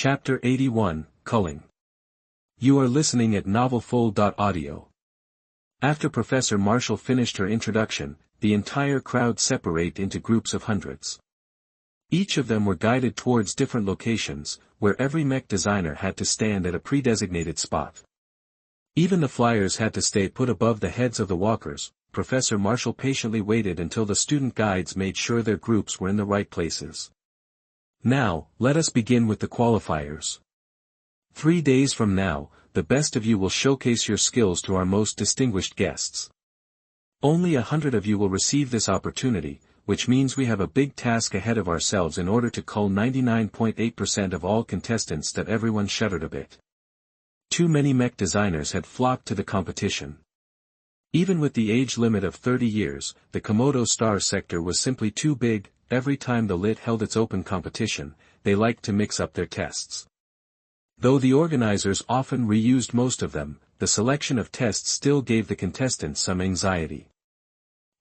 Chapter 81, Culling. You are listening at novelfull.audio. After Professor Marshall finished her introduction, the entire crowd separated into groups of hundreds. Each of them were guided towards different locations, where every mech designer had to stand at a pre-designated spot. Even the flyers had to stay put above the heads of the walkers. Professor Marshall patiently waited until the student guides made sure their groups were in the right places. Now, let us begin with the qualifiers. 3 days from now, the best of you will showcase your skills to our most distinguished guests. Only 100 of you will receive this opportunity, which means we have a big task ahead of ourselves in order to cull 99.8% of all contestants. That everyone shuddered a bit. Too many mech designers had flocked to the competition. Even with the age limit of 30 years, the Komodo star sector was simply too big. Every time the LIT held its open competition, they liked to mix up their tests. Though the organizers often reused most of them, the selection of tests still gave the contestants some anxiety.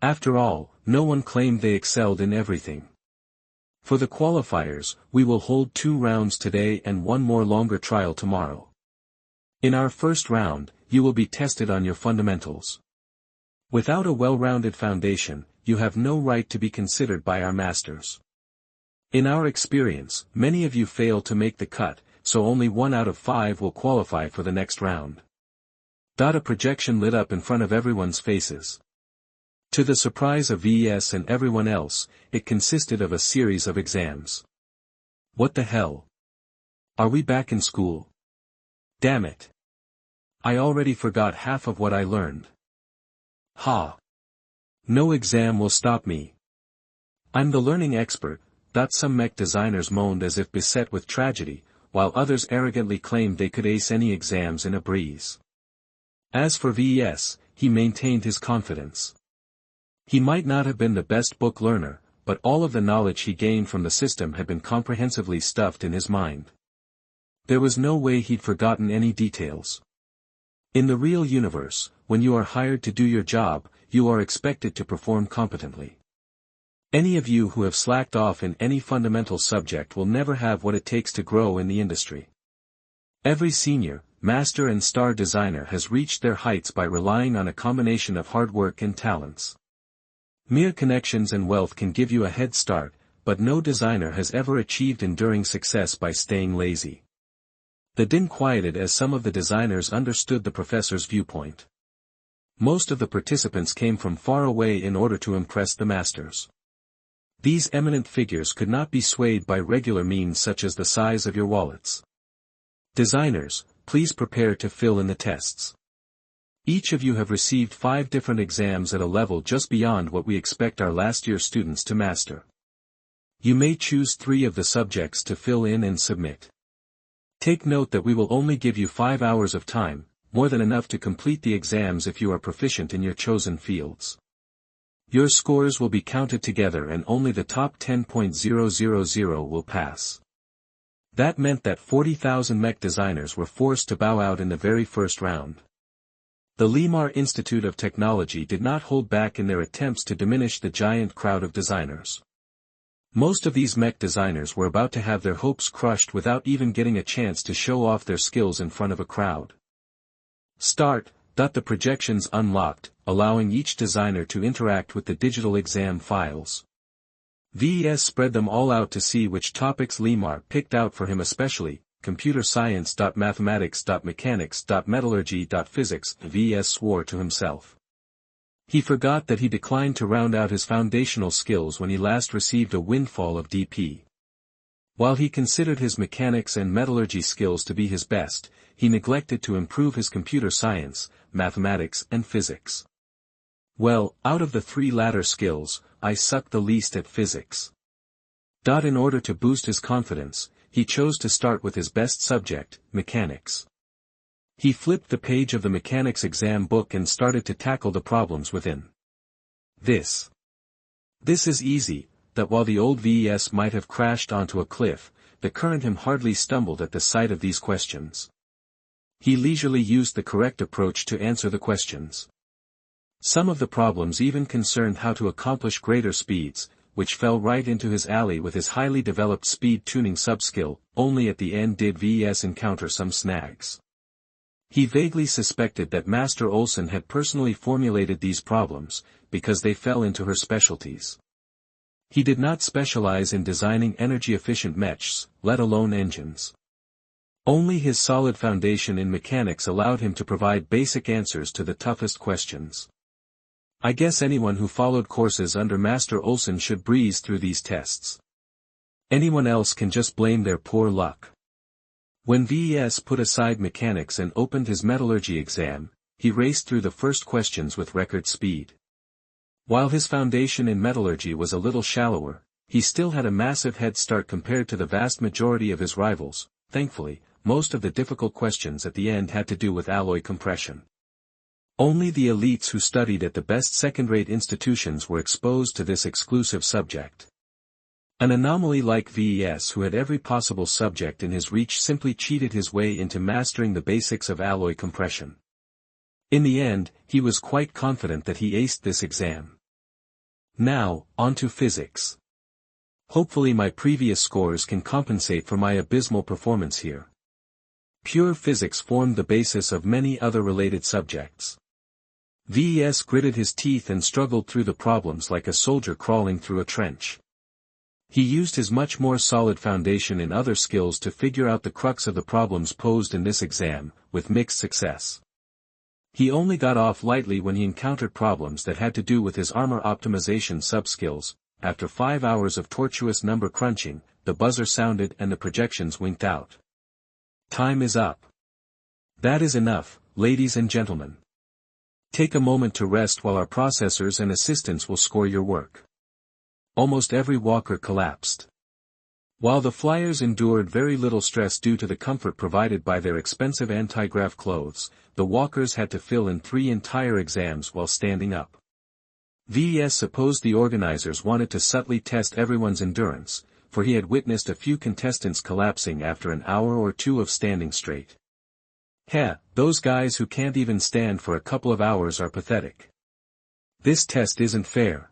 After all, no one claimed they excelled in everything. For the qualifiers, we will hold 2 rounds today and 1 more longer trial tomorrow. In our first round, you will be tested on your fundamentals. Without a well-rounded foundation, you have no right to be considered by our masters. In our experience, many of you fail to make the cut, so only 1 out of 5 will qualify for the next round. A projection lit up in front of everyone's faces. To the surprise of Ves and everyone else, it consisted of a series of exams. What the hell? Are we back in school? Damn it. I already forgot half of what I learned. Ha! No exam will stop me. I'm the learning expert. Some mech designers moaned as if beset with tragedy, while others arrogantly claimed they could ace any exams in a breeze. As for Ves, he maintained his confidence. He might not have been the best book learner, but all of the knowledge he gained from the system had been comprehensively stuffed in his mind. There was no way he'd forgotten any details. In the real universe, when you are hired to do your job, you are expected to perform competently. Any of you who have slacked off in any fundamental subject will never have what it takes to grow in the industry. Every senior, master and star designer has reached their heights by relying on a combination of hard work and talents. Mere connections and wealth can give you a head start, but no designer has ever achieved enduring success by staying lazy. The din quieted as some of the designers understood the professor's viewpoint. Most of the participants came from far away in order to impress the masters. These eminent figures could not be swayed by regular means such as the size of your wallets. Designers, please prepare to fill in the tests. Each of you have received 5 different exams at a level just beyond what we expect our last-year students to master. You may choose 3 of the subjects to fill in and submit. Take note that we will only give you 5 hours of time, more than enough to complete the exams if you are proficient in your chosen fields. Your scores will be counted together and only the top 10.000 will pass. That meant that 40,000 mech designers were forced to bow out in the very first round. The Limar Institute of Technology did not hold back in their attempts to diminish the giant crowd of designers. Most of these mech designers were about to have their hopes crushed without even getting a chance to show off their skills in front of a crowd. Start. The projections unlocked, allowing each designer to interact with the digital exam files. Ves spread them all out to see which topics Limar picked out for him, especially computer science, mathematics, mechanics, metallurgy, physics. Ves swore to himself. He forgot that he declined to round out his foundational skills when he last received a windfall of DP. While he considered his mechanics and metallurgy skills to be his best, he neglected to improve his computer science, mathematics and physics. Well, out of the 3 latter skills, I suck the least at physics. In order to boost his confidence, he chose to start with his best subject, mechanics. He flipped the page of the mechanics exam book and started to tackle the problems within. This is easy. While the old Ves might have crashed onto a cliff, the current him hardly stumbled at the sight of these questions. He leisurely used the correct approach to answer the questions. Some of the problems even concerned how to accomplish greater speeds, which fell right into his alley with his highly developed speed tuning subskill. Only at the end did Ves encounter some snags. He vaguely suspected that Master Olsen had personally formulated these problems, because they fell into her specialties. He did not specialize in designing energy-efficient mechs, let alone engines. Only his solid foundation in mechanics allowed him to provide basic answers to the toughest questions. I guess anyone who followed courses under Master Olsen should breeze through these tests. Anyone else can just blame their poor luck. When Ves put aside mechanics and opened his metallurgy exam, he raced through the first questions with record speed. While his foundation in metallurgy was a little shallower, he still had a massive head start compared to the vast majority of his rivals. Thankfully, most of the difficult questions at the end had to do with alloy compression. Only the elites who studied at the best second-rate institutions were exposed to this exclusive subject. An anomaly like Ves, who had every possible subject in his reach, simply cheated his way into mastering the basics of alloy compression. In the end, he was quite confident that he aced this exam. Now, on to physics. Hopefully my previous scores can compensate for my abysmal performance here. Pure physics formed the basis of many other related subjects. Ves gritted his teeth and struggled through the problems like a soldier crawling through a trench. He used his much more solid foundation in other skills to figure out the crux of the problems posed in this exam, with mixed success. He only got off lightly when he encountered problems that had to do with his armor optimization subskills. After 5 hours of tortuous number crunching, the buzzer sounded and the projections winked out. Time is up. That is enough, ladies and gentlemen. Take a moment to rest while our processors and assistants will score your work. Almost every walker collapsed. While the flyers endured very little stress due to the comfort provided by their expensive anti-grav clothes, the walkers had to fill in 3 entire exams while standing up. Ves supposed the organizers wanted to subtly test everyone's endurance, for he had witnessed a few contestants collapsing after an hour or 2 of standing straight. Those guys who can't even stand for a couple of hours are pathetic. This test isn't fair.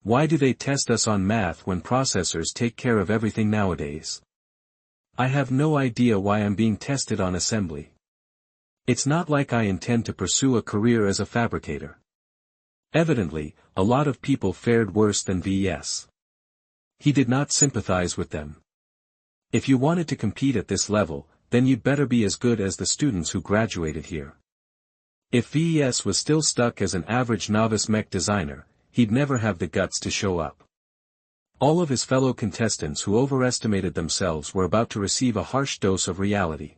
Why do they test us on math when processors take care of everything nowadays? I have no idea why I'm being tested on assembly. It's not like I intend to pursue a career as a fabricator. Evidently, a lot of people fared worse than Ves. He did not sympathize with them. If you wanted to compete at this level, then you'd better be as good as the students who graduated here. If Ves was still stuck as an average novice mech designer, he'd never have the guts to show up. All of his fellow contestants who overestimated themselves were about to receive a harsh dose of reality.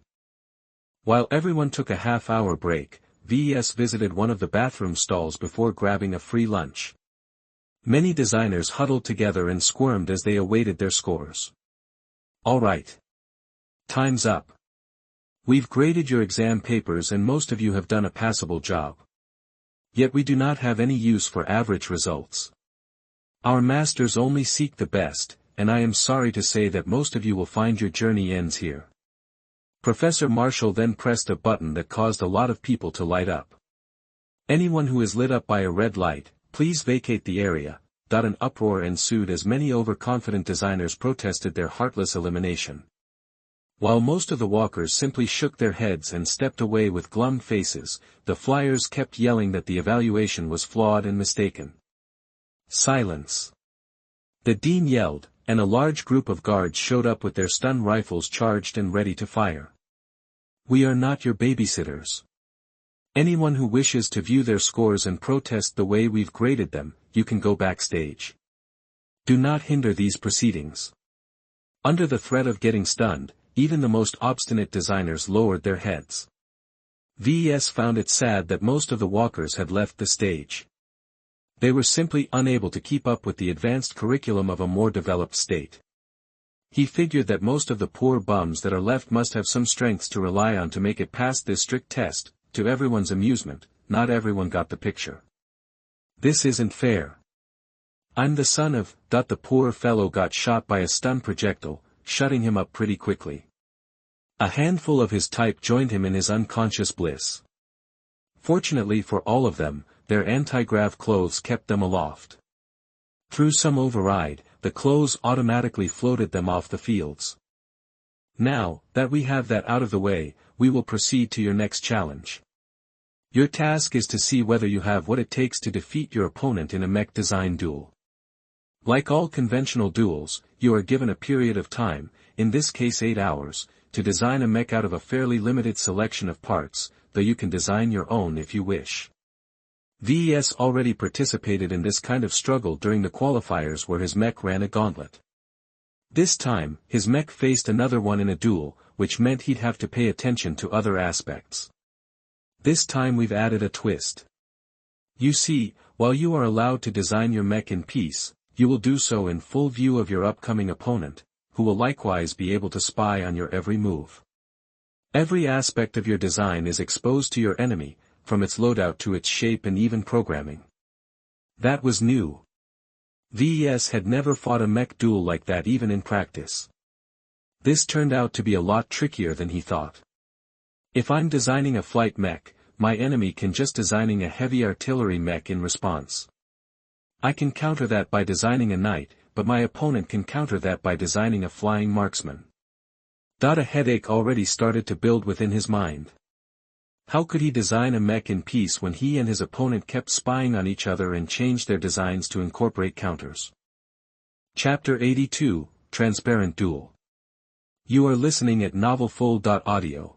While everyone took a half-hour break, Ves visited one of the bathroom stalls before grabbing a free lunch. Many designers huddled together and squirmed as they awaited their scores. All right. Time's up. We've graded your exam papers and most of you have done a passable job. Yet we do not have any use for average results. Our masters only seek the best, and I am sorry to say that most of you will find your journey ends here. Professor Marshall then pressed a button that caused a lot of people to light up. Anyone who is lit up by a red light, please vacate the area. An uproar ensued as many overconfident designers protested their heartless elimination. While most of the walkers simply shook their heads and stepped away with glum faces, the flyers kept yelling that the evaluation was flawed and mistaken. Silence. The dean yelled, and a large group of guards showed up with their stun rifles charged and ready to fire. We are not your babysitters. Anyone who wishes to view their scores and protest the way we've graded them, you can go backstage. Do not hinder these proceedings. Under the threat of getting stunned, even the most obstinate designers lowered their heads. Ves found it sad that most of the walkers had left the stage. They were simply unable to keep up with the advanced curriculum of a more developed state. He figured that most of the poor bums that are left must have some strengths to rely on to make it past this strict test. To everyone's amusement, not everyone got the picture. This isn't fair. I'm the son of. The poor fellow got shot by a stun projectile, shutting him up pretty quickly. A handful of his type joined him in his unconscious bliss. Fortunately for all of them, their anti-grav clothes kept them aloft. Through some override, the clothes automatically floated them off the fields. Now, that we have that out of the way, we will proceed to your next challenge. Your task is to see whether you have what it takes to defeat your opponent in a mech design duel. Like all conventional duels, you are given a period of time, in this case 8 hours, to design a mech out of a fairly limited selection of parts, though you can design your own if you wish. Ves already participated in this kind of struggle during the qualifiers where his mech ran a gauntlet. This time, his mech faced another one in a duel, which meant he'd have to pay attention to other aspects. This time we've added a twist. You see, while you are allowed to design your mech in peace, you will do so in full view of your upcoming opponent, who will likewise be able to spy on your every move. Every aspect of your design is exposed to your enemy, from its loadout to its shape and even programming. That was new. Ves had never fought a mech duel like that even in practice. This turned out to be a lot trickier than he thought. If I'm designing a flight mech, my enemy can just designing a heavy artillery mech in response. I can counter that by designing a knight, but my opponent can counter that by designing a flying marksman. A headache already started to build within his mind. How could he design a mech in peace when he and his opponent kept spying on each other and changed their designs to incorporate counters? Chapter 82, Transparent Duel. You are listening at novelfull.audio.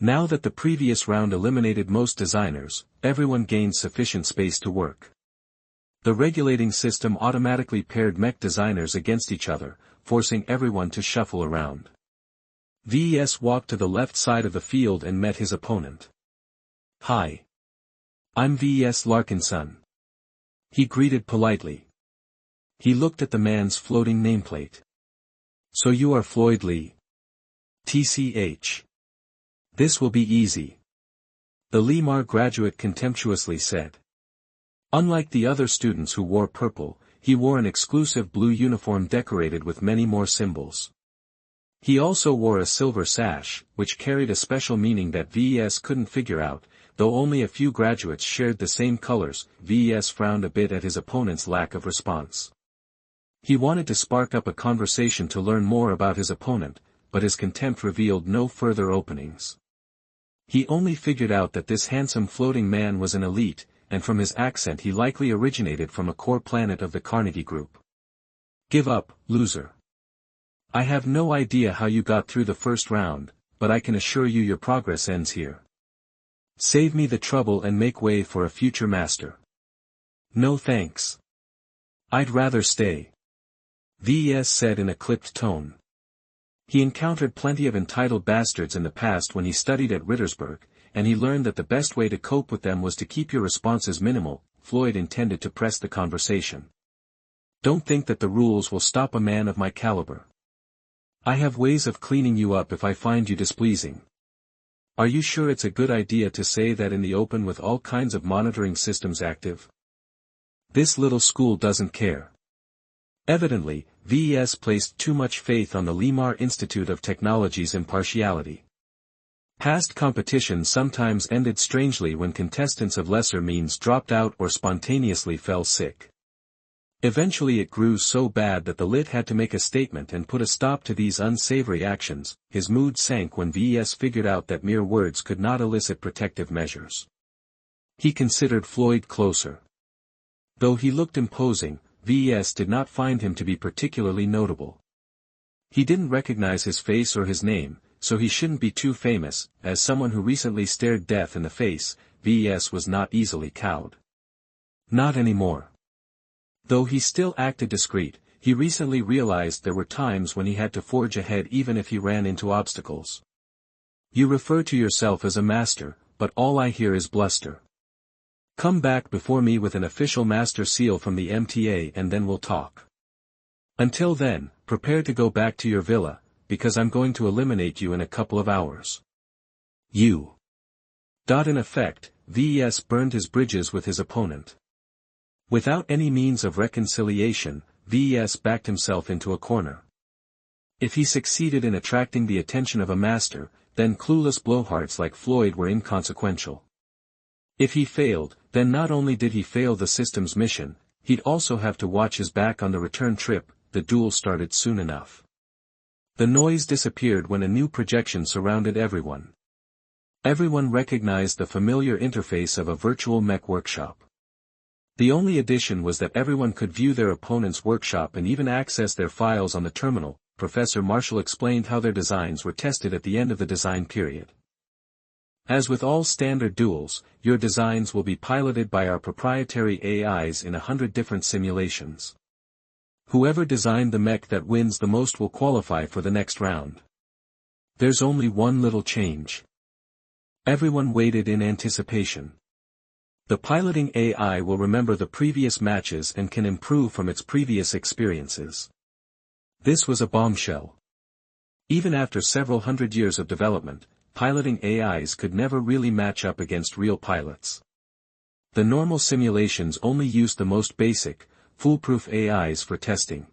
Now that the previous round eliminated most designers, everyone gained sufficient space to work. The regulating system automatically paired mech designers against each other, forcing everyone to shuffle around. Ves walked to the left side of the field and met his opponent. "Hi. I'm Ves Larkinson." He greeted politely. He looked at the man's floating nameplate. "So you are Floyd Lee? TCH. This will be easy." The Limar graduate contemptuously said. Unlike the other students who wore purple, he wore an exclusive blue uniform decorated with many more symbols. He also wore a silver sash, which carried a special meaning that Ves couldn't figure out, though only a few graduates shared the same colors. Ves frowned a bit at his opponent's lack of response. He wanted to spark up a conversation to learn more about his opponent, but his contempt revealed no further openings. He only figured out that this handsome floating man was an elite, and from his accent he likely originated from a core planet of the Carnegie Group. "Give up, loser. I have no idea how you got through the first round, but I can assure you your progress ends here. Save me the trouble and make way for a future master." "No thanks. I'd rather stay," Ves said in a clipped tone. He encountered plenty of entitled bastards in the past when he studied at Rittersburg, and he learned that the best way to cope with them was to keep your responses minimal. Floyd intended to press the conversation. "Don't think that the rules will stop a man of my caliber. I have ways of cleaning you up if I find you displeasing. Are you sure it's a good idea to say that in the open with all kinds of monitoring systems active? This little school doesn't care." Evidently, Ves placed too much faith on the Limar Institute of Technology's impartiality. Past competitions sometimes ended strangely when contestants of lesser means dropped out or spontaneously fell sick. Eventually it grew so bad that the lit had to make a statement and put a stop to these unsavory actions. His mood sank when Ves figured out that mere words could not elicit protective measures. He considered Floyd closer. Though he looked imposing, Ves did not find him to be particularly notable. He didn't recognize his face or his name, so he shouldn't be too famous. As someone who recently stared death in the face, Ves was not easily cowed. Not anymore. Though he still acted discreet, he recently realized there were times when he had to forge ahead even if he ran into obstacles. "You refer to yourself as a master, but all I hear is bluster. Come back before me with an official master seal from the MTA and then we'll talk. Until then, prepare to go back to your villa, because I'm going to eliminate you in a couple of hours. You." In effect, Ves burned his bridges with his opponent. Without any means of reconciliation, Ves backed himself into a corner. If he succeeded in attracting the attention of a master, then clueless blowhards like Floyd were inconsequential. If he failed, then not only did he fail the system's mission, he'd also have to watch his back on the return trip. The duel started soon enough. The noise disappeared when a new projection surrounded everyone. Everyone recognized the familiar interface of a virtual mech workshop. The only addition was that everyone could view their opponent's workshop and even access their files on the terminal. Professor Marshall explained how their designs were tested at the end of the design period. As with all standard duels, your designs will be piloted by our proprietary AIs in 100 different simulations. Whoever designed the mech that wins the most will qualify for the next round. There's only one little change. Everyone waited in anticipation. The piloting AI will remember the previous matches and can improve from its previous experiences. This was a bombshell. Even after several hundred years of development, piloting AIs could never really match up against real pilots. The normal simulations only used the most basic, foolproof AIs for testing.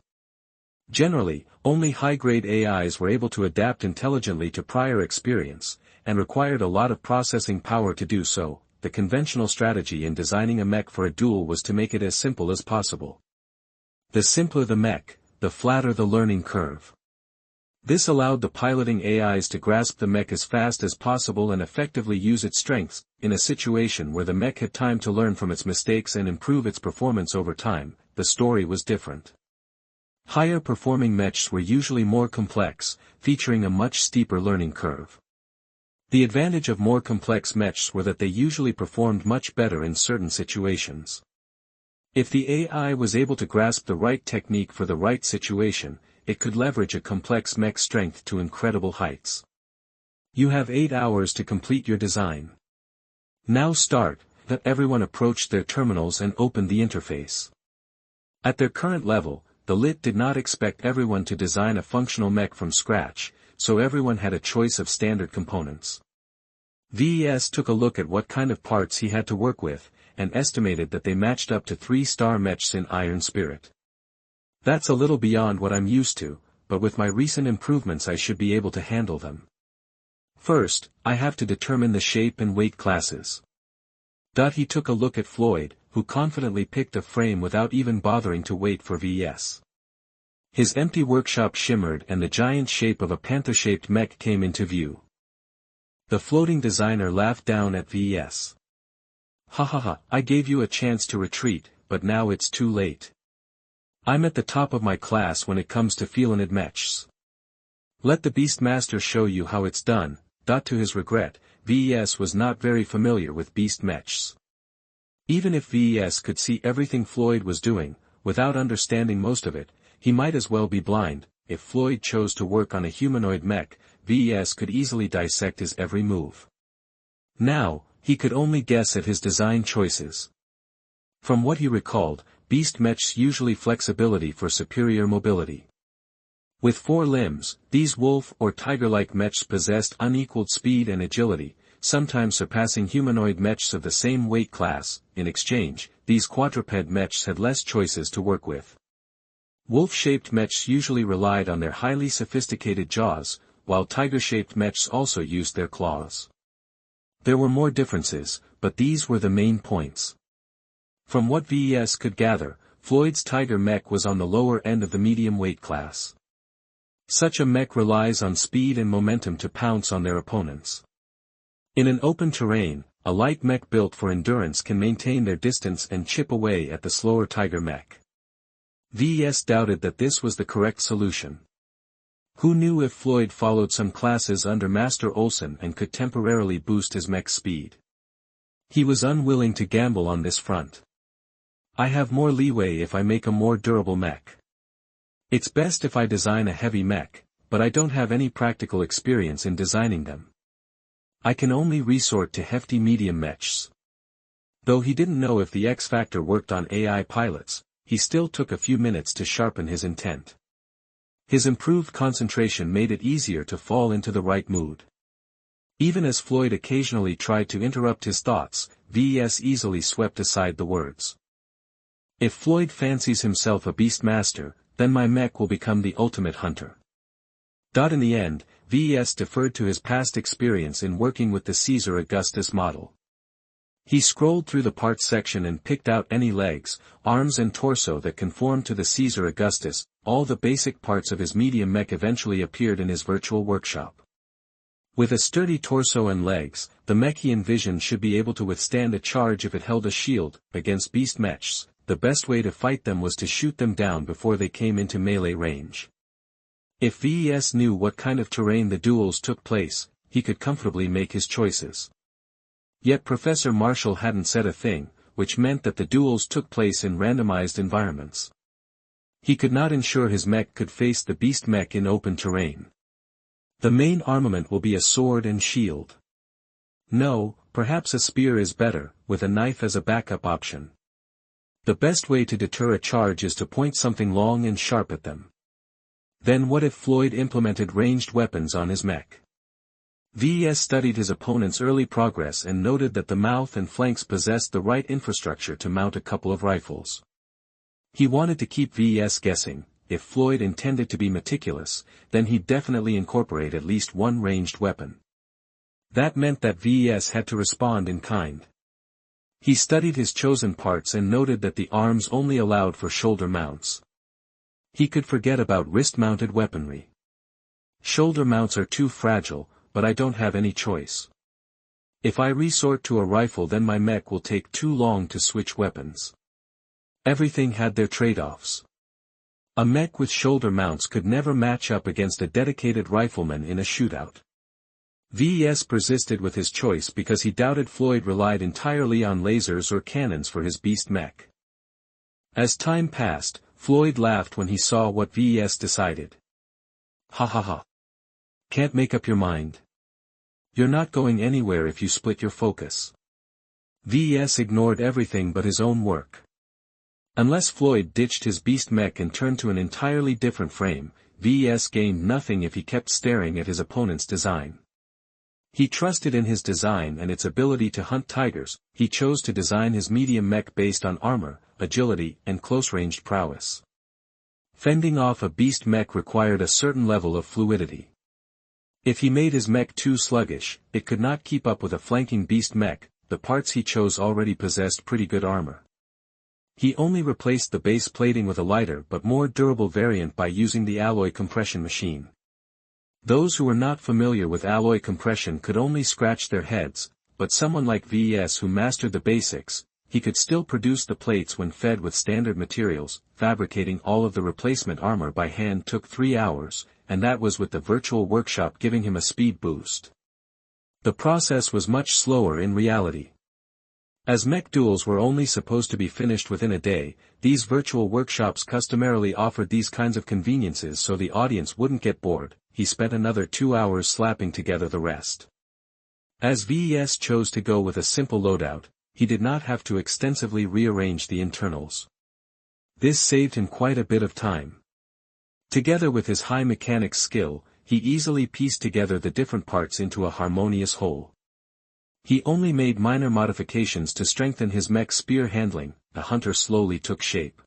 Generally, only high-grade AIs were able to adapt intelligently to prior experience, and required a lot of processing power to do so. The conventional strategy in designing a mech for a duel was to make it as simple as possible. The simpler the mech, the flatter the learning curve. This allowed the piloting AIs to grasp the mech as fast as possible and effectively use its strengths. In a situation where the mech had time to learn from its mistakes and improve its performance over time, the story was different. Higher performing mechs were usually more complex, featuring a much steeper learning curve. The advantage of more complex mechs were that they usually performed much better in certain situations. If the AI was able to grasp the right technique for the right situation, it could leverage a complex mech strength to incredible heights. You have 8 hours to complete your design. Now start. That everyone approached their terminals and opened the interface. At their current level, the LIT did not expect everyone to design a functional mech from scratch, so everyone had a choice of standard components. Ves took a look at what kind of parts he had to work with, and estimated that they matched up to 3-star mechs in Iron Spirit. That's a little beyond what I'm used to, but with my recent improvements I should be able to handle them. First, I have to determine the shape and weight classes. He took a look at Floyd, who confidently picked a frame without even bothering to wait for Ves. His empty workshop shimmered and the giant shape of a panther-shaped mech came into view. The floating designer laughed down at Ves. Ha ha ha, I gave you a chance to retreat, but now it's too late. I'm at the top of my class when it comes to felinid mechs. Let the Beastmaster show you how it's done. To his regret, Ves was not very familiar with beast mechs. Even if Ves could see everything Floyd was doing, without understanding most of it, he might as well be blind. If Floyd chose to work on a humanoid mech, Ves could easily dissect his every move. Now, he could only guess at his design choices. From what he recalled, beast mechs usually flexibility for superior mobility. With 4 limbs, these wolf or tiger-like mechs possessed unequaled speed and agility, sometimes surpassing humanoid mechs of the same weight class. In exchange, these quadruped mechs had less choices to work with. Wolf-shaped mechs usually relied on their highly sophisticated jaws, while tiger-shaped mechs also used their claws. There were more differences, but these were the main points. From what Ves could gather, Floyd's tiger mech was on the lower end of the medium weight class. Such a mech relies on speed and momentum to pounce on their opponents. In an open terrain, a light mech built for endurance can maintain their distance and chip away at the slower tiger mech. Ves doubted that this was the correct solution. Who knew if Floyd followed some classes under Master Olson and could temporarily boost his mech's speed? He was unwilling to gamble on this front. I have more leeway if I make a more durable mech. It's best if I design a heavy mech, but I don't have any practical experience in designing them. I can only resort to hefty medium mechs. Though he didn't know if the X Factor worked on AI pilots, he still took a few minutes to sharpen his intent. His improved concentration made it easier to fall into the right mood. Even as Floyd occasionally tried to interrupt his thoughts, Ves easily swept aside the words. If Floyd fancies himself a Beastmaster, then my mech will become the ultimate hunter. In the end, Ves deferred to his past experience in working with the Caesar Augustus model. He scrolled through the parts section and picked out any legs, arms and torso that conformed to the Caesar Augustus. All the basic parts of his medium mech eventually appeared in his virtual workshop. With a sturdy torso and legs, the mech he envisioned should be able to withstand a charge if it held a shield. Against beast mechs, the best way to fight them was to shoot them down before they came into melee range. If Ves knew what kind of terrain the duels took place, he could comfortably make his choices. Yet Professor Marshall hadn't said a thing, which meant that the duels took place in randomized environments. He could not ensure his mech could face the beast mech in open terrain. The main armament will be a sword and shield. No, perhaps a spear is better, with a knife as a backup option. The best way to deter a charge is to point something long and sharp at them. Then what if Floyd implemented ranged weapons on his mech? Ves studied his opponent's early progress and noted that the mouth and flanks possessed the right infrastructure to mount a couple of rifles. He wanted to keep Ves guessing. If Floyd intended to be meticulous, then he'd definitely incorporate at least one ranged weapon. That meant that Ves had to respond in kind. He studied his chosen parts and noted that the arms only allowed for shoulder mounts. He could forget about wrist-mounted weaponry. Shoulder mounts are too fragile, but I don't have any choice. If I resort to a rifle, then my mech will take too long to switch weapons. Everything had their trade-offs. A mech with shoulder mounts could never match up against a dedicated rifleman in a shootout. Ves persisted with his choice because he doubted Floyd relied entirely on lasers or cannons for his beast mech. As time passed, Floyd laughed when he saw what Ves decided. Ha ha ha. Can't make up your mind? You're not going anywhere if you split your focus. Ves ignored everything but his own work. Unless Floyd ditched his beast mech and turned to an entirely different frame, Ves gained nothing if he kept staring at his opponent's design. He trusted in his design and its ability to hunt tigers. He chose to design his medium mech based on armor, agility, and close-ranged prowess. Fending off a beast mech required a certain level of fluidity. If he made his mech too sluggish, it could not keep up with a flanking beast mech. The parts he chose already possessed pretty good armor. He only replaced the base plating with a lighter but more durable variant by using the alloy compression machine. Those who were not familiar with alloy compression could only scratch their heads, but someone like Ves who mastered the basics, he could still produce the plates when fed with standard materials. Fabricating all of the replacement armor by hand took 3 hours, and that was with the virtual workshop giving him a speed boost. The process was much slower in reality. As mech duels were only supposed to be finished within a day, these virtual workshops customarily offered these kinds of conveniences so the audience wouldn't get bored. He spent another 2 hours slapping together the rest. As Ves chose to go with a simple loadout, he did not have to extensively rearrange the internals. This saved him quite a bit of time. Together with his high mechanics skill, he easily pieced together the different parts into a harmonious whole. He only made minor modifications to strengthen his mech spear handling. The hunter slowly took shape.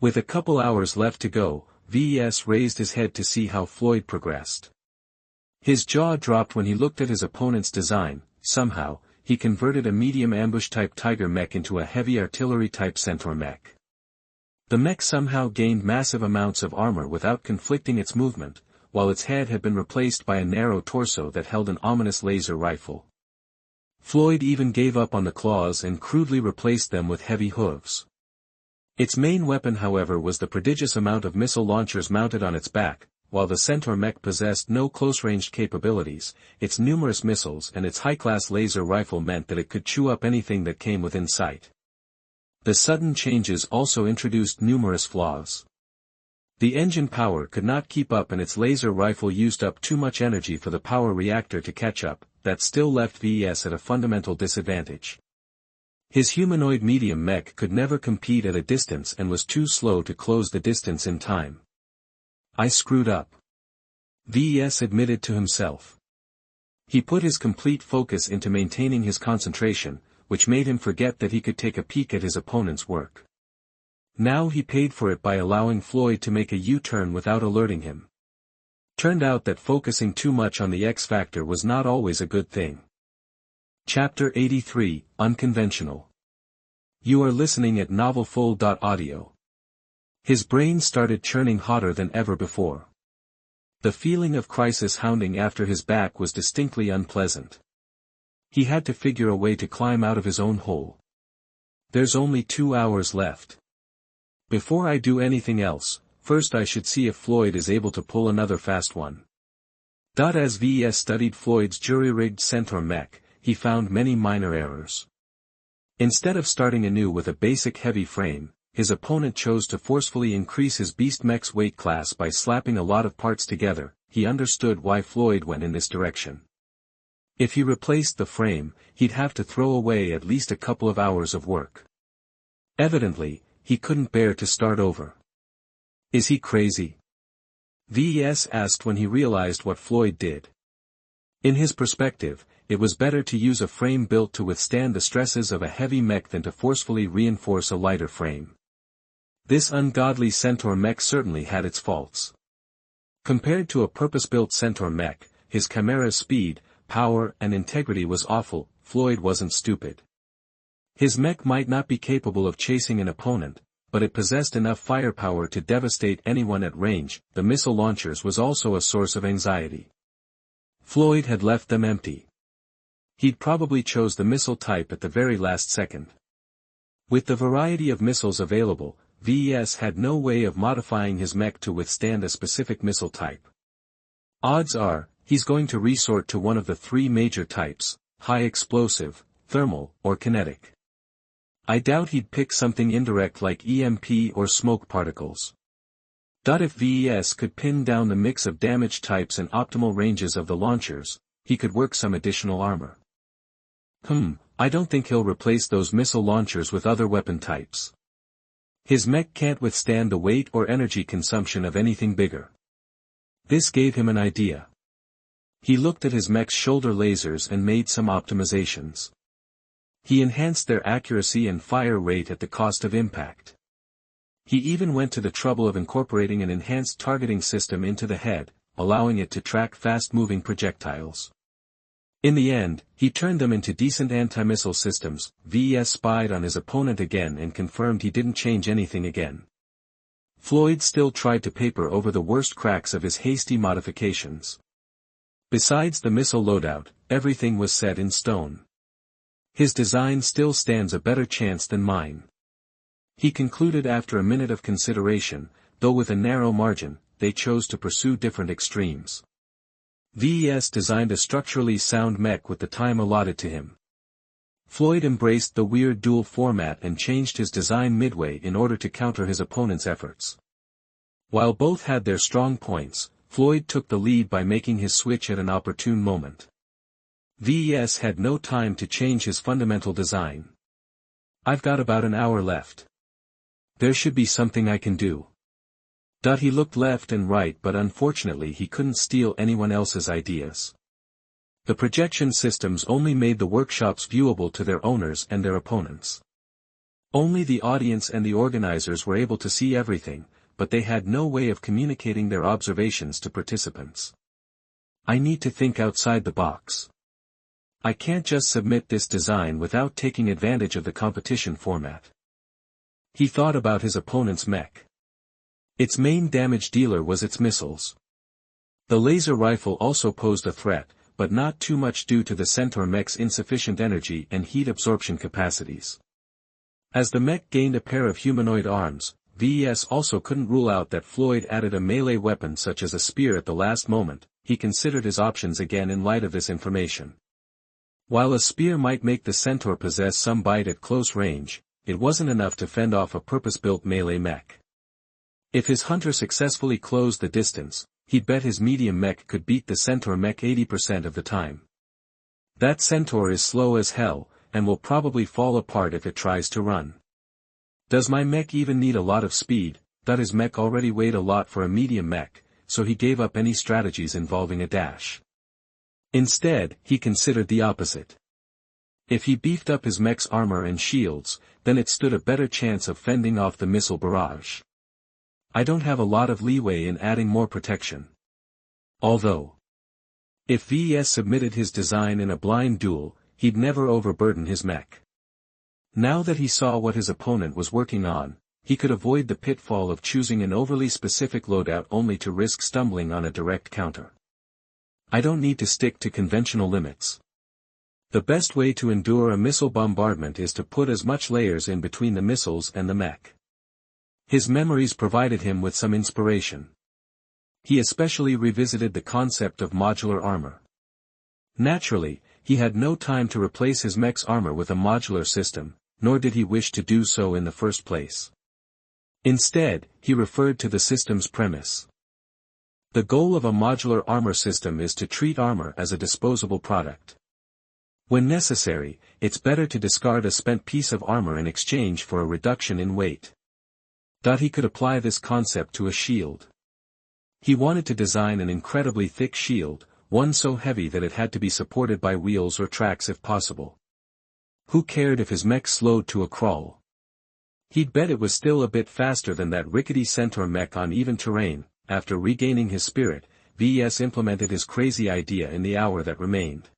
With a couple hours left to go, Ves raised his head to see how Floyd progressed. His jaw dropped when he looked at his opponent's design. Somehow, he converted a medium ambush-type tiger mech into a heavy artillery-type centaur mech. The mech somehow gained massive amounts of armor without conflicting its movement, while its head had been replaced by a narrow torso that held an ominous laser rifle. Floyd even gave up on the claws and crudely replaced them with heavy hooves. Its main weapon, however, was the prodigious amount of missile launchers mounted on its back. While the centaur mech possessed no close-range capabilities, its numerous missiles and its high-class laser rifle meant that it could chew up anything that came within sight. The sudden changes also introduced numerous flaws. The engine power could not keep up and its laser rifle used up too much energy for the power reactor to catch up. That still left Ves at a fundamental disadvantage. His humanoid medium mech could never compete at a distance and was too slow to close the distance in time. I screwed up. Ves admitted to himself. He put his complete focus into maintaining his concentration, which made him forget that he could take a peek at his opponent's work. Now he paid for it by allowing Floyd to make a U-turn without alerting him. Turned out that focusing too much on the X factor was not always a good thing. Chapter 83, Unconventional. You are listening at novelfull.audio. His brain started churning hotter than ever before. The feeling of crisis hounding after his back was distinctly unpleasant. He had to figure a way to climb out of his own hole. There's only 2 hours left. Before I do anything else, first I should see if Floyd is able to pull another fast one. As Ves studied Floyd's jury-rigged centaur mech, he found many minor errors. Instead of starting anew with a basic heavy frame, his opponent chose to forcefully increase his beast mech's weight class by slapping a lot of parts together. He understood why Floyd went in this direction. If he replaced the frame, he'd have to throw away at least a couple of hours of work. Evidently, he couldn't bear to start over. Is he crazy? Ves asked when he realized what Floyd did. In his perspective, it was better to use a frame built to withstand the stresses of a heavy mech than to forcefully reinforce a lighter frame. This ungodly centaur mech certainly had its faults. Compared to a purpose-built centaur mech, his chimera's speed, power and integrity was awful. Floyd wasn't stupid. His mech might not be capable of chasing an opponent, but it possessed enough firepower to devastate anyone at range. The missile launchers was also a source of anxiety. Floyd had left them empty. He'd probably chose the missile type at the very last second. With the variety of missiles available, Ves had no way of modifying his mech to withstand a specific missile type. Odds are, he's going to resort to one of the 3 major types: high explosive, thermal, or kinetic. I doubt he'd pick something indirect like EMP or smoke particles. If Ves could pin down the mix of damage types and optimal ranges of the launchers, he could work some additional armor. I don't think he'll replace those missile launchers with other weapon types. His mech can't withstand the weight or energy consumption of anything bigger. This gave him an idea. He looked at his mech's shoulder lasers and made some optimizations. He enhanced their accuracy and fire rate at the cost of impact. He even went to the trouble of incorporating an enhanced targeting system into the head, allowing it to track fast-moving projectiles. In the end, he turned them into decent anti-missile systems. Ves spied on his opponent again and confirmed he didn't change anything again. Floyd still tried to paper over the worst cracks of his hasty modifications. Besides the missile loadout, everything was set in stone. His design still stands a better chance than mine. He concluded after a minute of consideration, though with a narrow margin. They chose to pursue different extremes. Ves designed a structurally sound mech with the time allotted to him. Floyd embraced the weird duel format and changed his design midway in order to counter his opponent's efforts. While both had their strong points, Floyd took the lead by making his switch at an opportune moment. Ves had no time to change his fundamental design. I've got about an hour left. There should be something I can do. He looked left and right, but unfortunately he couldn't steal anyone else's ideas. The projection systems only made the workshops viewable to their owners and their opponents. Only the audience and the organizers were able to see everything, but they had no way of communicating their observations to participants. I need to think outside the box. I can't just submit this design without taking advantage of the competition format. He thought about his opponent's mech. Its main damage dealer was its missiles. The laser rifle also posed a threat, but not too much due to the centaur mech's insufficient energy and heat absorption capacities. As the mech gained a pair of humanoid arms, Ves also couldn't rule out that Floyd added a melee weapon such as a spear at the last moment. He considered his options again in light of this information. While a spear might make the centaur possess some bite at close range, it wasn't enough to fend off a purpose-built melee mech. If his hunter successfully closed the distance, he'd bet his medium mech could beat the centaur mech 80% of the time. That centaur is slow as hell, and will probably fall apart if it tries to run. Does my mech even need a lot of speed? His mech already weighed a lot for a medium mech, so he gave up any strategies involving a dash. Instead, he considered the opposite. If he beefed up his mech's armor and shields, then it stood a better chance of fending off the missile barrage. I don't have a lot of leeway in adding more protection. Although, if Ves submitted his design in a blind duel, he'd never overburden his mech. Now that he saw what his opponent was working on, he could avoid the pitfall of choosing an overly specific loadout only to risk stumbling on a direct counter. I don't need to stick to conventional limits. The best way to endure a missile bombardment is to put as much layers in between the missiles and the mech. His memories provided him with some inspiration. He especially revisited the concept of modular armor. Naturally, he had no time to replace his mech's armor with a modular system, nor did he wish to do so in the first place. Instead, he referred to the system's premise. The goal of a modular armor system is to treat armor as a disposable product. When necessary, it's better to discard a spent piece of armor in exchange for a reduction in weight. He could apply this concept to a shield. He wanted to design an incredibly thick shield, one so heavy that it had to be supported by wheels or tracks if possible. Who cared if his mech slowed to a crawl? He'd bet it was still a bit faster than that rickety centaur mech on even terrain. After regaining his spirit, Ves implemented his crazy idea in the hour that remained.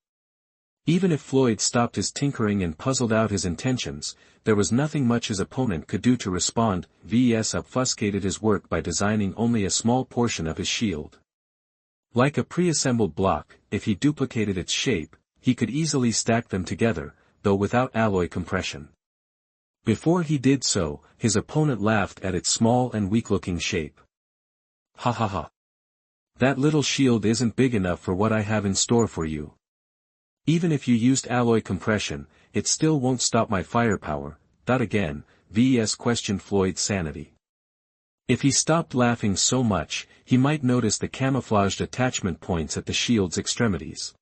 Even if Floyd stopped his tinkering and puzzled out his intentions, there was nothing much his opponent could do to respond. Ves obfuscated his work by designing only a small portion of his shield. Like a pre-assembled block, if he duplicated its shape, he could easily stack them together, though without alloy compression. Before he did so, his opponent laughed at its small and weak-looking shape. Ha ha ha. That little shield isn't big enough for what I have in store for you. Even if you used alloy compression, it still won't stop my firepower. Again, Ves questioned Floyd's sanity. If he stopped laughing so much, he might notice the camouflaged attachment points at the shield's extremities.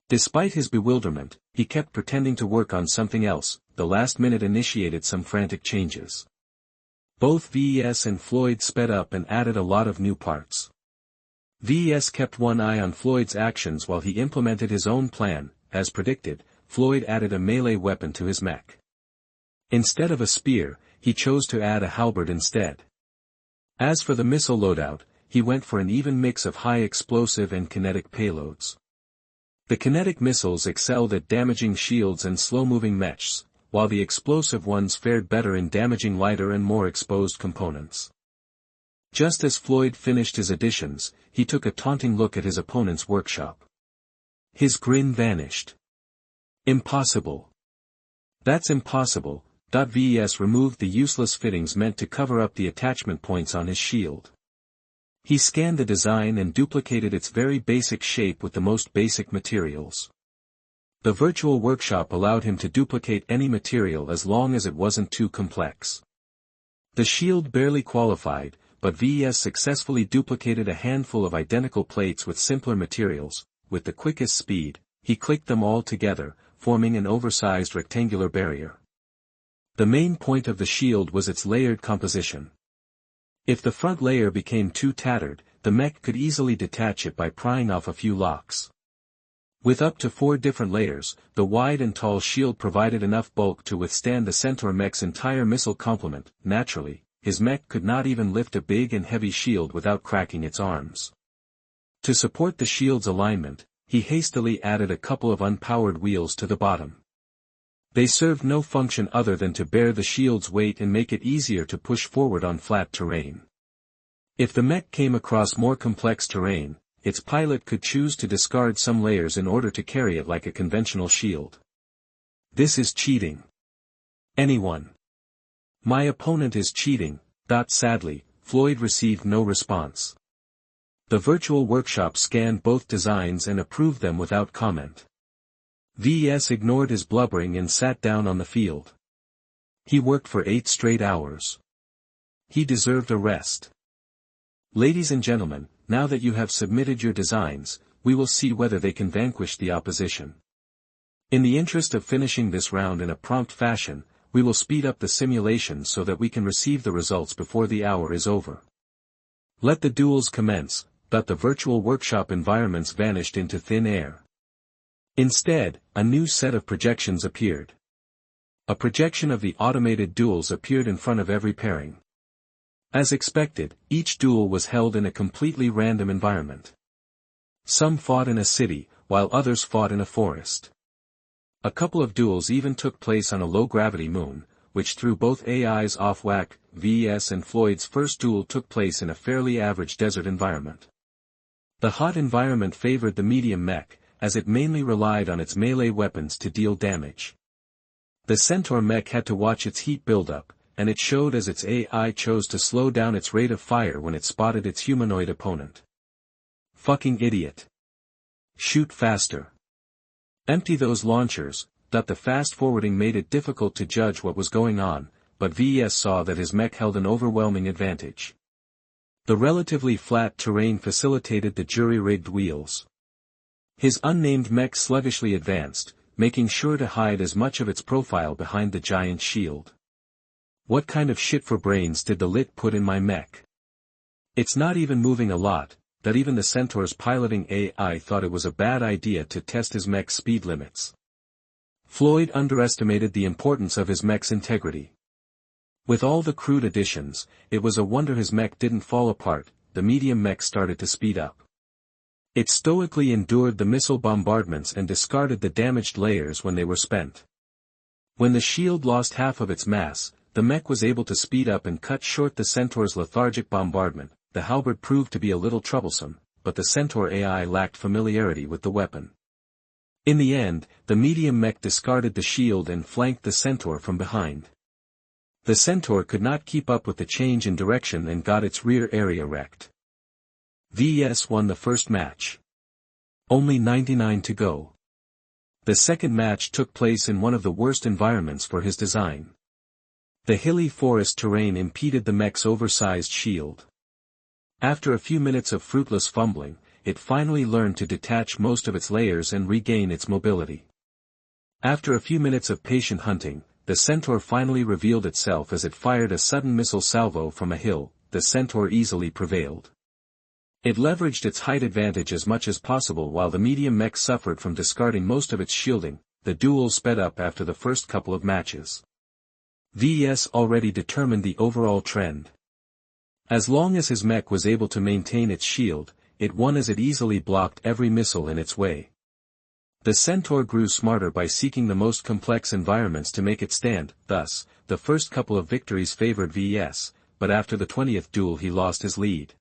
Despite his bewilderment, he kept pretending to work on something else. The last minute initiated some frantic changes. Both Ves and Floyd sped up and added a lot of new parts. Ves kept one eye on Floyd's actions while he implemented his own plan. As predicted, Floyd added a melee weapon to his mech. Instead of a spear, he chose to add a halberd instead. As for the missile loadout, he went for an even mix of high explosive and kinetic payloads. The kinetic missiles excelled at damaging shields and slow-moving mechs, while the explosive ones fared better in damaging lighter and more exposed components. Just as Floyd finished his additions, he took a taunting look at his opponent's workshop. His grin vanished. Impossible. That's impossible. Ves removed the useless fittings meant to cover up the attachment points on his shield. He scanned the design and duplicated its very basic shape with the most basic materials. The virtual workshop allowed him to duplicate any material as long as it wasn't too complex. The shield barely qualified, but Ves successfully duplicated a handful of identical plates with simpler materials. With the quickest speed, he clicked them all together, forming an oversized rectangular barrier. The main point of the shield was its layered composition. If the front layer became too tattered, the mech could easily detach it by prying off a few locks. With up to 4 different layers, the wide and tall shield provided enough bulk to withstand the centaur mech's entire missile complement. Naturally, his mech could not even lift a big and heavy shield without cracking its arms. To support the shield's alignment, he hastily added a couple of unpowered wheels to the bottom. They served no function other than to bear the shield's weight and make it easier to push forward on flat terrain. If the mech came across more complex terrain, its pilot could choose to discard some layers in order to carry it like a conventional shield. This is cheating. Anyone? My opponent is cheating. Sadly, Floyd received no response. The virtual workshop scanned both designs and approved them without comment. Ves ignored his blubbering and sat down on the field. He worked for 8 straight hours. He deserved a rest. Ladies and gentlemen, now that you have submitted your designs, we will see whether they can vanquish the opposition. In the interest of finishing this round in a prompt fashion, we will speed up the simulation so that we can receive the results before the hour is over. Let the duels commence. The virtual workshop environments vanished into thin air. Instead, a new set of projections appeared. A projection of the automated duels appeared in front of every pairing. As expected, each duel was held in a completely random environment. Some fought in a city, while others fought in a forest. A couple of duels even took place on a low-gravity moon, which threw both AIs off whack. Ves and Floyd's first duel took place in a fairly average desert environment. The hot environment favored the medium mech, as it mainly relied on its melee weapons to deal damage. The Centaur mech had to watch its heat build up, and it showed as its AI chose to slow down its rate of fire when it spotted its humanoid opponent. Fucking idiot. Shoot faster. Empty those launchers. The fast-forwarding made it difficult to judge what was going on, but Ves saw that his mech held an overwhelming advantage. The relatively flat terrain facilitated the jury-rigged wheels. His unnamed mech sluggishly advanced, making sure to hide as much of its profile behind the giant shield. What kind of shit for brains did the lit put in my mech? It's not even moving a lot, that even the Centaur's piloting AI thought it was a bad idea to test his mech's speed limits. Floyd underestimated the importance of his mech's integrity. With all the crude additions, it was a wonder his mech didn't fall apart. The medium mech started to speed up. It stoically endured the missile bombardments and discarded the damaged layers when they were spent. When the shield lost half of its mass, the mech was able to speed up and cut short the Centaur's lethargic bombardment. The halberd proved to be a little troublesome, but the Centaur AI lacked familiarity with the weapon. In the end, the medium mech discarded the shield and flanked the Centaur from behind. The Centaur could not keep up with the change in direction and got its rear area wrecked. Ves won the first match. Only 99 to go. The second match took place in one of the worst environments for his design. The hilly forest terrain impeded the mech's oversized shield. After a few minutes of fruitless fumbling, it finally learned to detach most of its layers and regain its mobility. After a few minutes of patient hunting, the Centaur finally revealed itself as it fired a sudden missile salvo from a hill. The Centaur easily prevailed. It leveraged its height advantage as much as possible while the medium mech suffered from discarding most of its shielding. The duel sped up after the first couple of matches. Ves already determined the overall trend. As long as his mech was able to maintain its shield, it won as it easily blocked every missile in its way. The Centaur grew smarter by seeking the most complex environments to make it stand. Thus, the first couple of victories favored Ves, but after the 20th duel he lost his lead.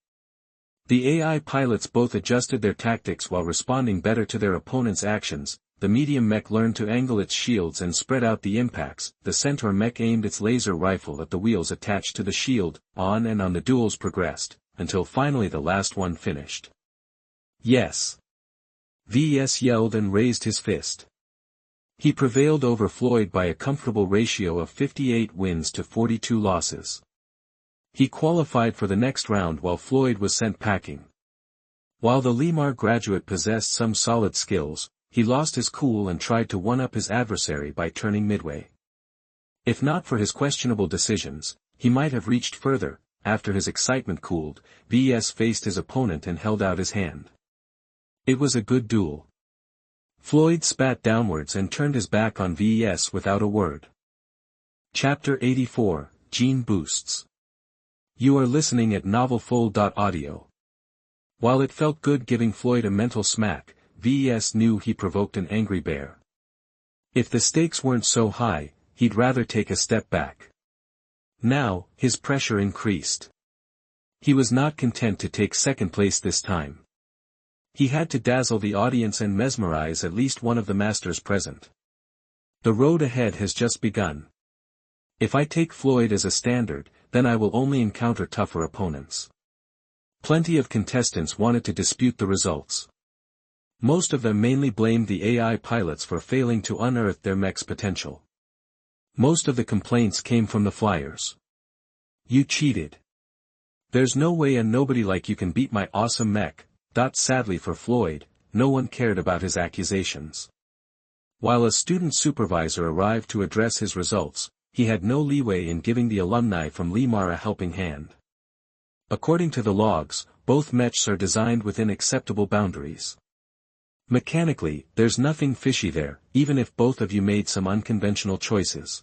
The AI pilots both adjusted their tactics while responding better to their opponent's actions. The medium mech learned to angle its shields and spread out the impacts. The Centaur mech aimed its laser rifle at the wheels attached to the shield. On and on the duels progressed, until finally the last one finished. Yes. Ves yelled and raised his fist. He prevailed over Floyd by a comfortable ratio of 58 wins to 42 losses. He qualified for the next round while Floyd was sent packing. While the Limar graduate possessed some solid skills, he lost his cool and tried to one-up his adversary by turning midway. If not for his questionable decisions, he might have reached further. After his excitement cooled, Ves faced his opponent and held out his hand. It was a good duel. Floyd spat downwards and turned his back on Ves without a word. Chapter 84, Gene Boosts. You are listening at novelfull.audio. While it felt good giving Floyd a mental smack, Ves knew he provoked an angry bear. If the stakes weren't so high, he'd rather take a step back. Now, his pressure increased. He was not content to take second place this time. He had to dazzle the audience and mesmerize at least one of the masters present. The road ahead has just begun. If I take Floyd as a standard, then I will only encounter tougher opponents. Plenty of contestants wanted to dispute the results. Most of them mainly blamed the AI pilots for failing to unearth their mech's potential. Most of the complaints came from the flyers. You cheated. There's no way a nobody like you can beat my awesome mech. Sadly for Floyd, no one cared about his accusations. While a student supervisor arrived to address his results, he had no leeway in giving the alumni from Limar a helping hand. According to the logs, both mechs are designed within acceptable boundaries. Mechanically, there's nothing fishy there, even if both of you made some unconventional choices.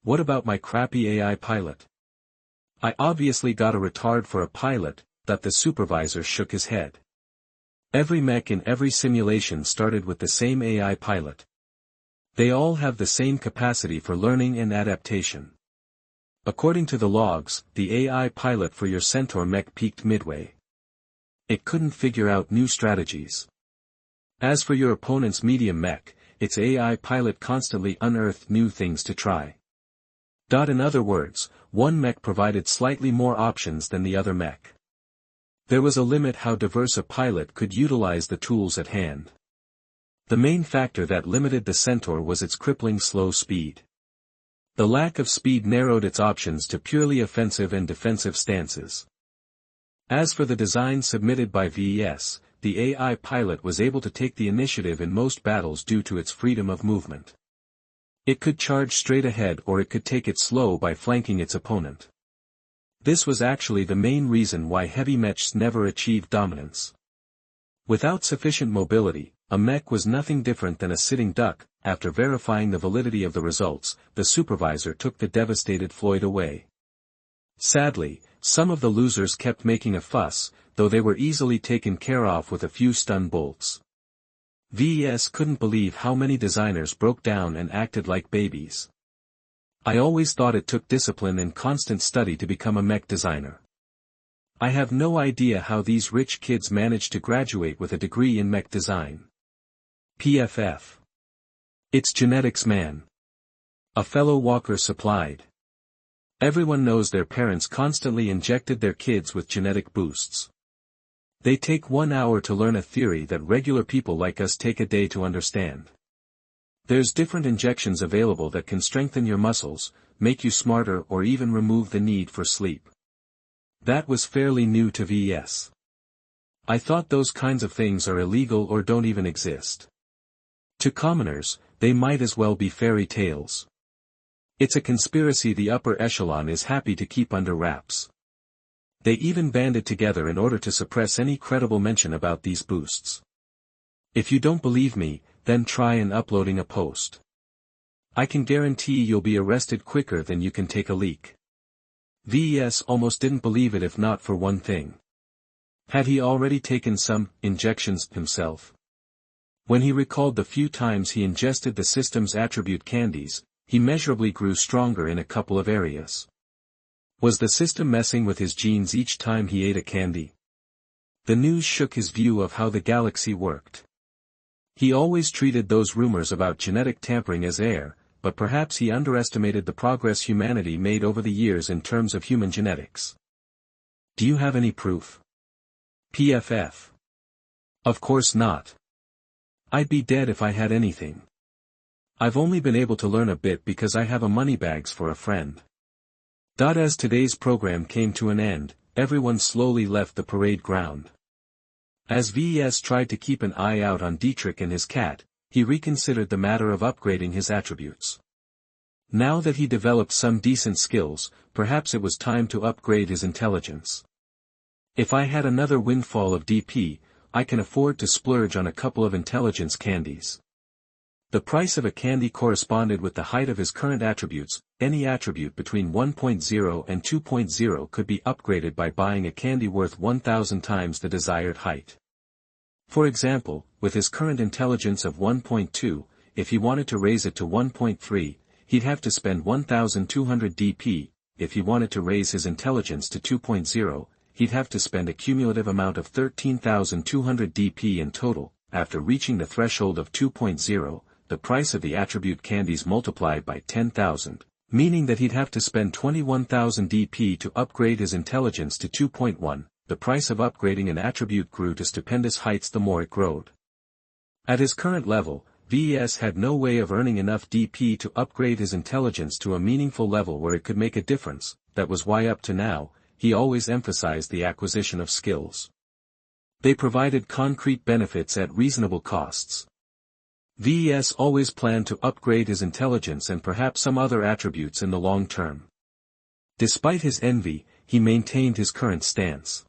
What about my crappy AI pilot? I obviously got a retard for a pilot. The supervisor shook his head. Every mech in every simulation started with the same AI pilot. They all have the same capacity for learning and adaptation. According to the logs, the AI pilot for your Centaur mech peaked midway. It couldn't figure out new strategies. As for your opponent's medium mech, its AI pilot constantly unearthed new things to try. In other words, one mech provided slightly more options than the other mech. There was a limit how diverse a pilot could utilize the tools at hand. The main factor that limited the Centaur was its crippling slow speed. The lack of speed narrowed its options to purely offensive and defensive stances. As for the design submitted by VES, the AI pilot was able to take the initiative in most battles due to its freedom of movement. It could charge straight ahead or it could take it slow by flanking its opponent. This was actually the main reason why heavy mechs never achieved dominance. Without sufficient mobility, a mech was nothing different than a sitting duck. After verifying the validity of the results, the supervisor took the devastated Floyd away. Sadly, some of the losers kept making a fuss, though they were easily taken care of with a few stun bolts. VES couldn't believe how many designers broke down and acted like babies. I always thought it took discipline and constant study to become a mech designer. I have no idea how these rich kids managed to graduate with a degree in mech design. PFF. It's genetics, man. A fellow Walker supplied. Everyone knows their parents constantly injected their kids with genetic boosts. They take 1 hour to learn a theory that regular people like us take a day to understand. There's different injections available that can strengthen your muscles, make you smarter or even remove the need for sleep. That was fairly new to VES. I thought those kinds of things are illegal or don't even exist. To commoners, they might as well be fairy tales. It's a conspiracy the upper echelon is happy to keep under wraps. They even banded together in order to suppress any credible mention about these boosts. If you don't believe me, then try uploading a post. I can guarantee you'll be arrested quicker than you can take a leak. VES almost didn't believe it if not for one thing. Had he already taken some injections himself? When he recalled the few times he ingested the system's attribute candies, he measurably grew stronger in a couple of areas. Was the system messing with his genes each time he ate a candy? The news shook his view of how the galaxy worked. He always treated those rumors about genetic tampering as air, but perhaps he underestimated the progress humanity made over the years in terms of human genetics. Do you have any proof? PFF. Of course not. I'd be dead if I had anything. I've only been able to learn a bit because I have a moneybags for a friend. As today's program came to an end, everyone slowly left the parade ground. As VES tried to keep an eye out on Dietrich and his cat, he reconsidered the matter of upgrading his attributes. Now that he developed some decent skills, perhaps it was time to upgrade his intelligence. If I had another windfall of DP, I can afford to splurge on a couple of intelligence candies. The price of a candy corresponded with the height of his current attributes. Any attribute between 1.0 and 2.0 could be upgraded by buying a candy worth 1,000 times the desired height. For example, with his current intelligence of 1.2, if he wanted to raise it to 1.3, he'd have to spend 1,200 DP, if he wanted to raise his intelligence to 2.0, he'd have to spend a cumulative amount of 13,200 DP in total. After reaching the threshold of 2.0, the price of the attribute candies multiplied by 10,000, meaning that he'd have to spend 21,000 DP to upgrade his intelligence to 2.1. The price of upgrading an attribute grew to stupendous heights the more it growed. At his current level, VES had no way of earning enough DP to upgrade his intelligence to a meaningful level where it could make a difference. That was why up to now, he always emphasized the acquisition of skills. They provided concrete benefits at reasonable costs. VES always planned to upgrade his intelligence and perhaps some other attributes in the long term. Despite his envy, he maintained his current stance.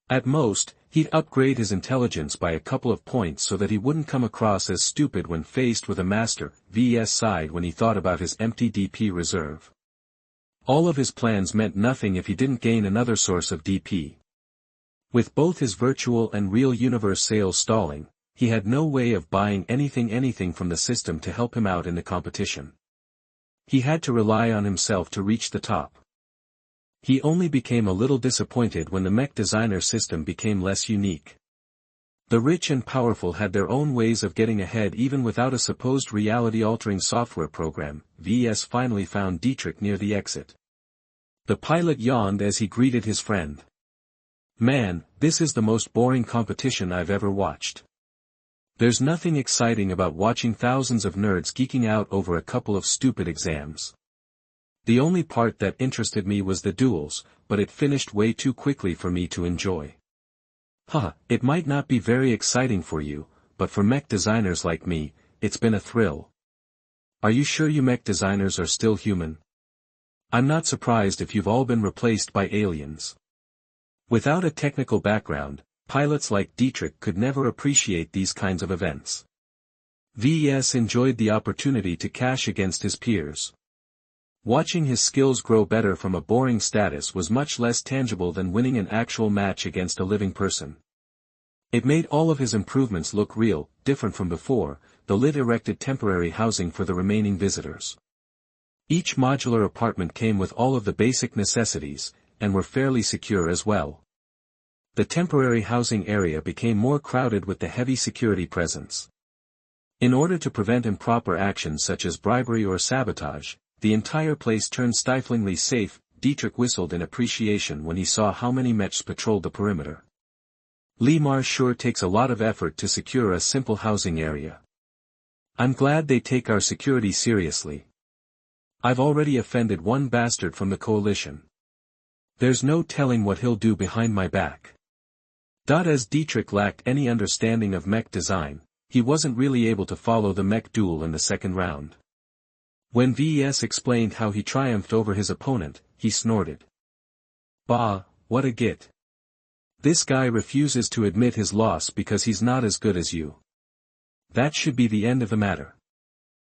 At most, he'd upgrade his intelligence by a couple of points so that he wouldn't come across as stupid when faced with a master. VES sighed when he thought about his empty DP reserve. All of his plans meant nothing if he didn't gain another source of DP. With both his virtual and real universe sales stalling, he had no way of buying anything from the system to help him out in the competition. He had to rely on himself to reach the top. He only became a little disappointed when the Mech Designer System became less unique. The rich and powerful had their own ways of getting ahead even without a supposed reality-altering software program. Ves finally found Dietrich near the exit. The pilot yawned as he greeted his friend. "Man, this is the most boring competition I've ever watched. There's nothing exciting about watching thousands of nerds geeking out over a couple of stupid exams. The only part that interested me was the duels, but it finished way too quickly for me to enjoy." It might not be very exciting for you, but for mech designers like me, it's been a thrill. Are you sure you mech designers are still human? I'm not surprised if you've all been replaced by aliens. Without a technical background, pilots like Dietrich could never appreciate these kinds of events. Ves enjoyed the opportunity to cash against his peers. Watching his skills grow better from a boring status was much less tangible than winning an actual match against a living person. It made all of his improvements look real, different from before. The lit erected temporary housing for the remaining visitors. Each modular apartment came with all of the basic necessities, and were fairly secure as well. The temporary housing area became more crowded with the heavy security presence. In order to prevent improper actions such as bribery or sabotage, the entire place turned stiflingly safe. Dietrich whistled in appreciation when he saw how many mechs patrolled the perimeter. Lemar sure takes a lot of effort to secure a simple housing area. I'm glad they take our security seriously. I've already offended one bastard from the coalition. There's no telling what he'll do behind my back. As Dietrich lacked any understanding of mech design, he wasn't really able to follow the mech duel in the second round. When Ves explained how he triumphed over his opponent, he snorted. "Bah, what a git. This guy refuses to admit his loss because he's not as good as you. That should be the end of the matter."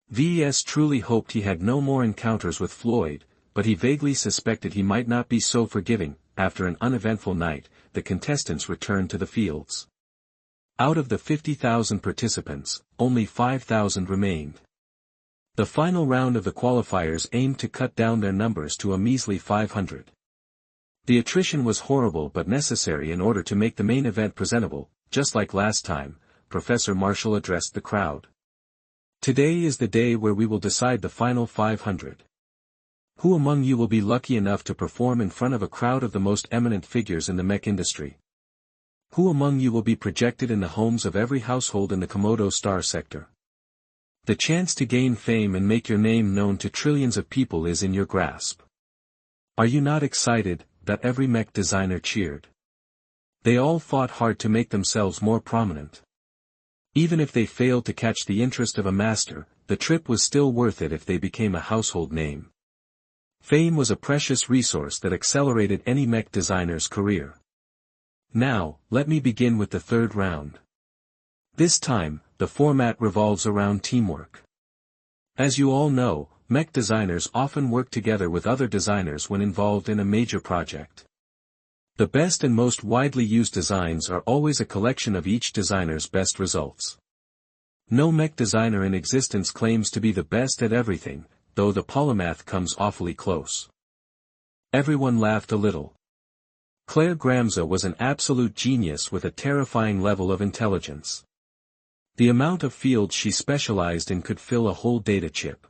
Ves truly hoped he had no more encounters with Floyd, but he vaguely suspected he might not be so forgiving. After an uneventful night, the contestants returned to the fields. Out of the 50,000 participants, only 5,000 remained. The final round of the qualifiers aimed to cut down their numbers to a measly 500. The attrition was horrible but necessary in order to make the main event presentable. Just like last time, Professor Marshall addressed the crowd. "Today is the day where we will decide the final 500. Who among you will be lucky enough to perform in front of a crowd of the most eminent figures in the mech industry? Who among you will be projected in the homes of every household in the Komodo star sector? The chance to gain fame and make your name known to trillions of people is in your grasp. Are you not excited?" That every mech designer cheered. They all fought hard to make themselves more prominent. Even if they failed to catch the interest of a master, the trip was still worth it if they became a household name. Fame was a precious resource that accelerated any mech designer's career. Now, let me begin with the third round. This time, the format revolves around teamwork. As you all know, mech designers often work together with other designers when involved in a major project. The best and most widely used designs are always a collection of each designer's best results. No mech designer in existence claims to be the best at everything, though the polymath comes awfully close. Everyone laughed a little. Claire Gramza was an absolute genius with a terrifying level of intelligence. The amount of fields she specialized in could fill a whole data chip.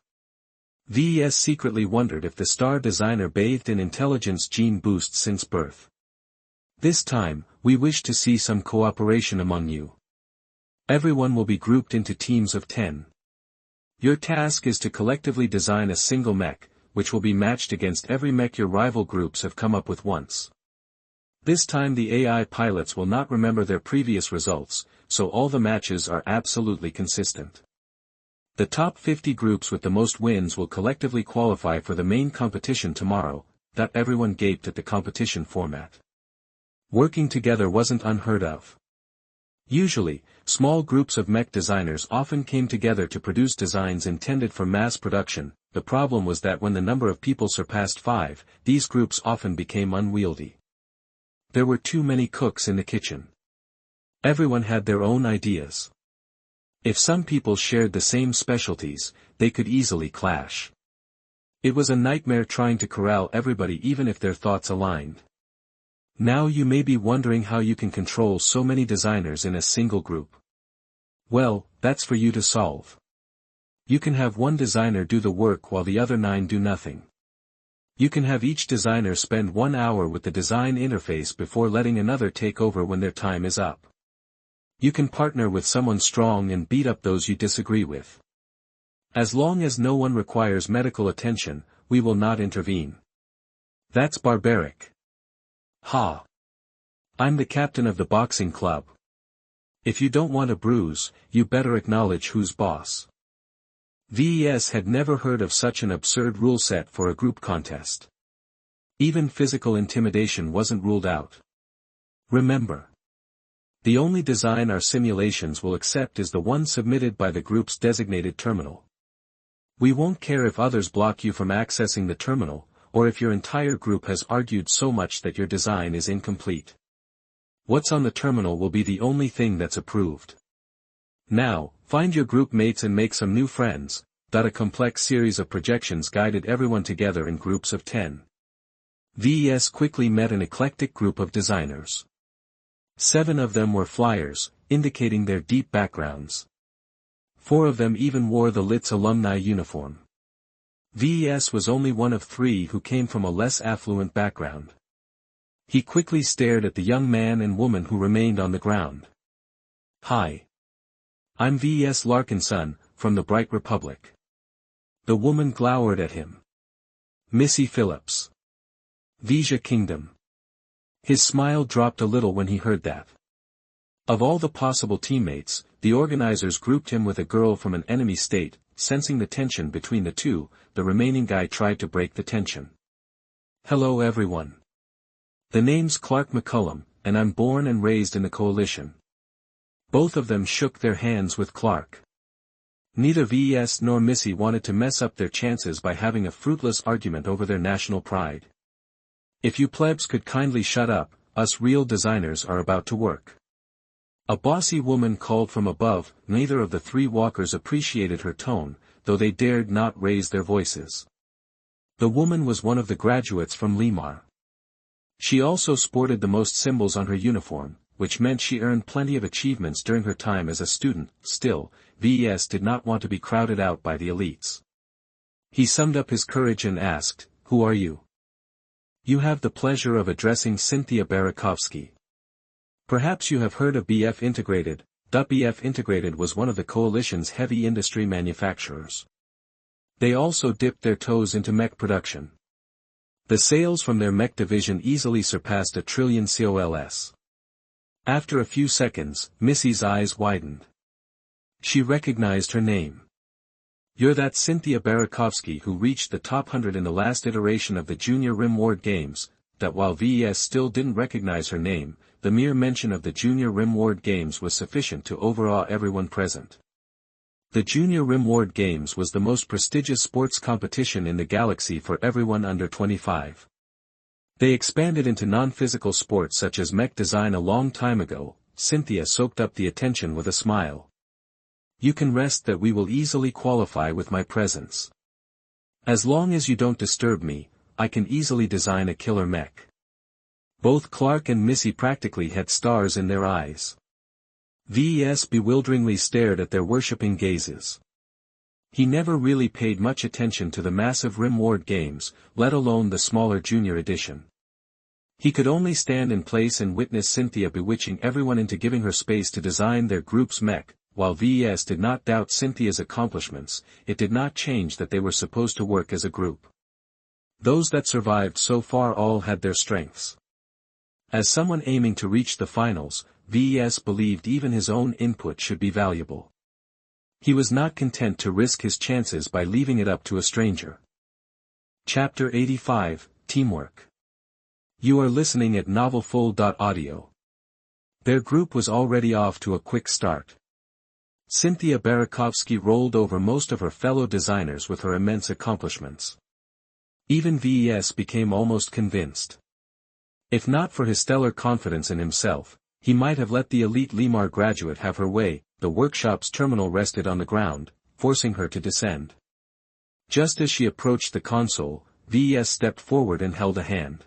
Ves secretly wondered if the star designer bathed in intelligence gene boosts since birth. This time, we wish to see some cooperation among you. Everyone will be grouped into teams of 10. Your task is to collectively design a single mech, which will be matched against every mech your rival groups have come up with once. This time the AI pilots will not remember their previous results, so all the matches are absolutely consistent. The top 50 groups with the most wins will collectively qualify for the main competition tomorrow. Everyone gaped at the competition format. Working together wasn't unheard of. Usually, small groups of mech designers often came together to produce designs intended for mass production. The problem was that when the number of people surpassed 5, these groups often became unwieldy. There were too many cooks in the kitchen. Everyone had their own ideas. If some people shared the same specialties, they could easily clash. It was a nightmare trying to corral everybody even if their thoughts aligned. Now you may be wondering how you can control so many designers in a single group. Well, that's for you to solve. You can have one designer do the work while the other 9 do nothing. You can have each designer spend 1 hour with the design interface before letting another take over when their time is up. You can partner with someone strong and beat up those you disagree with. As long as no one requires medical attention, we will not intervene. That's barbaric. Ha! I'm the captain of the boxing club. If you don't want a bruise, you better acknowledge who's boss. Ves had never heard of such an absurd rule set for a group contest. Even physical intimidation wasn't ruled out. Remember, the only design our simulations will accept is the one submitted by the group's designated terminal. We won't care if others block you from accessing the terminal, or if your entire group has argued so much that your design is incomplete. What's on the terminal will be the only thing that's approved. Now, find your group mates and make some new friends. A complex series of projections guided everyone together in groups of 10. Ves quickly met an eclectic group of designers. 7 of them were flyers, indicating their deep backgrounds. 4 of them even wore the LIT's alumni uniform. Ves was only one of 3 who came from a less affluent background. He quickly stared at the young man and woman who remained on the ground. Hi. I'm Ves Larkinson, from the Bright Republic. The woman glowered at him. Missy Phillips. Vesia Kingdom. His smile dropped a little when he heard that. Of all the possible teammates, the organizers grouped him with a girl from an enemy state. Sensing the tension between the two, the remaining guy tried to break the tension. Hello everyone. The name's Clark McCullum, and I'm born and raised in the coalition. Both of them shook their hands with Clark. Neither Ves nor Missy wanted to mess up their chances by having a fruitless argument over their national pride. If you plebs could kindly shut up, us real designers are about to work. A bossy woman called from above. Neither of the 3 walkers appreciated her tone, though they dared not raise their voices. The woman was one of the graduates from Limar. She also sported the most symbols on her uniform, which meant she earned plenty of achievements during her time as a student. Still, Ves did not want to be crowded out by the elites. He summed up his courage and asked, "Who are you?" "You have the pleasure of addressing Cynthia Barakovsky. Perhaps you have heard of BF Integrated." BF Integrated was one of the coalition's heavy industry manufacturers. They also dipped their toes into mech production. The sales from their mech division easily surpassed $1 trillion COLS. After a few seconds, Missy's eyes widened. She recognized her name. "You're that Cynthia Barakovsky who reached the top 100 in the last iteration of the Junior Rim World Games." That while Ves still didn't recognize her name, the mere mention of the Junior Rim World Games was sufficient to overawe everyone present. The Junior Rim World Games was the most prestigious sports competition in the galaxy for everyone under 25. They expanded into non-physical sports such as mech design a long time ago. Cynthia soaked up the attention with a smile. "You can rest that we will easily qualify with my presence. As long as you don't disturb me, I can easily design a killer mech." Both Clark and Missy practically had stars in their eyes. Ves bewilderingly stared at their worshipping gazes. He never really paid much attention to the massive Rim World Games, let alone the smaller junior edition. He could only stand in place and witness Cynthia bewitching everyone into giving her space to design their group's mech. While Ves did not doubt Cynthia's accomplishments, it did not change that they were supposed to work as a group. Those that survived so far all had their strengths. As someone aiming to reach the finals, Ves believed even his own input should be valuable. He was not content to risk his chances by leaving it up to a stranger. Chapter 85, Teamwork. You are listening at novelfull.audio. Their group was already off to a quick start. Cynthia Barakovsky rolled over most of her fellow designers with her immense accomplishments. Even Ves became almost convinced. If not for his stellar confidence in himself, He might have let the elite Limar graduate have her way. The workshop's terminal rested on the ground, forcing her to descend. Just as she approached the console, Ves stepped forward and held a hand.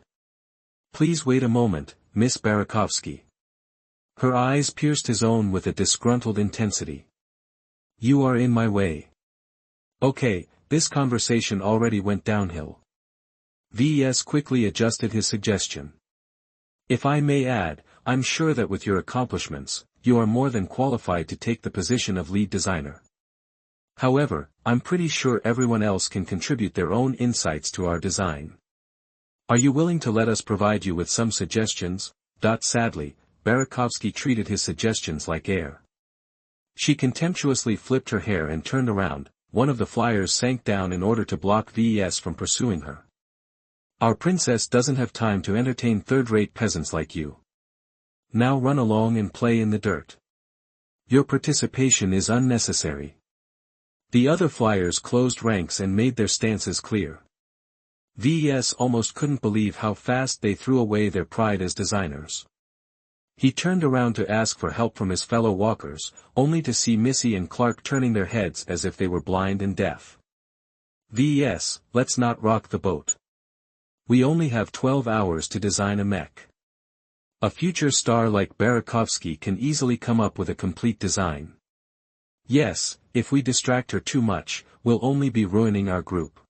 "Please wait a moment, Miss Barakovsky." Her eyes pierced his own with a disgruntled intensity. "You are in my way." "Okay, this conversation already went downhill." Ves quickly adjusted his suggestion. "If I may add, I'm sure that with your accomplishments, you are more than qualified to take the position of lead designer. However, I'm pretty sure everyone else can contribute their own insights to our design. Are you willing to let us provide you with some suggestions?" Sadly, Barakovsky treated his suggestions like air. She contemptuously flipped her hair and turned around. One of the flyers sank down in order to block Ves from pursuing her. "Our princess doesn't have time to entertain third-rate peasants like you. Now run along and play in the dirt. Your participation is unnecessary." The other flyers closed ranks and made their stances clear. Ves almost couldn't believe how fast they threw away their pride as designers. He turned around to ask for help from his fellow walkers, only to see Missy and Clark turning their heads as if they were blind and deaf. "Ves, let's not rock the boat. We only have 12 hours to design a mech. A future star like Barakovsky can easily come up with a complete design. Yes, if we distract her too much, we'll only be ruining our group.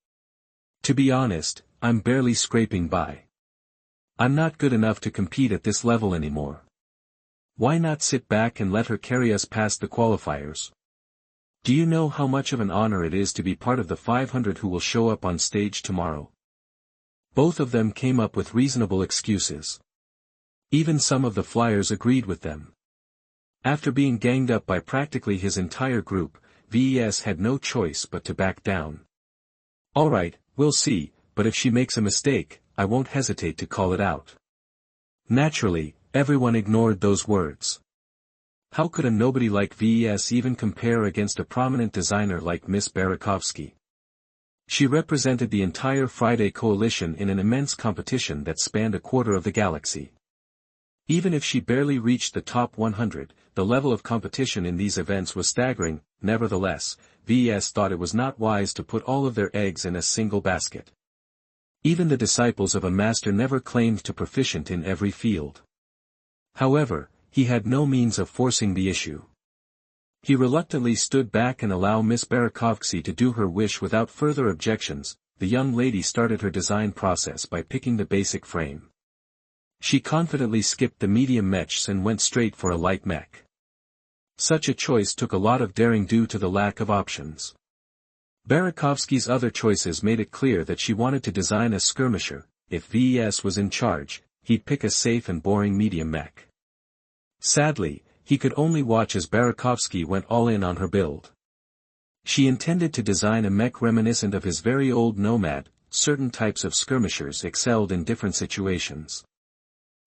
To be honest, I'm barely scraping by. I'm not good enough to compete at this level anymore. Why not sit back and let her carry us past the qualifiers? Do you know how much of an honor it is to be part of the 500 who will show up on stage tomorrow?" Both of them came up with reasonable excuses. Even some of the flyers agreed with them. After being ganged up by practically his entire group, Ves had no choice but to back down. "All right, we'll see, but if she makes a mistake, I won't hesitate to call it out." Naturally, everyone ignored those words. How could a nobody like Ves even compare against a prominent designer like Miss Barakovsky? She represented the entire Friday coalition in an immense competition that spanned a quarter of the galaxy. Even if she barely reached the top 100, the level of competition in these events was staggering. Nevertheless, Ves thought it was not wise to put all of their eggs in a single basket. Even the disciples of a master never claimed to be proficient in every field. However, he had no means of forcing the issue. He reluctantly stood back and allowed Miss Barakovsky to do her wish without further objections. The young lady started her design process by picking the basic frame. She confidently skipped the medium mechs and went straight for a light mech. Such a choice took a lot of daring due to the lack of options. Barakovsky's other choices made it clear that she wanted to design a skirmisher. If Ves was in charge, he'd pick a safe and boring medium mech. Sadly, he could only watch as Barakovsky went all in on her build. She intended to design a mech reminiscent of his very old Nomad. Certain types of skirmishers excelled in different situations.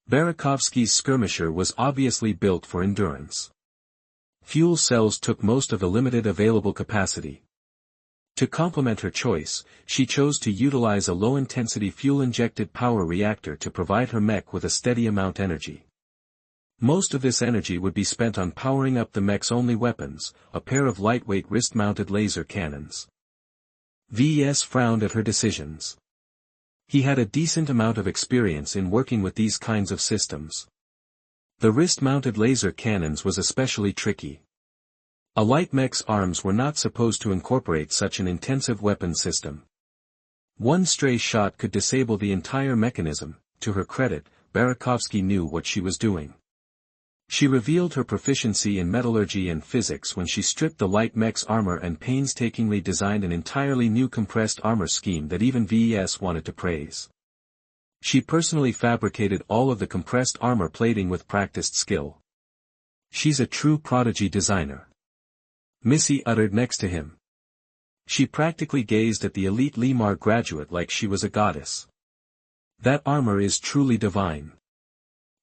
Barakovsky's skirmisher was obviously built for endurance. Fuel cells took most of the limited available capacity. To complement her choice, she chose to utilize a low-intensity fuel-injected power reactor to provide her mech with a steady amount energy. Most of this energy would be spent on powering up the mech's only weapons, a pair of lightweight wrist-mounted laser cannons. Ves frowned at her decisions. He had a decent amount of experience in working with these kinds of systems. The wrist-mounted laser cannons was especially tricky. A light mech's arms were not supposed to incorporate such an intensive weapon system. One stray shot could disable the entire mechanism. To her credit, Barakovsky knew what she was doing. She revealed her proficiency in metallurgy and physics when she stripped the light mech's armor and painstakingly designed an entirely new compressed armor scheme that even Ves wanted to praise. She personally fabricated all of the compressed armor plating with practiced skill. She's a true prodigy designer. Missy uttered next to him. She practically gazed at the elite Limar graduate like she was a goddess. That armor is truly divine.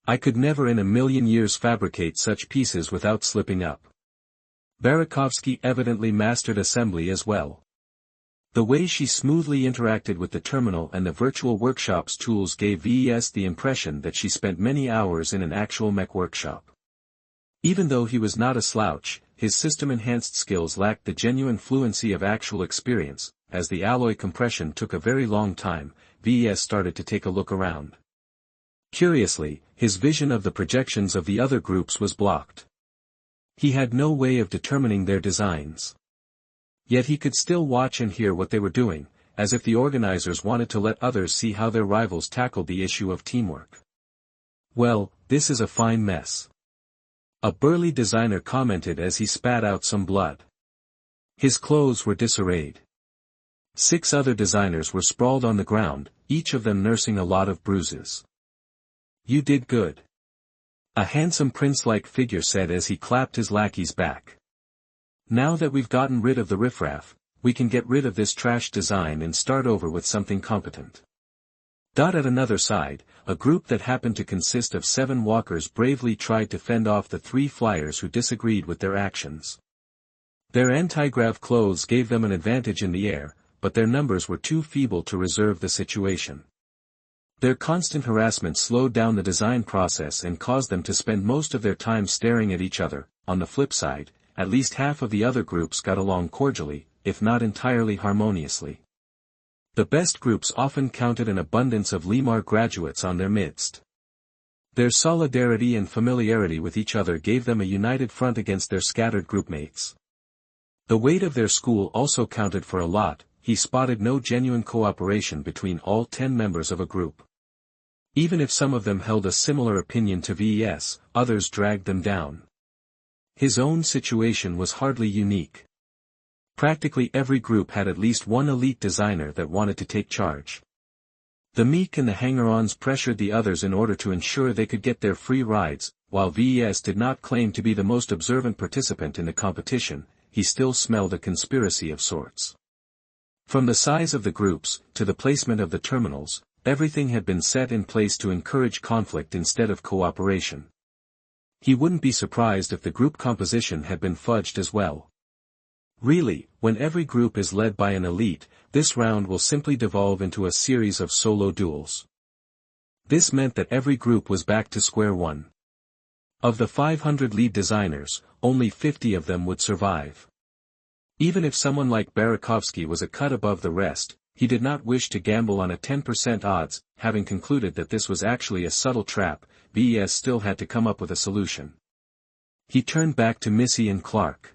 I could never in a million years fabricate such pieces without slipping up. Barakovsky evidently mastered assembly as well. The way she smoothly interacted with the terminal and the virtual workshop's tools gave Ves the impression that she spent many hours in an actual mech workshop. Even though he was not a slouch, his system-enhanced skills lacked the genuine fluency of actual experience. As the alloy compression took a very long time, Ves started to take a look around. Curiously, his vision of the projections of the other groups was blocked. He had no way of determining their designs. Yet he could still watch and hear what they were doing, as if the organizers wanted to let others see how their rivals tackled the issue of teamwork. "Well, this is a fine mess," a burly designer commented as he spat out some blood. His clothes were disarrayed. 6 other designers were sprawled on the ground, each of them nursing a lot of bruises. "You did good," a handsome prince-like figure said as he clapped his lackey's back. "Now that we've gotten rid of the riffraff, we can get rid of this trash design and start over with something competent." At another side, a group that happened to consist of 7 walkers bravely tried to fend off the 3 flyers who disagreed with their actions. Their anti-grav clothes gave them an advantage in the air, but their numbers were too feeble to reserve the situation. Their constant harassment slowed down the design process and caused them to spend most of their time staring at each other. On the flip side, at least half of the other groups got along cordially, if not entirely harmoniously. The best groups often counted an abundance of Limar graduates on their midst. Their solidarity and familiarity with each other gave them a united front against their scattered groupmates. The weight of their school also counted for a lot. He spotted no genuine cooperation between all 10 members of a group. Even if some of them held a similar opinion to Ves, others dragged them down. His own situation was hardly unique. Practically every group had at least one elite designer that wanted to take charge. The meek and the hanger-ons pressured the others in order to ensure they could get their free rides. While Ves did not claim to be the most observant participant in the competition, he still smelled a conspiracy of sorts. From the size of the groups, to the placement of the terminals, everything had been set in place to encourage conflict instead of cooperation. He wouldn't be surprised if the group composition had been fudged as well. Really, when every group is led by an elite, this round will simply devolve into a series of solo duels. This meant that every group was back to square one. Of the 500 lead designers, only 50 of them would survive. Even if someone like Barakovsky was a cut above the rest, he did not wish to gamble on a 10% odds. Having concluded that this was actually a subtle trap, Ves still had to come up with a solution. He turned back to Missy and Clark.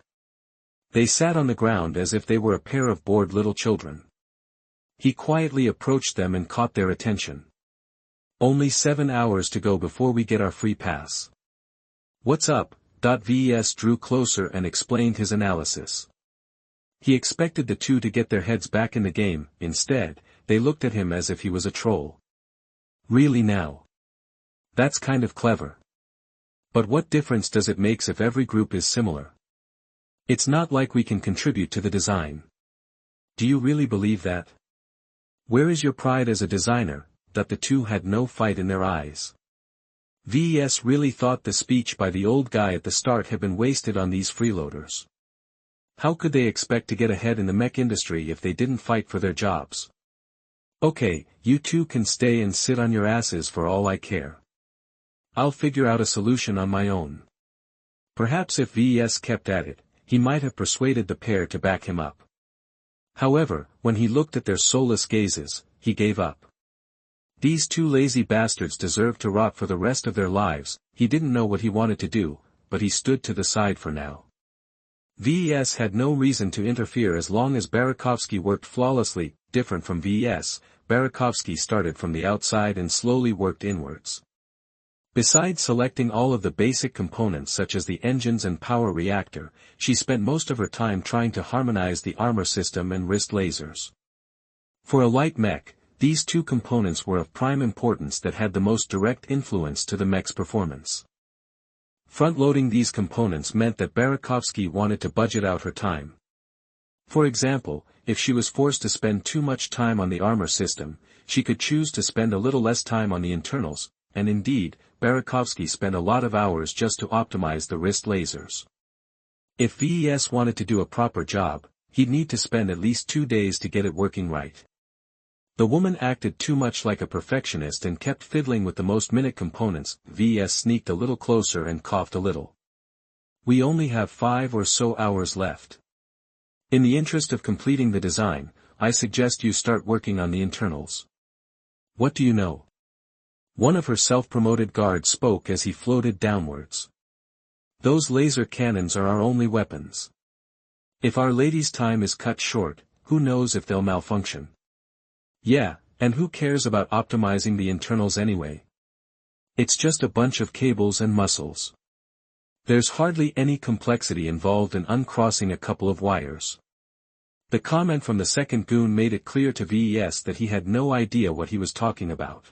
They sat on the ground as if they were a pair of bored little children. He quietly approached them and caught their attention. "Only 7 hours to go before we get our free pass." "What's up?" Ves drew closer and explained his analysis. He expected the two to get their heads back in the game. Instead, they looked at him as if he was a troll. "Really now? That's kind of clever. But what difference does it make if every group is similar? It's not like we can contribute to the design." "Do you really believe that? Where is your pride as a designer?" That the two had no fight in their eyes. Ves really thought the speech by the old guy at the start had been wasted on these freeloaders. How could they expect to get ahead in the mech industry if they didn't fight for their jobs? "Okay, you two can stay and sit on your asses for all I care. I'll figure out a solution on my own." Perhaps if Ves kept at it, he might have persuaded the pair to back him up. However, when he looked at their soulless gazes, he gave up. These 2 lazy bastards deserved to rot for the rest of their lives. He didn't know what he wanted to do, but he stood to the side for now. Ves had no reason to interfere as long as Barakovsky worked flawlessly. Different from Ves, Barakovsky started from the outside and slowly worked inwards. Besides selecting all of the basic components such as the engines and power reactor, she spent most of her time trying to harmonize the armor system and wrist lasers. For a light mech, these 2 components were of prime importance that had the most direct influence to the mech's performance. Front-loading these components meant that Barakovsky wanted to budget out her time. For example, if she was forced to spend too much time on the armor system, she could choose to spend a little less time on the internals, and indeed, Barakovsky spent a lot of hours just to optimize the wrist lasers. If Ves wanted to do a proper job, he'd need to spend at least 2 days to get it working right. The woman acted too much like a perfectionist and kept fiddling with the most minute components. Ves sneaked a little closer and coughed a little. We only have 5 or so hours left. In the interest of completing the design, I suggest you start working on the internals. What do you know? One of her self-promoted guards spoke as he floated downwards. Those laser cannons are our only weapons. If Our Lady's time is cut short, who knows if they'll malfunction? Yeah, and who cares about optimizing the internals anyway? It's just a bunch of cables and muscles. There's hardly any complexity involved in uncrossing a couple of wires. The comment from the second goon made it clear to Ves that he had no idea what he was talking about.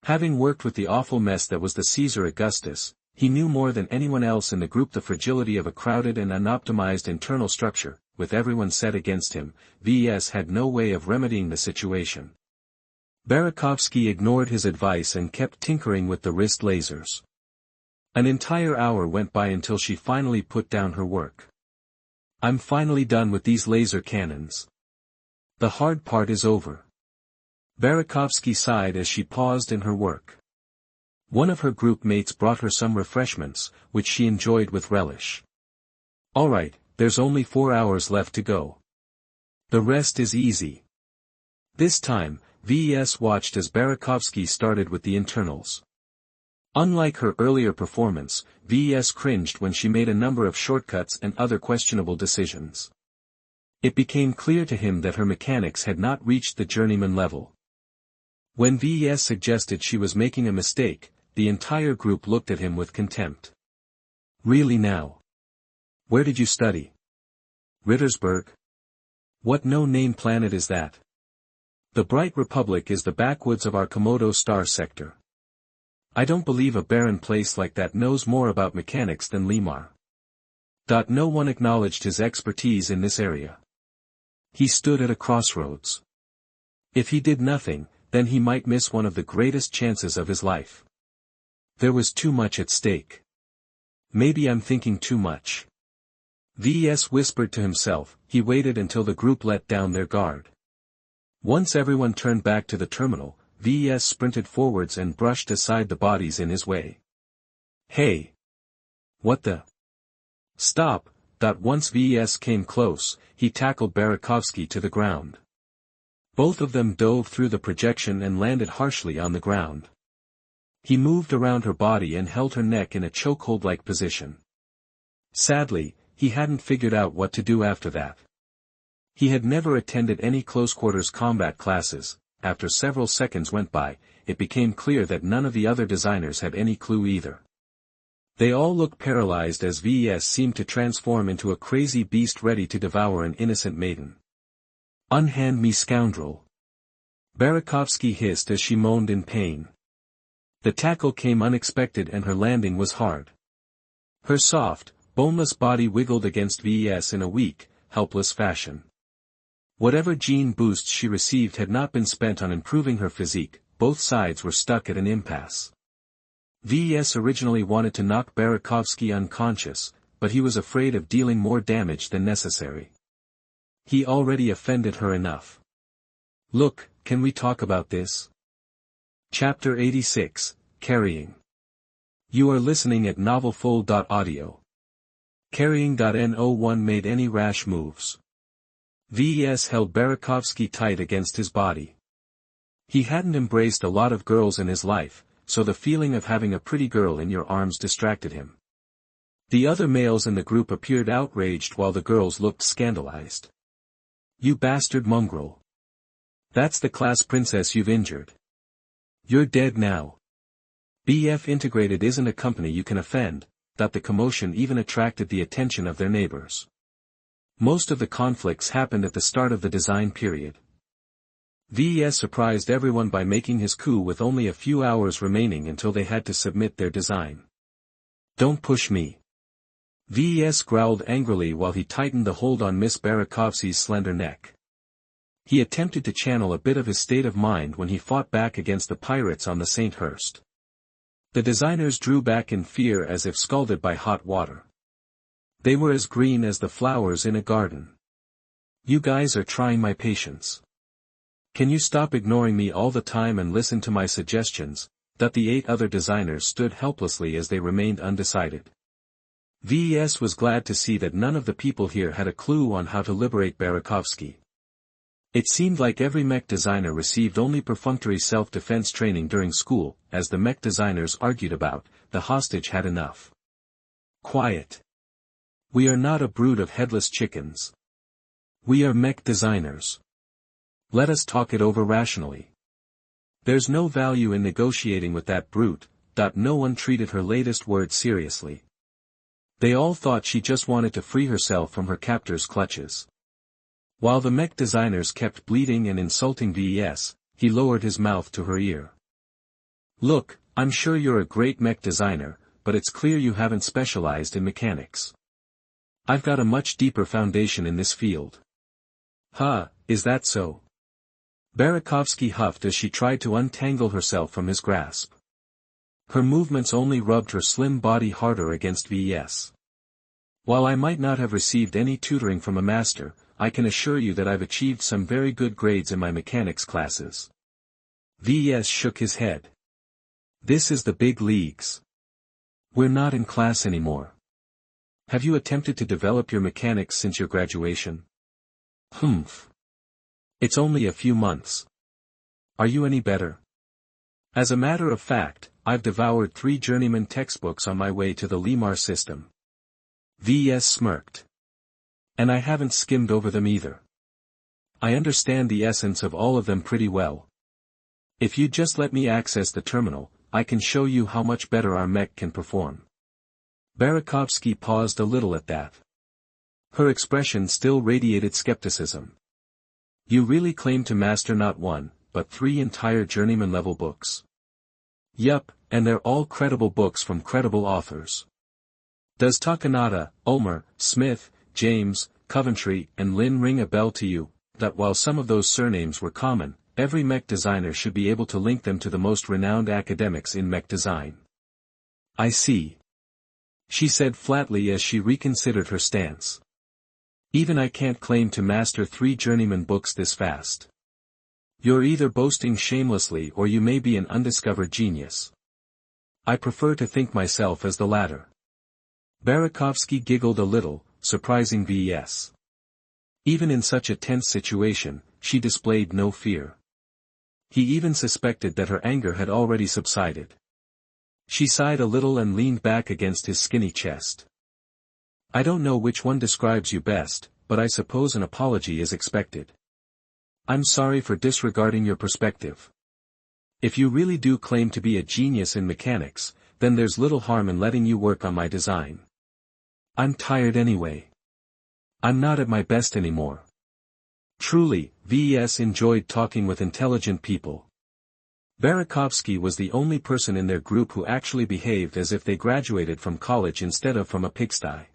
Having worked with the awful mess that was the Caesar Augustus, he knew more than anyone else in the group the fragility of a crowded and unoptimized internal structure. With everyone set against him, Ves had no way of remedying the situation. Barakovsky ignored his advice and kept tinkering with the wrist lasers. An entire hour went by until she finally put down her work. I'm finally done with these laser cannons. The hard part is over. Barakovsky sighed as she paused in her work. One of her group mates brought her some refreshments, which she enjoyed with relish. All right, there's only 4 hours left to go. The rest is easy. This time, Ves watched as Barakovsky started with the internals. Unlike her earlier performance, Ves cringed when she made a number of shortcuts and other questionable decisions. It became clear to him that her mechanics had not reached the journeyman level. When Ves suggested she was making a mistake, the entire group looked at him with contempt. Really now? Where did you study? Rittersburg? What no-name planet is that? The Bright Republic is the backwoods of our Komodo star sector. I don't believe a barren place like that knows more about mechanics than Lemar. No one acknowledged his expertise in this area. He stood at a crossroads. If he did nothing, then he might miss one of the greatest chances of his life. There was too much at stake. Maybe I'm thinking too much. Ves whispered to himself. He waited until the group let down their guard. Once everyone turned back to the terminal, Ves sprinted forwards and brushed aside the bodies in his way. Hey! What the? Stop! Once Ves came close, he tackled Barakovsky to the ground. Both of them dove through the projection and landed harshly on the ground. He moved around her body and held her neck in a chokehold-like position. Sadly, he hadn't figured out what to do after that. He had never attended any close-quarters combat classes. After several seconds went by, it became clear that none of the other designers had any clue either. They all looked paralyzed as Ves seemed to transform into a crazy beast ready to devour an innocent maiden. Unhand me, scoundrel! Barakovsky hissed as she moaned in pain. The tackle came unexpected and her landing was hard. Her soft, boneless body wiggled against Ves in a weak, helpless fashion. Whatever gene boosts she received had not been spent on improving her physique. Both sides were stuck at an impasse. Ves originally wanted to knock Barakovsky unconscious, but he was afraid of dealing more damage than necessary. He already offended her enough. Look, can we talk about this? Chapter 86, Carrying. You are listening at novelfull.audio. Carrying.no one made any rash moves. Ves held Barakovsky tight against his body. He hadn't embraced a lot of girls in his life, so the feeling of having a pretty girl in your arms distracted him. The other males in the group appeared outraged while the girls looked scandalized. You bastard mongrel. That's the class princess you've injured. You're dead now. BF Integrated isn't a company you can offend. The commotion even attracted the attention of their neighbors. Most of the conflicts happened at the start of the design period. Ves surprised everyone by making his coup with only a few hours remaining until they had to submit their design. Don't push me. Ves growled angrily while he tightened the hold on Miss Barakovsky's slender neck. He attempted to channel a bit of his state of mind when he fought back against the pirates on the St. Hurst. The designers drew back in fear as if scalded by hot water. They were as green as the flowers in a garden. You guys are trying my patience. Can you stop ignoring me all the time and listen to my suggestions? That the 8 other designers stood helplessly as they remained undecided. Ves was glad to see that none of the people here had a clue on how to liberate Barakovsky. It seemed like every mech designer received only perfunctory self-defense training during school, as the mech designers argued about, the hostage had enough. Quiet. We are not a brood of headless chickens. We are mech designers. Let us talk it over rationally. There's no value in negotiating with that brute. No one treated her latest words seriously. They all thought she just wanted to free herself from her captor's clutches. While the mech designers kept bleating and insulting Ves, he lowered his mouth to her ear. Look, I'm sure you're a great mech designer, but it's clear you haven't specialized in mechanics. I've got a much deeper foundation in this field. Huh, is that so? Barakovsky huffed as she tried to untangle herself from his grasp. Her movements only rubbed her slim body harder against Ves. While I might not have received any tutoring from a master, I can assure you that I've achieved some very good grades in my mechanics classes. Ves shook his head. This is the big leagues. We're not in class anymore. Have you attempted to develop your mechanics since your graduation? Humph. It's only a few months. Are you any better? As a matter of fact, I've devoured 3 journeyman textbooks on my way to the Lemar system. Ves smirked. And I haven't skimmed over them either. I understand the essence of all of them pretty well. If you'd just let me access the terminal, I can show you how much better our mech can perform. Barakovsky paused a little at that. Her expression still radiated skepticism. You really claim to master not 1, but 3 entire journeyman-level books. Yup, and they're all credible books from credible authors. Does Takanada, Ulmer, Smith, James, Coventry, and Lin ring a bell to you? That while some of those surnames were common, every mech designer should be able to link them to the most renowned academics in mech design. I see. She said flatly as she reconsidered her stance. Even I can't claim to master 3 journeyman books this fast. You're either boasting shamelessly or you may be an undiscovered genius. I prefer to think myself as the latter. Barakovsky giggled a little, surprising Ves. Even in such a tense situation, she displayed no fear. He even suspected that her anger had already subsided. She sighed a little and leaned back against his skinny chest. I don't know which one describes you best, but I suppose an apology is expected. I'm sorry for disregarding your perspective. If you really do claim to be a genius in mechanics, then there's little harm in letting you work on my design. I'm tired anyway. I'm not at my best anymore. Truly, Ves enjoyed talking with intelligent people. Barakovsky was the only person in their group who actually behaved as if they graduated from college instead of from a pigsty.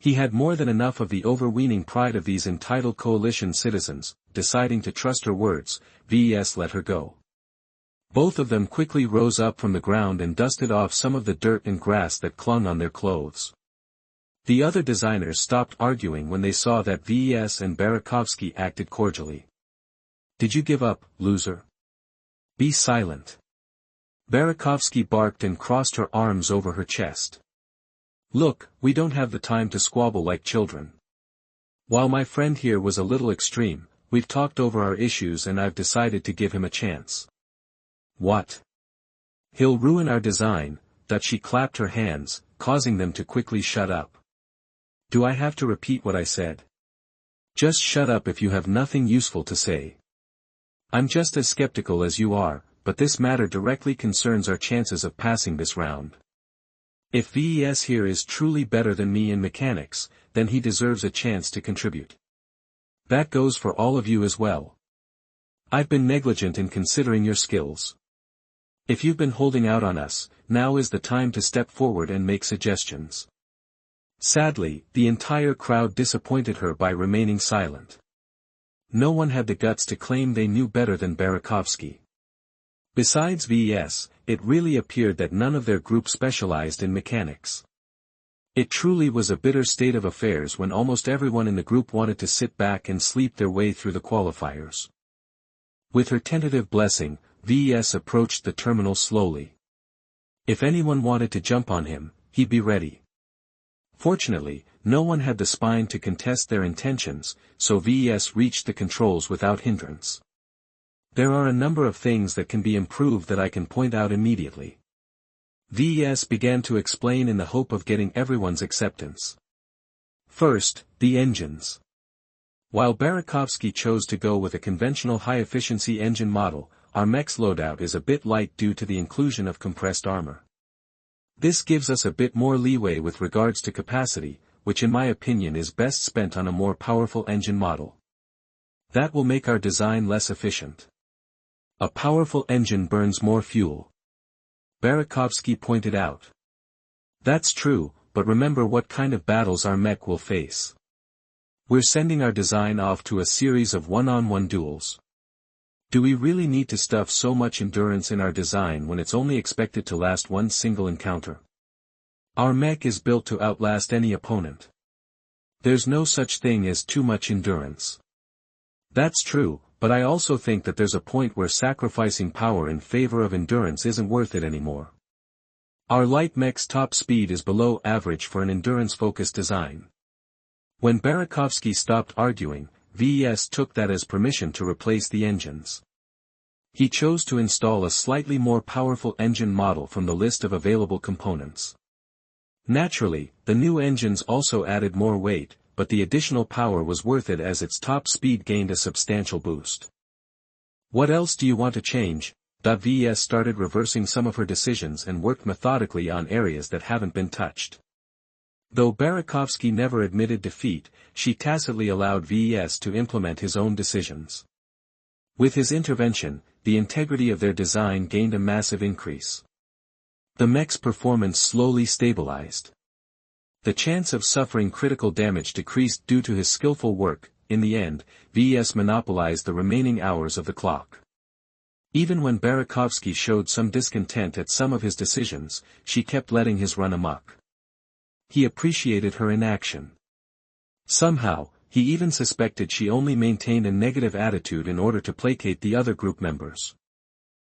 He had more than enough of the overweening pride of these entitled coalition citizens. Deciding to trust her words, Ves let her go. Both of them quickly rose up from the ground and dusted off some of the dirt and grass that clung on their clothes. The other designers stopped arguing when they saw that Ves and Barakovsky acted cordially. Did you give up, loser? Be silent. Barakovsky barked and crossed her arms over her chest. Look, we don't have the time to squabble like children. While my friend here was a little extreme, we've talked over our issues and I've decided to give him a chance. What? He'll ruin our design. That she clapped her hands, causing them to quickly shut up. Do I have to repeat what I said? Just shut up if you have nothing useful to say. I'm just as skeptical as you are, but this matter directly concerns our chances of passing this round. If Ves here is truly better than me in mechanics, then he deserves a chance to contribute. That goes for all of you as well. I've been negligent in considering your skills. If you've been holding out on us, now is the time to step forward and make suggestions. Sadly, the entire crowd disappointed her by remaining silent. No one had the guts to claim they knew better than Barakovsky. Besides Ves, it really appeared that none of their group specialized in mechanics. It truly was a bitter state of affairs when almost everyone in the group wanted to sit back and sleep their way through the qualifiers. With her tentative blessing, Ves approached the terminal slowly. If anyone wanted to jump on him, he'd be ready. Fortunately, no one had the spine to contest their intentions, so Ves reached the controls without hindrance. There are a number of things that can be improved that I can point out immediately. Ves began to explain in the hope of getting everyone's acceptance. First, the engines. While Barakovsky chose to go with a conventional high-efficiency engine model, our mech's loadout is a bit light due to the inclusion of compressed armor. This gives us a bit more leeway with regards to capacity, which in my opinion is best spent on a more powerful engine model. That will make our design less efficient. A powerful engine burns more fuel. Barakovsky pointed out. That's true, but remember what kind of battles our mech will face. We're sending our design off to a series of one-on-one duels. Do we really need to stuff so much endurance in our design when it's only expected to last one single encounter? Our mech is built to outlast any opponent. There's no such thing as too much endurance. That's true, but I also think that there's a point where sacrificing power in favor of endurance isn't worth it anymore. Our light mech's top speed is below average for an endurance-focused design. When Barakovsky stopped arguing, Ves took that as permission to replace the engines. He chose to install a slightly more powerful engine model from the list of available components. Naturally, the new engines also added more weight, but the additional power was worth it as its top speed gained a substantial boost. What else do you want to change? Ves started reversing some of her decisions and worked methodically on areas that haven't been touched. Though Barakovsky never admitted defeat, she tacitly allowed Ves to implement his own decisions. With his intervention, the integrity of their design gained a massive increase. The mech's performance slowly stabilized. The chance of suffering critical damage decreased due to his skillful work. In the end, Ves monopolized the remaining hours of the clock. Even when Barakovsky showed some discontent at some of his decisions, she kept letting his run amok. He appreciated her inaction. Somehow, he even suspected she only maintained a negative attitude in order to placate the other group members.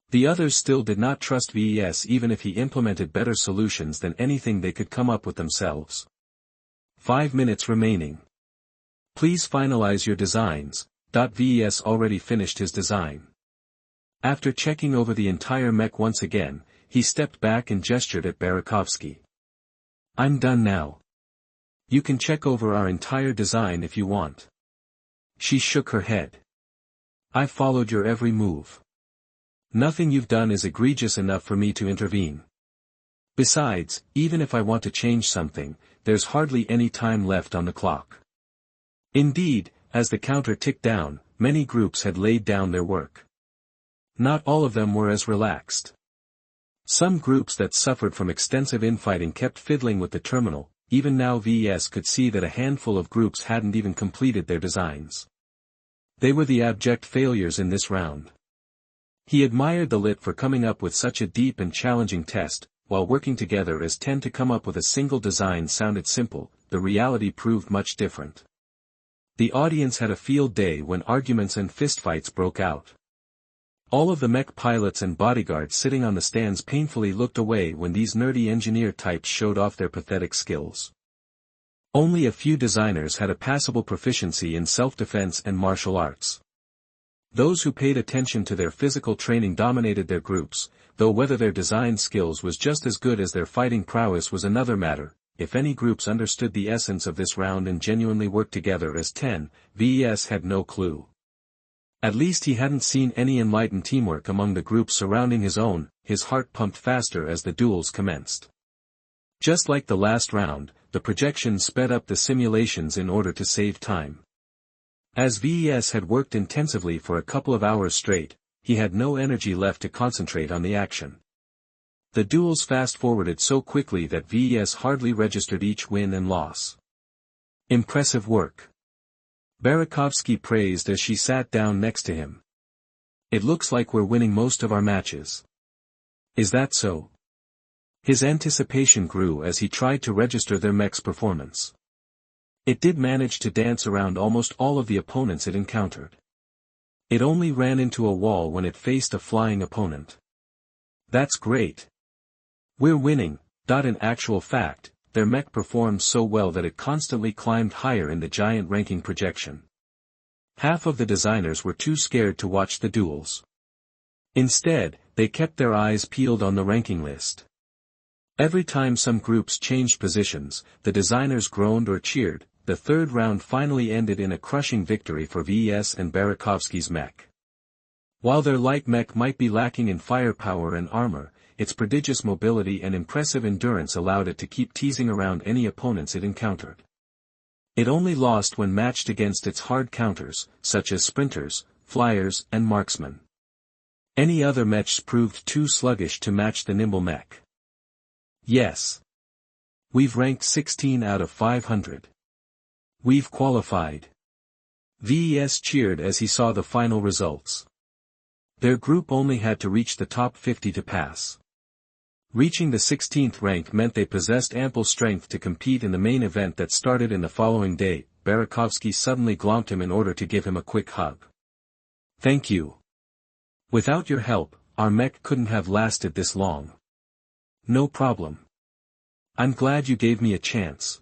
The others still did not trust Ves even if he implemented better solutions than anything they could come up with themselves. 5 minutes remaining. Please finalize your designs. Ves already finished his design. After checking over the entire mech once again, he stepped back and gestured at Barakovsky. I'm done now. You can check over our entire design if you want. She shook her head. I followed your every move. Nothing you've done is egregious enough for me to intervene. Besides, even if I want to change something, there's hardly any time left on the clock. Indeed, as the counter ticked down, many groups had laid down their work. Not all of them were as relaxed. Some groups that suffered from extensive infighting kept fiddling with the terminal. Even now Ves could see that a handful of groups hadn't even completed their designs. They were the abject failures in this round. He admired the Lit for coming up with such a deep and challenging test. While working together as 10 to come up with a single design sounded simple, the reality proved much different. The audience had a field day when arguments and fistfights broke out. All of the mech pilots and bodyguards sitting on the stands painfully looked away when these nerdy engineer types showed off their pathetic skills. Only a few designers had a passable proficiency in self-defense and martial arts. Those who paid attention to their physical training dominated their groups, though whether their design skills was just as good as their fighting prowess was another matter. If any groups understood the essence of this round and genuinely worked together as 10, Ves had no clue. At least he hadn't seen any enlightened teamwork among the groups surrounding his own. His heart pumped faster as the duels commenced. Just like the last round, the projections sped up the simulations in order to save time. As Ves had worked intensively for a couple of hours straight, he had no energy left to concentrate on the action. The duels fast-forwarded so quickly that Ves hardly registered each win and loss. Impressive work. Barakovsky praised as she sat down next to him. It looks like we're winning most of our matches. Is that so? His anticipation grew as he tried to register their mech's performance. It did manage to dance around almost all of the opponents it encountered. It only ran into a wall when it faced a flying opponent. That's great. We're winning. In actual fact, their mech performed so well that it constantly climbed higher in the giant ranking projection. Half of the designers were too scared to watch the duels. Instead, they kept their eyes peeled on the ranking list. Every time some groups changed positions, the designers groaned or cheered. The third round finally ended in a crushing victory for Ves and Barakovsky's mech. While their light mech might be lacking in firepower and armor, its prodigious mobility and impressive endurance allowed it to keep teasing around any opponents it encountered. It only lost when matched against its hard counters, such as sprinters, flyers, and marksmen. Any other mechs proved too sluggish to match the nimble mech. Yes. We've ranked 16 out of 500. We've qualified. Ves cheered as he saw the final results. Their group only had to reach the top 50 to pass. Reaching the 16th rank meant they possessed ample strength to compete in the main event that started in the following day. Barakovsky suddenly glomped him in order to give him a quick hug. Thank you. Without your help, our mech couldn't have lasted this long. No problem. I'm glad you gave me a chance.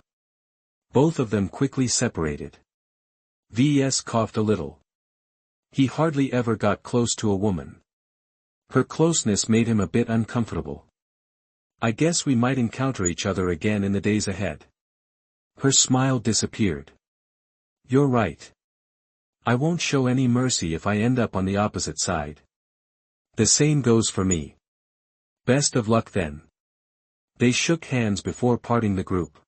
Both of them quickly separated. Ves coughed a little. He hardly ever got close to a woman. Her closeness made him a bit uncomfortable. I guess we might encounter each other again in the days ahead. Her smile disappeared. You're right. I won't show any mercy if I end up on the opposite side. The same goes for me. Best of luck then. They shook hands before parting the group.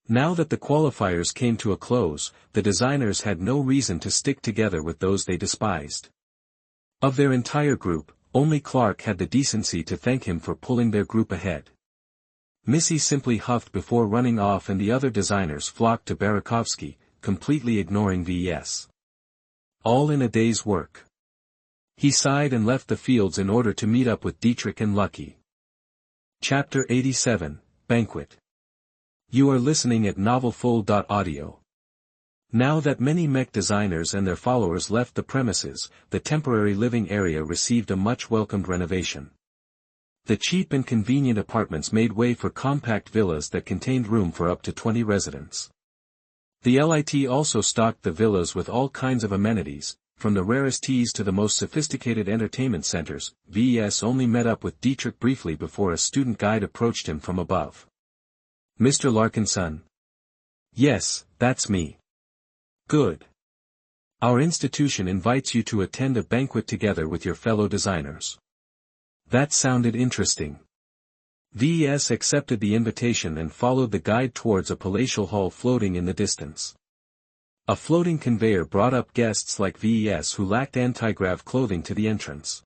Now that the qualifiers came to a close, the designers had no reason to stick together with those they despised. Of their entire group, only Clark had the decency to thank him for pulling their group ahead. Missy simply huffed before running off and the other designers flocked to Barakovsky, completely ignoring Ves. All in a day's work. He sighed and left the fields in order to meet up with Dietrich and Lucky. Chapter 87, Banquet. You are listening at novelfull.audio. Now that many mech designers and their followers left the premises, the temporary living area received a much-welcomed renovation. The cheap and convenient apartments made way for compact villas that contained room for up to 20 residents. The LIT also stocked the villas with all kinds of amenities, from the rarest teas to the most sophisticated entertainment centers. Ves only met up with Dietrich briefly before a student guide approached him from above. Mr. Larkinson? Yes, that's me. Good. Our institution invites you to attend a banquet together with your fellow designers. That sounded interesting. Ves accepted the invitation and followed the guide towards a palatial hall floating in the distance. A floating conveyor brought up guests like Ves who lacked anti-grav clothing to the entrance.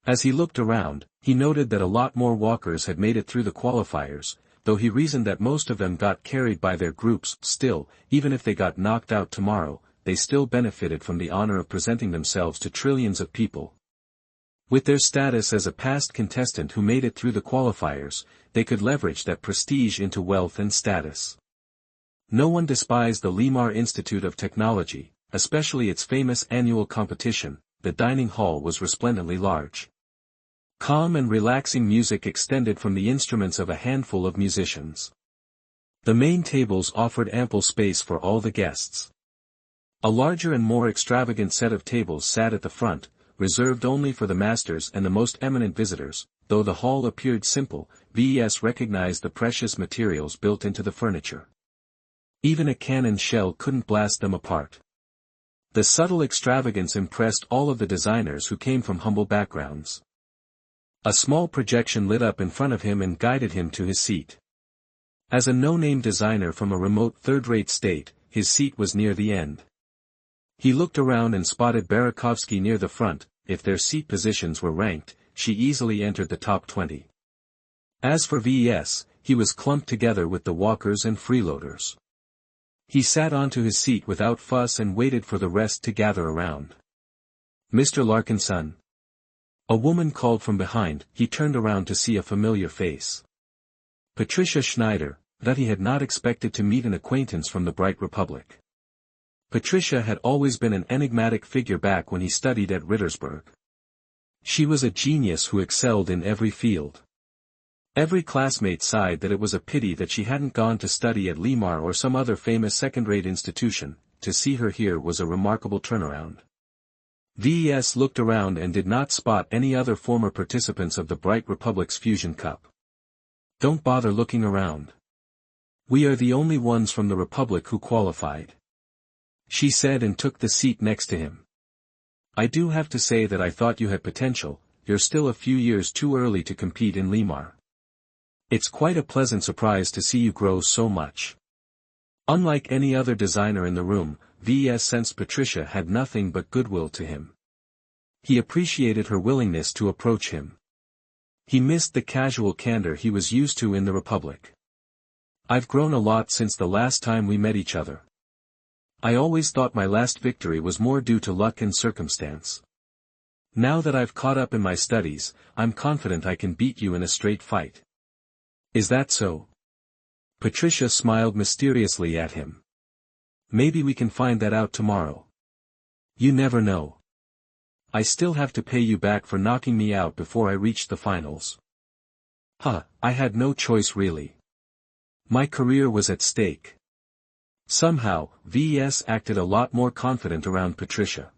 As he looked around, he noted that a lot more walkers had made it through the qualifiers, though he reasoned that most of them got carried by their groups. Still, even if they got knocked out tomorrow, they still benefited from the honor of presenting themselves to trillions of people. With their status as a past contestant who made it through the qualifiers, they could leverage that prestige into wealth and status. No one despised the Limar Institute of Technology, especially its famous annual competition. The dining hall was resplendently large. Calm and relaxing music extended from the instruments of a handful of musicians. The main tables offered ample space for all the guests. A larger and more extravagant set of tables sat at the front, reserved only for the masters and the most eminent visitors. Though the hall appeared simple, Ves recognized the precious materials built into the furniture. Even a cannon shell couldn't blast them apart. The subtle extravagance impressed all of the designers who came from humble backgrounds. A small projection lit up in front of him and guided him to his seat. As a no-name designer from a remote third-rate state, his seat was near the end. He looked around and spotted Barakovsky near the front. If their seat positions were ranked, she easily entered the top 20. As for Ves, he was clumped together with the walkers and freeloaders. He sat onto his seat without fuss and waited for the rest to gather around. Mr. Larkinson. A woman called from behind. He turned around to see a familiar face. Patricia Schneider, that he had not expected to meet an acquaintance from the Bright Republic. Patricia had always been an enigmatic figure back when he studied at Rittersberg. She was a genius who excelled in every field. Every classmate sighed that it was a pity that she hadn't gone to study at Limar or some other famous second-rate institution. To see her here was a remarkable turnaround. Ves looked around and did not spot any other former participants of the Bright Republic's Fusion Cup. Don't bother looking around. We are the only ones from the Republic who qualified. She said and took the seat next to him. I do have to say that I thought you had potential. You're still a few years too early to compete in Limar. It's quite a pleasant surprise to see you grow so much. Unlike any other designer in the room, Ves sensed Patricia had nothing but goodwill to him. He appreciated her willingness to approach him. He missed the casual candor he was used to in the Republic. I've grown a lot since the last time we met each other. I always thought my last victory was more due to luck and circumstance. Now that I've caught up in my studies, I'm confident I can beat you in a straight fight. Is that so? Patricia smiled mysteriously at him. Maybe we can find that out tomorrow. You never know. I still have to pay you back for knocking me out before I reached the finals. I had no choice really. My career was at stake. Somehow, Ves acted a lot more confident around Patricia.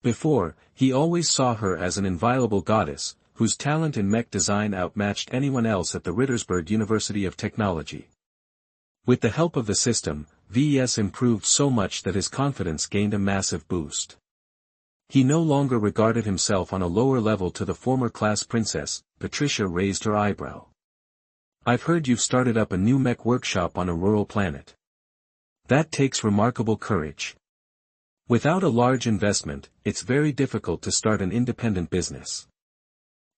Before, he always saw her as an inviolable goddess, whose talent in mech design outmatched anyone else at the Rittersberg University of Technology. With the help of the system, Ves improved so much that his confidence gained a massive boost. He no longer regarded himself on a lower level to the former class princess. Patricia raised her eyebrow. I've heard you've started up a new mech workshop on a rural planet. That takes remarkable courage. Without a large investment, it's very difficult to start an independent business.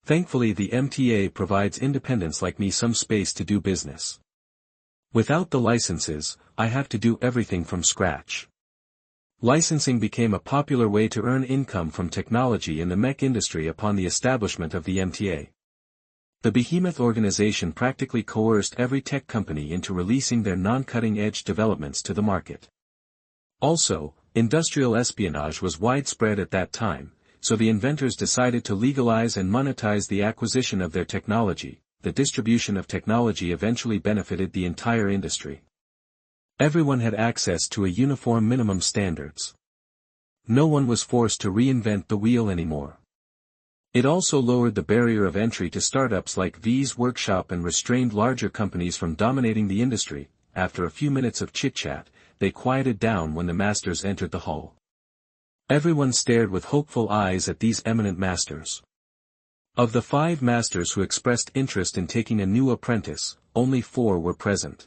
Thankfully the MTA provides independents like me some space to do business. Without the licenses, I have to do everything from scratch. Licensing became a popular way to earn income from technology in the mech industry upon the establishment of the MTA. The behemoth organization practically coerced every tech company into releasing their non-cutting-edge developments to the market. Also, industrial espionage was widespread at that time, so the inventors decided to legalize and monetize the acquisition of their technology. The distribution of technology eventually benefited the entire industry. Everyone had access to a uniform minimum standards. No one was forced to reinvent the wheel anymore. It also lowered the barrier of entry to startups like V's Workshop and restrained larger companies from dominating the industry. After a few minutes of chit-chat, they quieted down when the masters entered the hall. Everyone stared with hopeful eyes at these eminent masters. Of the 5 masters who expressed interest in taking a new apprentice, only 4 were present.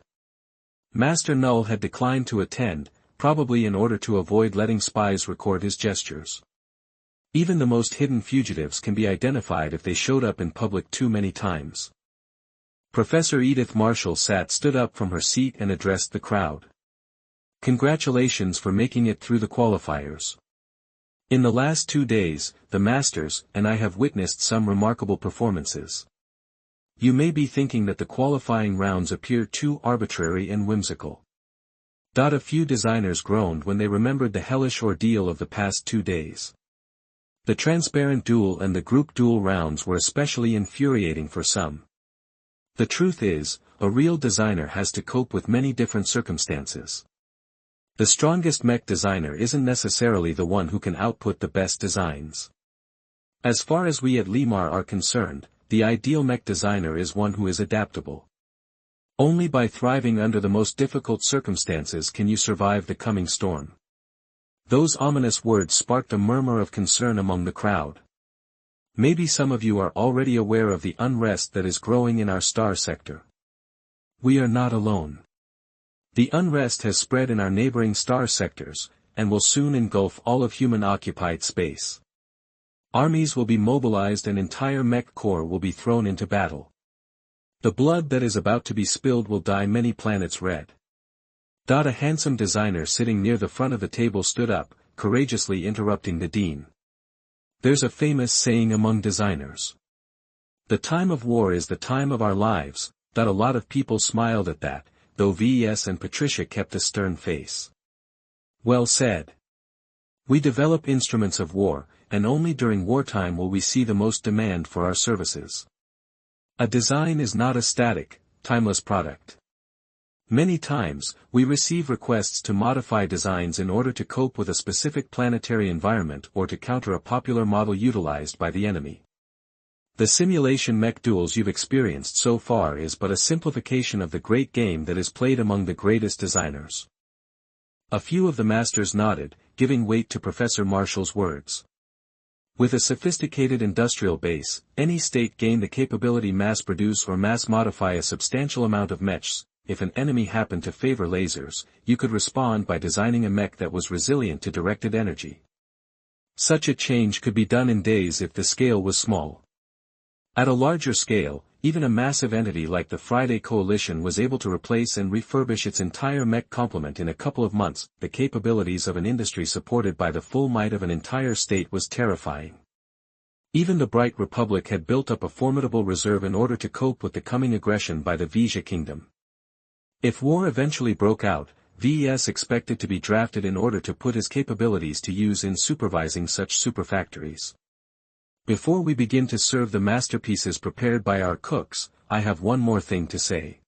Master Null had declined to attend, probably in order to avoid letting spies record his gestures. Even the most hidden fugitives can be identified if they showed up in public too many times. Professor Edith Marshall stood up from her seat and addressed the crowd. Congratulations for making it through the qualifiers. In the last 2 days, the masters and I have witnessed some remarkable performances. You may be thinking that the qualifying rounds appear too arbitrary and whimsical. A few designers groaned when they remembered the hellish ordeal of the past 2 days. The transparent duel and the group duel rounds were especially infuriating for some. The truth is, a real designer has to cope with many different circumstances. The strongest mech designer isn't necessarily the one who can output the best designs. As far as we at Limar are concerned, the ideal mech designer is one who is adaptable. Only by thriving under the most difficult circumstances can you survive the coming storm. Those ominous words sparked a murmur of concern among the crowd. Maybe some of you are already aware of the unrest that is growing in our star sector. We are not alone. The unrest has spread in our neighboring star sectors, and will soon engulf all of human-occupied space. Armies will be mobilized and entire mech corps will be thrown into battle. The blood that is about to be spilled will dye many planets red. A handsome designer sitting near the front of the table stood up, courageously interrupting the dean. There's a famous saying among designers. The time of war is the time of our lives. That a lot of people smiled at that, though Ves and Patricia kept a stern face. Well said. We develop instruments of war, and only during wartime will we see the most demand for our services. A design is not a static, timeless product. Many times, we receive requests to modify designs in order to cope with a specific planetary environment or to counter a popular model utilized by the enemy. The simulation mech duels you've experienced so far is but a simplification of the great game that is played among the greatest designers. A few of the masters nodded, giving weight to Professor Marshall's words. With a sophisticated industrial base, any state gained the capability mass-produce or mass-modify a substantial amount of mechs. If an enemy happened to favor lasers, you could respond by designing a mech that was resilient to directed energy. Such a change could be done in days if the scale was small. At a larger scale, even a massive entity like the Friday Coalition was able to replace and refurbish its entire mech complement in a couple of months. The capabilities of an industry supported by the full might of an entire state was terrifying. Even the Bright Republic had built up a formidable reserve in order to cope with the coming aggression by the Vesia Kingdom. If war eventually broke out, Ves expected to be drafted in order to put his capabilities to use in supervising such superfactories. Before we begin to serve the masterpieces prepared by our cooks, I have one more thing to say.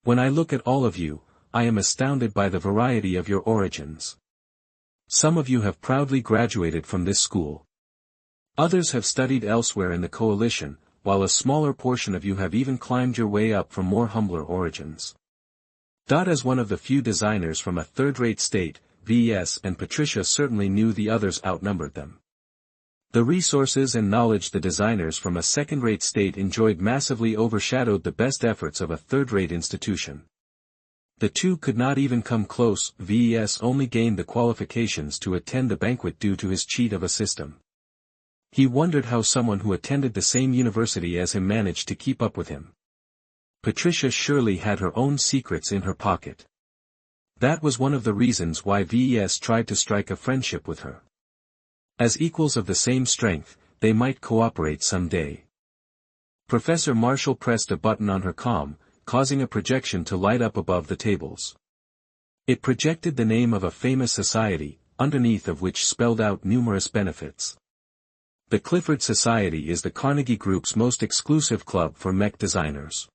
When I look at all of you, I am astounded by the variety of your origins. Some of you have proudly graduated from this school. Others have studied elsewhere in the coalition, while a smaller portion of you have even climbed your way up from more humbler origins. As one of the few designers from a third-rate state, Ves and Patricia certainly knew the others outnumbered them. The resources and knowledge the designers from a second-rate state enjoyed massively overshadowed the best efforts of a third-rate institution. The two could not even come close. Ves only gained the qualifications to attend the banquet due to his cheat of a system. He wondered how someone who attended the same university as him managed to keep up with him. Patricia surely had her own secrets in her pocket. That was one of the reasons why Ves tried to strike a friendship with her. As equals of the same strength, they might cooperate someday. Professor Marshall pressed a button on her comm, causing a projection to light up above the tables. It projected the name of a famous society, underneath of which spelled out numerous benefits. The Clifford Society is the Carnegie Group's most exclusive club for mech designers.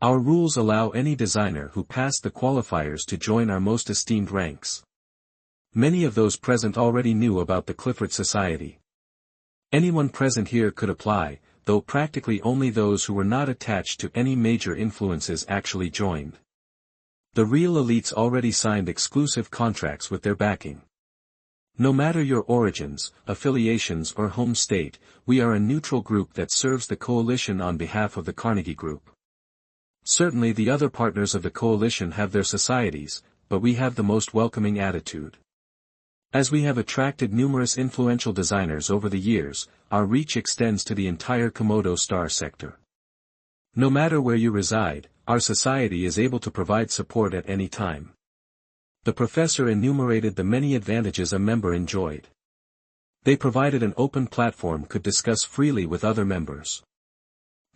Our rules allow any designer who passed the qualifiers to join our most esteemed ranks. Many of those present already knew about the Clifford Society. Anyone present here could apply, though practically only those who were not attached to any major influences actually joined. The real elites already signed exclusive contracts with their backing. No matter your origins, affiliations or home state, we are a neutral group that serves the coalition on behalf of the Carnegie Group. Certainly the other partners of the coalition have their societies, but we have the most welcoming attitude. As we have attracted numerous influential designers over the years, our reach extends to the entire Komodo star sector. No matter where you reside, our society is able to provide support at any time. The professor enumerated the many advantages a member enjoyed. They provided an open platform could discuss freely with other members.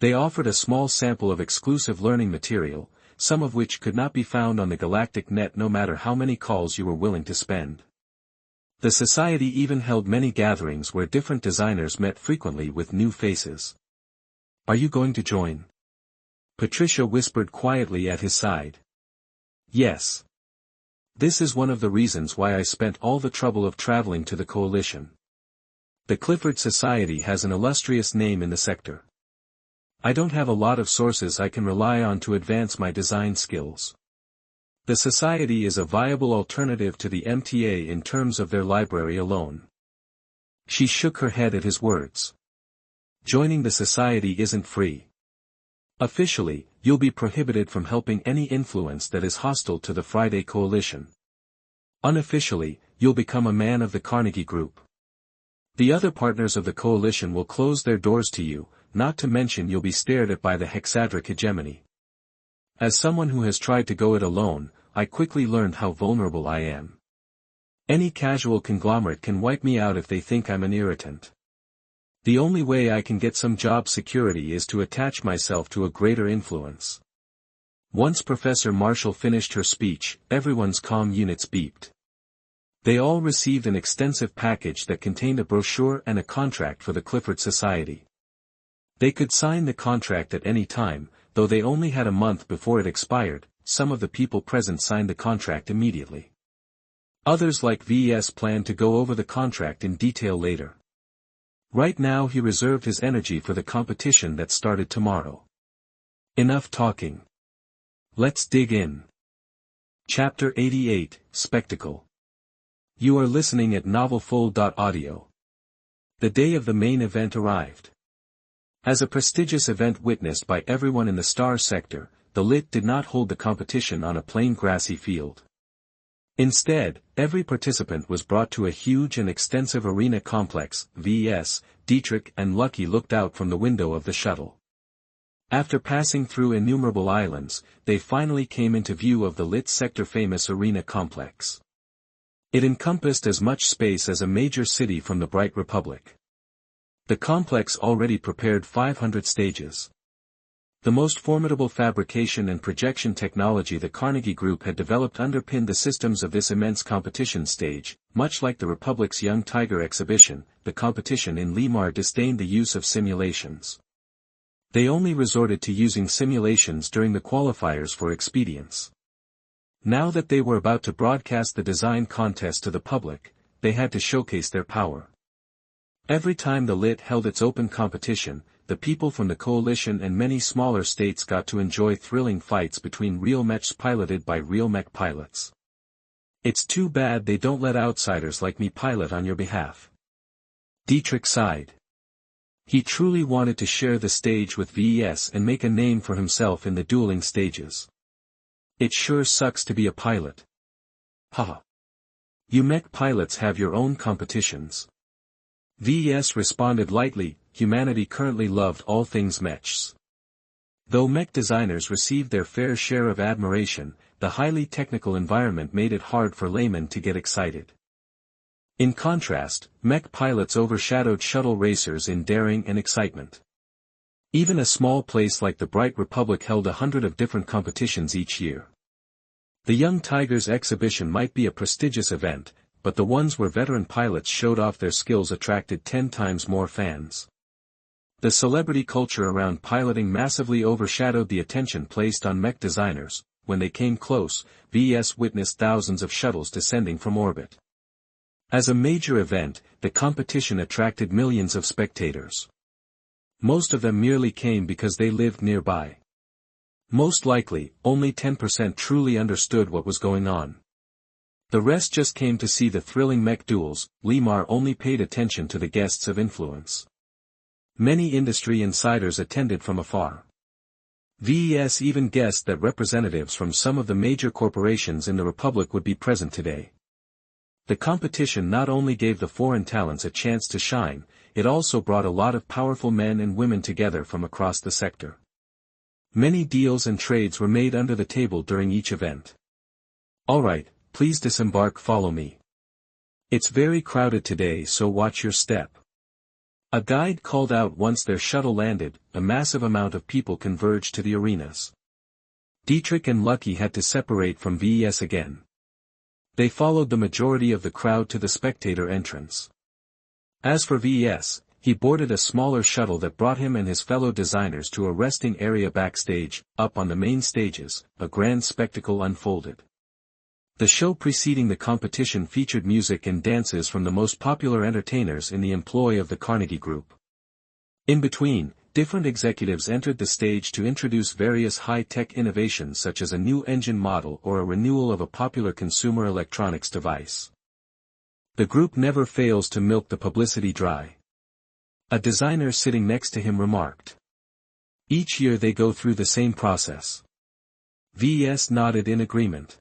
They offered a small sample of exclusive learning material, some of which could not be found on the galactic net no matter how many calls you were willing to spend. The society even held many gatherings where different designers met frequently with new faces. Are you going to join? Patricia whispered quietly at his side. Yes. This is one of the reasons why I spent all the trouble of traveling to the coalition. The Clifford Society has an illustrious name in the sector. I don't have a lot of sources I can rely on to advance my design skills. The society is a viable alternative to the MTA in terms of their library alone. She shook her head at his words. Joining the society isn't free. Officially, you'll be prohibited from helping any influence that is hostile to the Friday Coalition. Unofficially, you'll become a man of the Carnegie Group. The other partners of the coalition will close their doors to you, not to mention you'll be stared at by the Hexadric hegemony. As someone who has tried to go it alone, I quickly learned how vulnerable I am. Any casual conglomerate can wipe me out if they think I'm an irritant. The only way I can get some job security is to attach myself to a greater influence. Once Professor Marshall finished her speech, everyone's comm units beeped. They all received an extensive package that contained a brochure and a contract for the Clifford Society. They could sign the contract at any time, though they only had a month before it expired. Some of the people present signed the contract immediately. Others like Ves planned to go over the contract in detail later. Right now he reserved his energy for the competition that started tomorrow. Enough talking. Let's dig in. Chapter 88, Spectacle. You are listening at novelfull.audio. The day of the main event arrived. As a prestigious event witnessed by everyone in the star sector, the LIT did not hold the competition on a plain grassy field. Instead, every participant was brought to a huge and extensive arena complex. Ves, Dietrich and Lucky looked out from the window of the shuttle. After passing through innumerable islands, they finally came into view of the LIT sector famous arena complex. It encompassed as much space as a major city from the Bright Republic. The complex already prepared 500 stages. The most formidable fabrication and projection technology the Carnegie Group had developed underpinned the systems of this immense competition stage. Much like the Republic's Young Tiger exhibition, the competition in Limar disdained the use of simulations. They only resorted to using simulations during the qualifiers for expedience. Now that they were about to broadcast the design contest to the public, they had to showcase their power. Every time the LIT held its open competition, the people from the coalition and many smaller states got to enjoy thrilling fights between real mechs piloted by real mech pilots. It's too bad they don't let outsiders like me pilot on your behalf. Dietrich sighed. He truly wanted to share the stage with Ves and make a name for himself in the dueling stages. It sure sucks to be a pilot. Haha. You mech pilots have your own competitions. Ves responded lightly. Humanity currently loved all things mechs. Though mech designers received their fair share of admiration, the highly technical environment made it hard for laymen to get excited. In contrast, mech pilots overshadowed shuttle racers in daring and excitement. Even a small place like the Bright Republic held 100 of different competitions each year. The Young Tigers exhibition might be a prestigious event, but the ones where veteran pilots showed off their skills attracted 10 times more fans. The celebrity culture around piloting massively overshadowed the attention placed on mech designers. When they came close, Ves witnessed thousands of shuttles descending from orbit. As a major event, the competition attracted millions of spectators. Most of them merely came because they lived nearby. Most likely, only 10% truly understood what was going on. The rest just came to see the thrilling mech duels. Limar only paid attention to the guests of influence. Many industry insiders attended from afar. Ves even guessed that representatives from some of the major corporations in the Republic would be present today. The competition not only gave the foreign talents a chance to shine, it also brought a lot of powerful men and women together from across the sector. Many deals and trades were made under the table during each event. Alright, please disembark, follow me. It's very crowded today, so watch your step. A guide called out once their shuttle landed. A massive amount of people converged to the arenas. Dietrich and Lucky had to separate from Ves again. They followed the majority of the crowd to the spectator entrance. As for Ves, he boarded a smaller shuttle that brought him and his fellow designers to a resting area backstage. Up on the main stages, a grand spectacle unfolded. The show preceding the competition featured music and dances from the most popular entertainers in the employ of the Carnegie Group. In between, different executives entered the stage to introduce various high-tech innovations such as a new engine model or a renewal of a popular consumer electronics device. The group never fails to milk the publicity dry. A designer sitting next to him remarked. Each year they go through the same process. Ves nodded in agreement.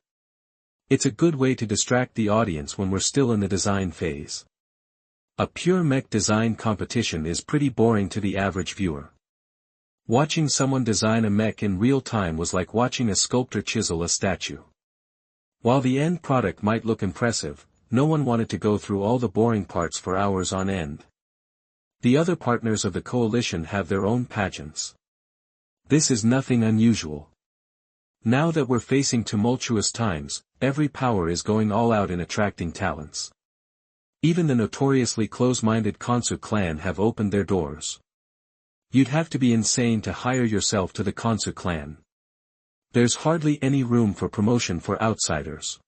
It's a good way to distract the audience when we're still in the design phase. A pure mech design competition is pretty boring to the average viewer. Watching someone design a mech in real time was like watching a sculptor chisel a statue. While the end product might look impressive, no one wanted to go through all the boring parts for hours on end. The other partners of the coalition have their own pageants. This is nothing unusual. Now that we're facing tumultuous times, every power is going all out in attracting talents. Even the notoriously close-minded Khonsu clan have opened their doors. You'd have to be insane to hire yourself to the Khonsu clan. There's hardly any room for promotion for outsiders.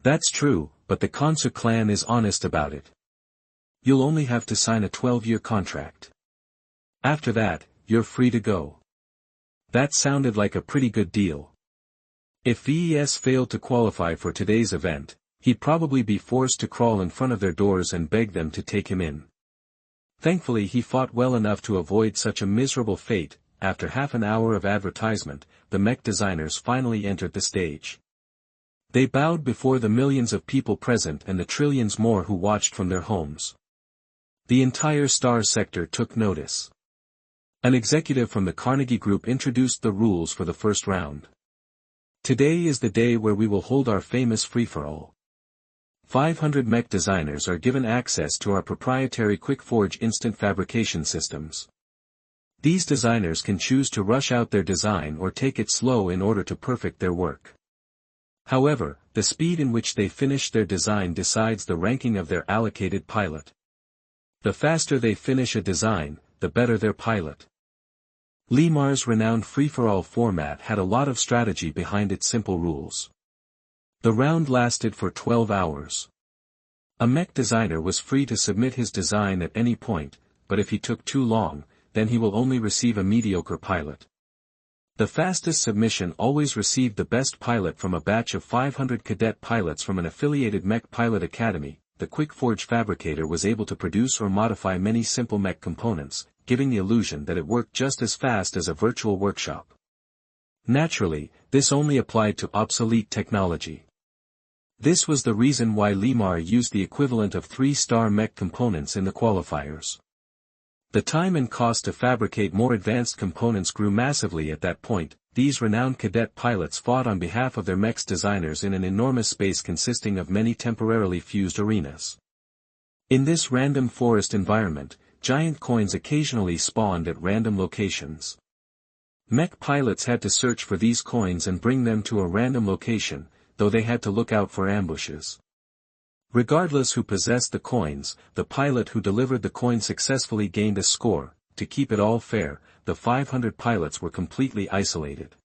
That's true, but the Khonsu clan is honest about it. You'll only have to sign a 12-year contract. After that, you're free to go. That sounded like a pretty good deal. If Ves failed to qualify for today's event, he'd probably be forced to crawl in front of their doors and beg them to take him in. Thankfully he fought well enough to avoid such a miserable fate. After half an hour of advertisement, the mech designers finally entered the stage. They bowed before the millions of people present and the trillions more who watched from their homes. The entire star sector took notice. An executive from the Carnegie Group introduced the rules for the first round. Today is the day where we will hold our famous free-for-all. 500 mech designers are given access to our proprietary quick-forge instant fabrication systems. These designers can choose to rush out their design or take it slow in order to perfect their work. However, the speed in which they finish their design decides the ranking of their allocated pilot. The faster they finish a design, the better their pilot. Limar's renowned free-for-all format had a lot of strategy behind its simple rules. The round lasted for 12 hours. A mech designer was free to submit his design at any point, but if he took too long, then he will only receive a mediocre pilot. The fastest submission always received the best pilot from a batch of 500 cadet pilots from an affiliated mech pilot academy. The quick forge fabricator was able to produce or modify many simple mech components, giving the illusion that it worked just as fast as a virtual workshop. Naturally, this only applied to obsolete technology. This was the reason why Limar used the equivalent of 3-star mech components in the qualifiers. The time and cost to fabricate more advanced components grew massively at that point. These renowned cadet pilots fought on behalf of their mech's designers in an enormous space consisting of many temporarily fused arenas. In this random forest environment, giant coins occasionally spawned at random locations. Mech pilots had to search for these coins and bring them to a random location, though they had to look out for ambushes. Regardless who possessed the coins, the pilot who delivered the coin successfully gained a score. To keep it all fair, the 500 pilots were completely isolated.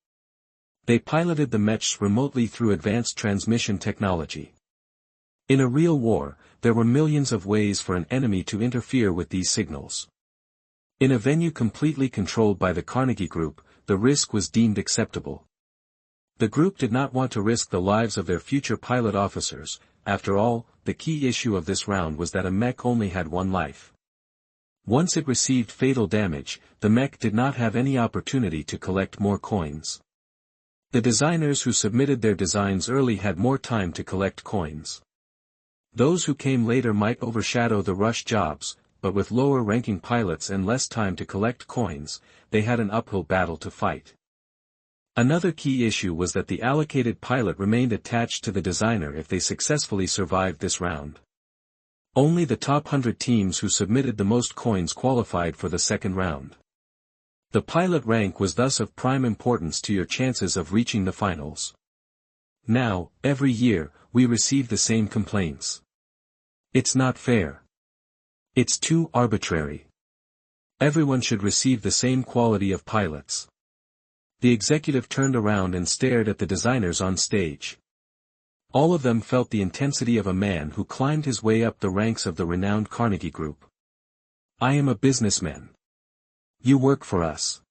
They piloted the mechs remotely through advanced transmission technology. In a real war, there were millions of ways for an enemy to interfere with these signals. In a venue completely controlled by the Carnegie Group, the risk was deemed acceptable. The group did not want to risk the lives of their future pilot officers. After all, the key issue of this round was that a mech only had one life. Once it received fatal damage, the mech did not have any opportunity to collect more coins. The designers who submitted their designs early had more time to collect coins. Those who came later might overshadow the rush jobs, but with lower-ranking pilots and less time to collect coins, they had an uphill battle to fight. Another key issue was that the allocated pilot remained attached to the designer if they successfully survived this round. Only the top 100 teams who submitted the most coins qualified for the second round. The pilot rank was thus of prime importance to your chances of reaching the finals. Now, every year, we receive the same complaints. It's not fair. It's too arbitrary. Everyone should receive the same quality of pilots. The executive turned around and stared at the designers on stage. All of them felt the intensity of a man who climbed his way up the ranks of the renowned Carnegie Group. I am a businessman. You work for us.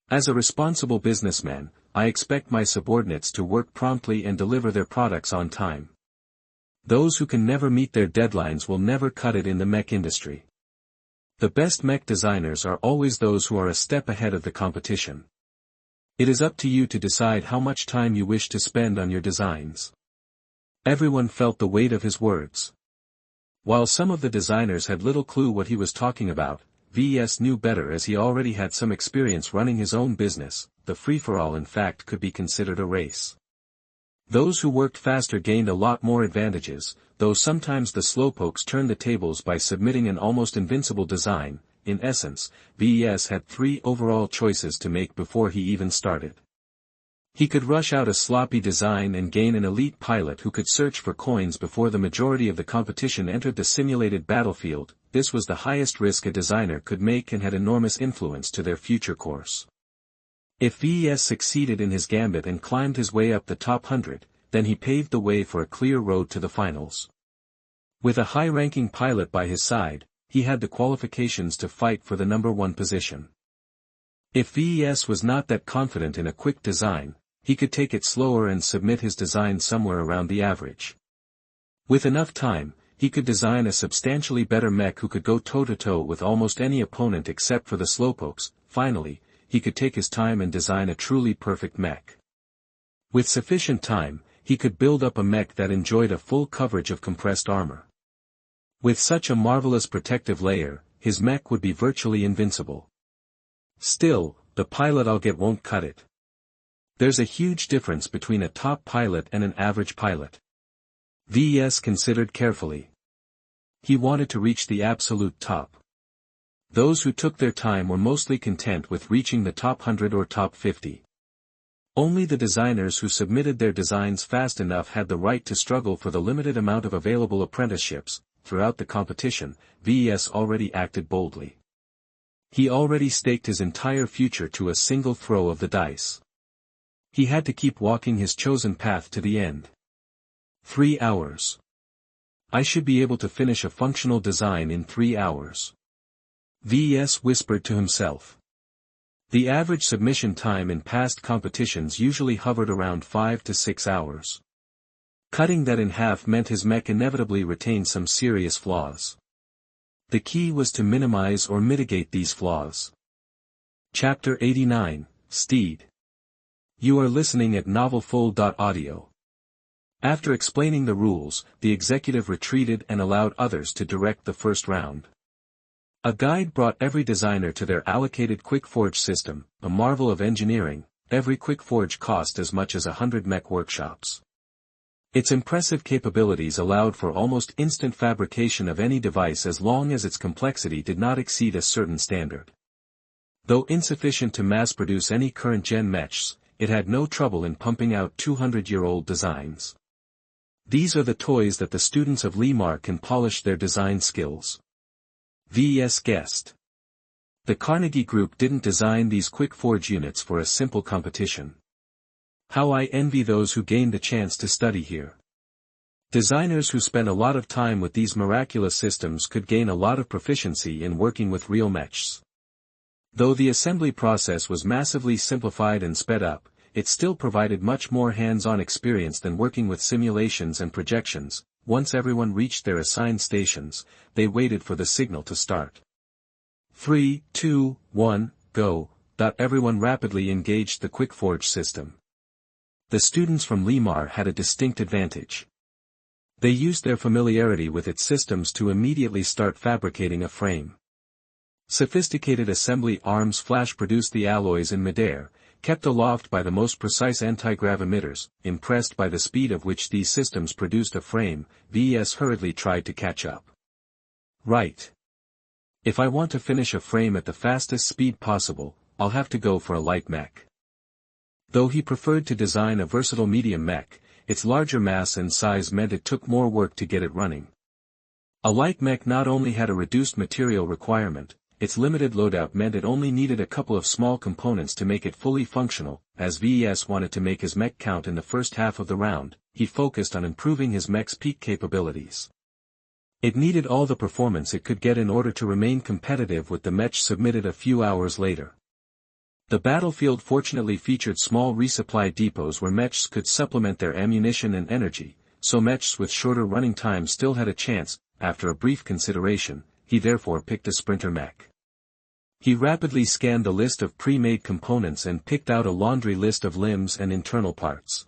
As a responsible businessman, I expect my subordinates to work promptly and deliver their products on time. Those who can never meet their deadlines will never cut it in the mech industry. The best mech designers are always those who are a step ahead of the competition. It is up to you to decide how much time you wish to spend on your designs. Everyone felt the weight of his words. While some of the designers had little clue what he was talking about, Ves knew better as he already had some experience running his own business. The free-for-all in fact could be considered a race. Those who worked faster gained a lot more advantages, though sometimes the slowpokes turned the tables by submitting an almost invincible design. In essence, Ves had 3 overall choices to make before he even started. He could rush out a sloppy design and gain an elite pilot who could search for coins before the majority of the competition entered the simulated battlefield. This was the highest risk a designer could make and had enormous influence to their future course. If Ves succeeded in his gambit and climbed his way up the top 100, then he paved the way for a clear road to the finals. With a high-ranking pilot by his side, he had the qualifications to fight for the number 1 position. If Ves was not that confident in a quick design, he could take it slower and submit his design somewhere around the average. With enough time, he could design a substantially better mech who could go toe-to-toe with almost any opponent except for the slowpokes. Finally, he could take his time and design a truly perfect mech. With sufficient time, he could build up a mech that enjoyed a full coverage of compressed armor. With such a marvelous protective layer, his mech would be virtually invincible. Still, the pilot I'll get won't cut it. There's a huge difference between a top pilot and an average pilot. Ves considered carefully. He wanted to reach the absolute top. Those who took their time were mostly content with reaching the top 100 or top 50. Only the designers who submitted their designs fast enough had the right to struggle for the limited amount of available apprenticeships. Throughout the competition, Ves already acted boldly. He already staked his entire future to a single throw of the dice. He had to keep walking his chosen path to the end. 3 hours. I should be able to finish a functional design in 3 hours. Ves whispered to himself. The average submission time in past competitions usually hovered around 5 to 6 hours. Cutting that in half meant his mech inevitably retained some serious flaws. The key was to minimize or mitigate these flaws. Chapter 89, Steed. You are listening at novelfull.audio. After explaining the rules, the executive retreated and allowed others to direct the first round. A guide brought every designer to their allocated quick-forge system, a marvel of engineering. Every quick-forge cost as much as 100 mech workshops. Its impressive capabilities allowed for almost instant fabrication of any device as long as its complexity did not exceed a certain standard. Though insufficient to mass-produce any current-gen mechs, it had no trouble in pumping out 200-year-old designs. These are the toys that the students of Limar can polish their design skills. Ves guessed. The Carnegie Group didn't design these quick-forge units for a simple competition. How I envy those who gained the chance to study here. Designers who spent a lot of time with these miraculous systems could gain a lot of proficiency in working with real mechs. Though the assembly process was massively simplified and sped up, it still provided much more hands-on experience than working with simulations and projections. Once everyone reached their assigned stations, they waited for the signal to start. 3, 2, 1, go. Everyone rapidly engaged the quick-forge system. The students from Limar had a distinct advantage. They used their familiarity with its systems to immediately start fabricating a frame. Sophisticated assembly arms flash-produced the alloys in midair, kept aloft by the most precise anti-grav emitters. Impressed by the speed of which these systems produced a frame, Ves hurriedly tried to catch up. Right. If I want to finish a frame at the fastest speed possible, I'll have to go for a light mech. Though he preferred to design a versatile medium mech, its larger mass and size meant it took more work to get it running. A light mech not only had a reduced material requirement, its limited loadout meant it only needed a couple of small components to make it fully functional. As Ves wanted to make his mech count in the first half of the round, he focused on improving his mech's peak capabilities. It needed all the performance it could get in order to remain competitive with the mech submitted a few hours later. The battlefield fortunately featured small resupply depots where mechs could supplement their ammunition and energy, so mechs with shorter running times still had a chance. After a brief consideration, he therefore picked a sprinter mech. He rapidly scanned the list of pre-made components and picked out a laundry list of limbs and internal parts.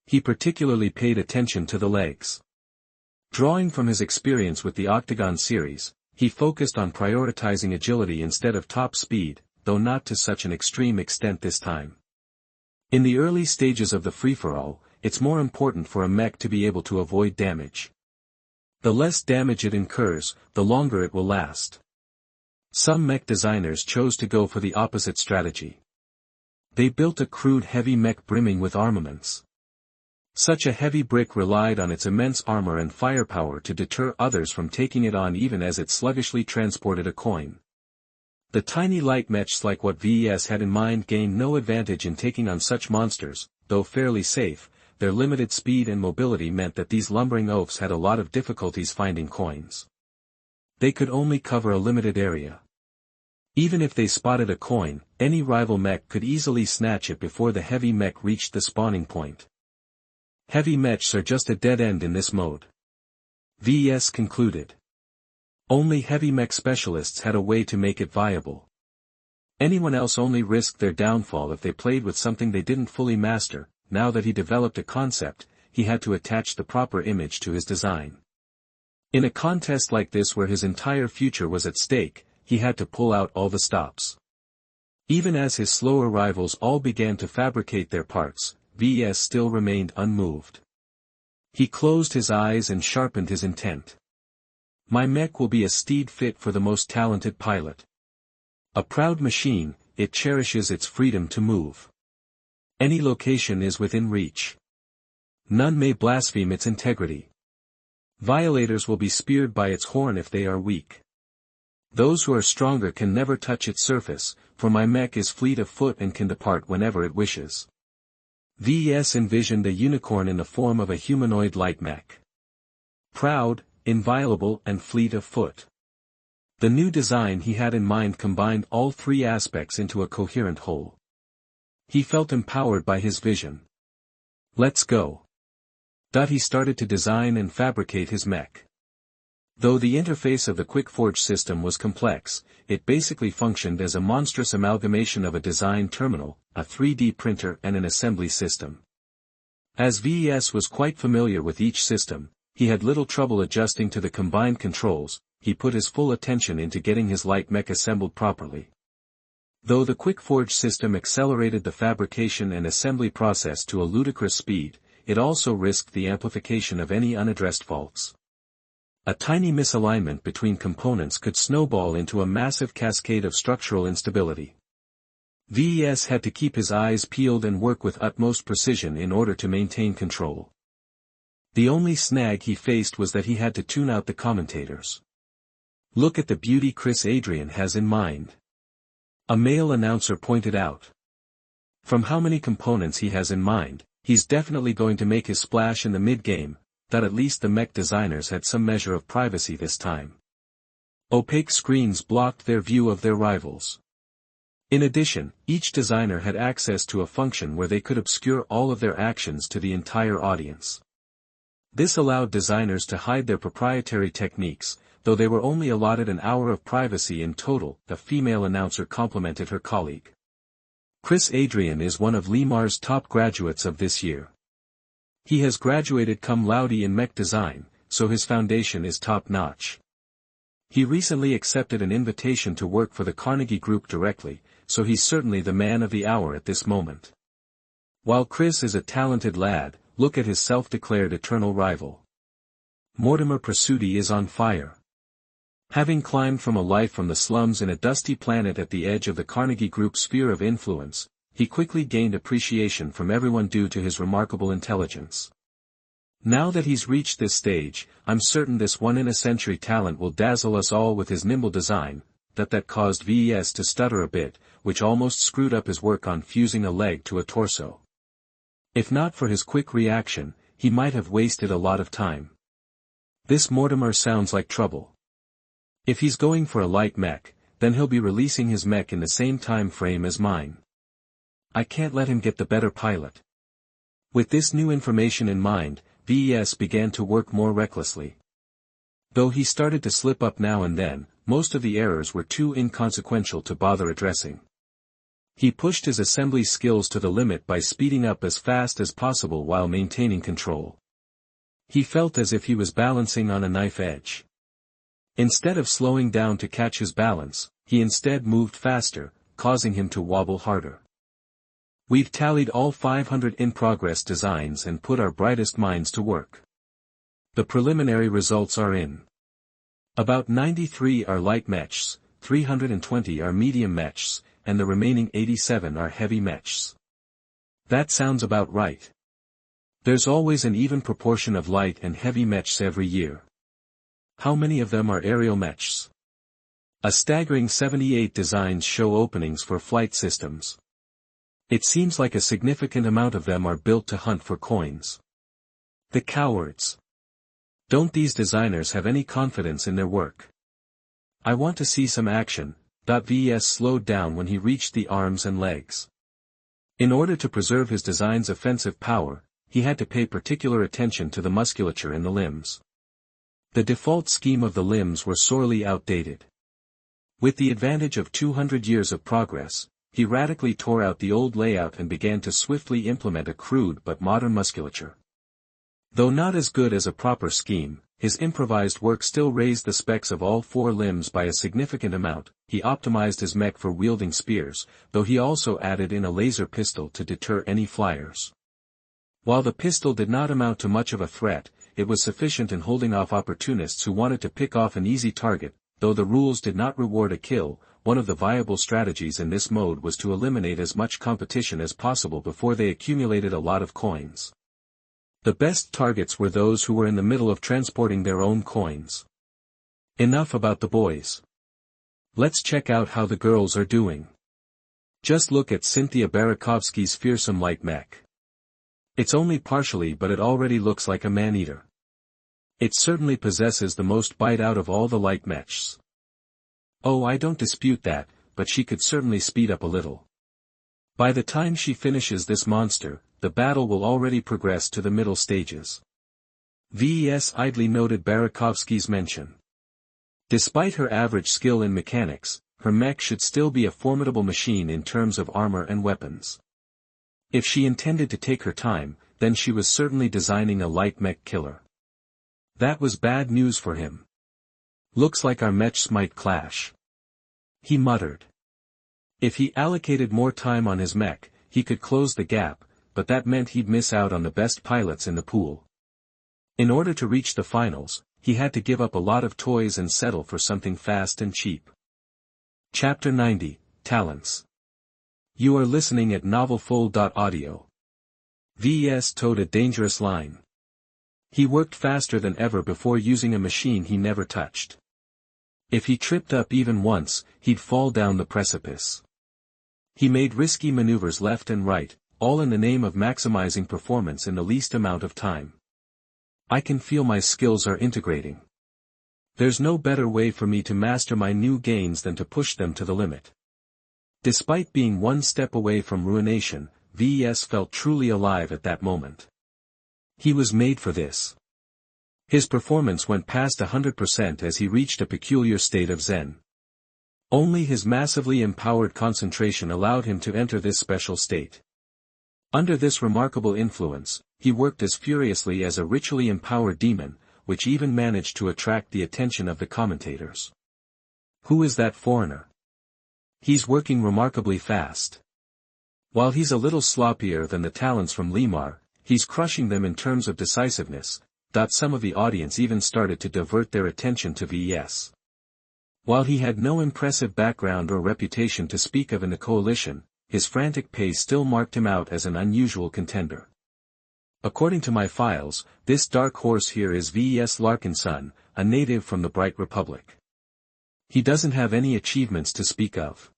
He particularly paid attention to the legs. Drawing from his experience with the Octagon series, he focused on prioritizing agility instead of top speed, though not to such an extreme extent this time. In the early stages of the free-for-all, it's more important for a mech to be able to avoid damage. The less damage it incurs, the longer it will last. Some mech designers chose to go for the opposite strategy. They built a crude heavy mech brimming with armaments. Such a heavy brick relied on its immense armor and firepower to deter others from taking it on even as it sluggishly transported a coin. The tiny light mechs like what Ves had in mind gained no advantage in taking on such monsters, though fairly safe. Their limited speed and mobility meant that these lumbering oafs had a lot of difficulties finding coins. They could only cover a limited area. Even if they spotted a coin, any rival mech could easily snatch it before the heavy mech reached the spawning point. Heavy mechs are just a dead end in this mode. Ves concluded. Only heavy mech specialists had a way to make it viable. Anyone else only risked their downfall if they played with something they didn't fully master. Now that he developed a concept, he had to attach the proper image to his design. In a contest like this where his entire future was at stake, he had to pull out all the stops. Even as his slower rivals all began to fabricate their parts, Ves still remained unmoved. He closed his eyes and sharpened his intent. My mech will be a Steed fit for the most talented pilot. A proud machine, it cherishes its freedom to move. Any location is within reach. None may blaspheme its integrity. Violators will be speared by its horn if they are weak. Those who are stronger can never touch its surface, for my mech is fleet of foot and can depart whenever it wishes. Ves envisioned a unicorn in the form of a humanoid light mech. Proud, inviolable and fleet of foot. The new design he had in mind combined all three aspects into a coherent whole. He felt empowered by his vision. Let's go. He started to design and fabricate his mech. Though the interface of the Quickforge system was complex, it basically functioned as a monstrous amalgamation of a design terminal, a 3D printer and an assembly system. As Ves was quite familiar with each system, he had little trouble adjusting to the combined controls. He put his full attention into getting his light mech assembled properly. Though the Quickforge system accelerated the fabrication and assembly process to a ludicrous speed, it also risked the amplification of any unaddressed faults. A tiny misalignment between components could snowball into a massive cascade of structural instability. Ves had to keep his eyes peeled and work with utmost precision in order to maintain control. The only snag he faced was that he had to tune out the commentators. Look at the beauty Chris Adrian has in mind. A male announcer pointed out. From how many components he has in mind, he's definitely going to make his splash in the mid-game. That at least the mech designers had some measure of privacy this time. Opaque screens blocked their view of their rivals. In addition, each designer had access to a function where they could obscure all of their actions to the entire audience. This allowed designers to hide their proprietary techniques, though they were only allotted an hour of privacy in total. The female announcer complimented her colleague. Chris Adrian is one of Limar's top graduates of this year. He has graduated cum laude in mech design, so his foundation is top-notch. He recently accepted an invitation to work for the Carnegie Group directly, so he's certainly the man of the hour at this moment. While Chris is a talented lad, look at his self-declared eternal rival. Mortimer Presutti is on fire. Having climbed from a life from the slums in a dusty planet at the edge of the Carnegie Group sphere of influence, he quickly gained appreciation from everyone due to his remarkable intelligence. Now that he's reached this stage, I'm certain this one-in-a-century talent will dazzle us all with his nimble design. That caused Ves to stutter a bit, which almost screwed up his work on fusing a leg to a torso. If not for his quick reaction, he might have wasted a lot of time. This Mortimer sounds like trouble. If he's going for a light mech, then he'll be releasing his mech in the same time frame as mine. I can't let him get the better pilot. With this new information in mind, Ves began to work more recklessly. Though he started to slip up now and then, most of the errors were too inconsequential to bother addressing. He pushed his assembly skills to the limit by speeding up as fast as possible while maintaining control. He felt as if he was balancing on a knife edge. Instead of slowing down to catch his balance, he instead moved faster, causing him to wobble harder. We've tallied all 500 in-progress designs and put our brightest minds to work. The preliminary results are in. About 93 are light mechs, 320 are medium mechs, and the remaining 87 are heavy mechs. That sounds about right. There's always an even proportion of light and heavy mechs every year. How many of them are aerial mechs? A staggering 78 designs show openings for flight systems. It seems like a significant amount of them are built to hunt for coins. The cowards. Don't these designers have any confidence in their work? I want to see some action. Ves slowed down when he reached the arms and legs. In order to preserve his design's offensive power, he had to pay particular attention to the musculature in the limbs. The default scheme of the limbs were sorely outdated. With the advantage of 200 years of progress, he radically tore out the old layout and began to swiftly implement a crude but modern musculature. Though not as good as a proper scheme, his improvised work still raised the specs of all four limbs by a significant amount. He optimized his mech for wielding spears, though he also added in a laser pistol to deter any flyers. While the pistol did not amount to much of a threat, it was sufficient in holding off opportunists who wanted to pick off an easy target. Though the rules did not reward a kill, one of the viable strategies in this mode was to eliminate as much competition as possible before they accumulated a lot of coins. The best targets were those who were in the middle of transporting their own coins. Enough about the boys. Let's check out how the girls are doing. Just look at Cynthia Barakovsky's fearsome light mech. It's only partially, but it already looks like a man-eater. It certainly possesses the most bite out of all the light mechs. Oh, I don't dispute that, but she could certainly speed up a little. By the time she finishes this monster, the battle will already progress to the middle stages. Ves idly noted Barakovsky's mention. Despite her average skill in mechanics, her mech should still be a formidable machine in terms of armor and weapons. If she intended to take her time, then she was certainly designing a light mech killer. That was bad news for him. Looks like our mechs might clash. He muttered. If he allocated more time on his mech, he could close the gap, but that meant he'd miss out on the best pilots in the pool. In order to reach the finals, he had to give up a lot of toys and settle for something fast and cheap. Chapter 90, Talents. You are listening at novelfull.audio. Ves towed a dangerous line. He worked faster than ever before using a machine he never touched. If he tripped up even once, he'd fall down the precipice. He made risky maneuvers left and right, all in the name of maximizing performance in the least amount of time. I can feel my skills are integrating. There's no better way for me to master my new gains than to push them to the limit. Despite being one step away from ruination, Ves felt truly alive at that moment. He was made for this. His performance went past 100% as he reached a peculiar state of zen. Only his massively empowered concentration allowed him to enter this special state. Under this remarkable influence, he worked as furiously as a ritually empowered demon, which even managed to attract the attention of the commentators. Who is that foreigner? He's working remarkably fast. While he's a little sloppier than the talents from Lemar, he's crushing them in terms of decisiveness. Some of the audience even started to divert their attention to Ves. While he had no impressive background or reputation to speak of in the coalition, his frantic pace still marked him out as an unusual contender. According to my files, this dark horse here is Ves Larkinson, a native from the Bright Republic. He doesn't have any achievements to speak of.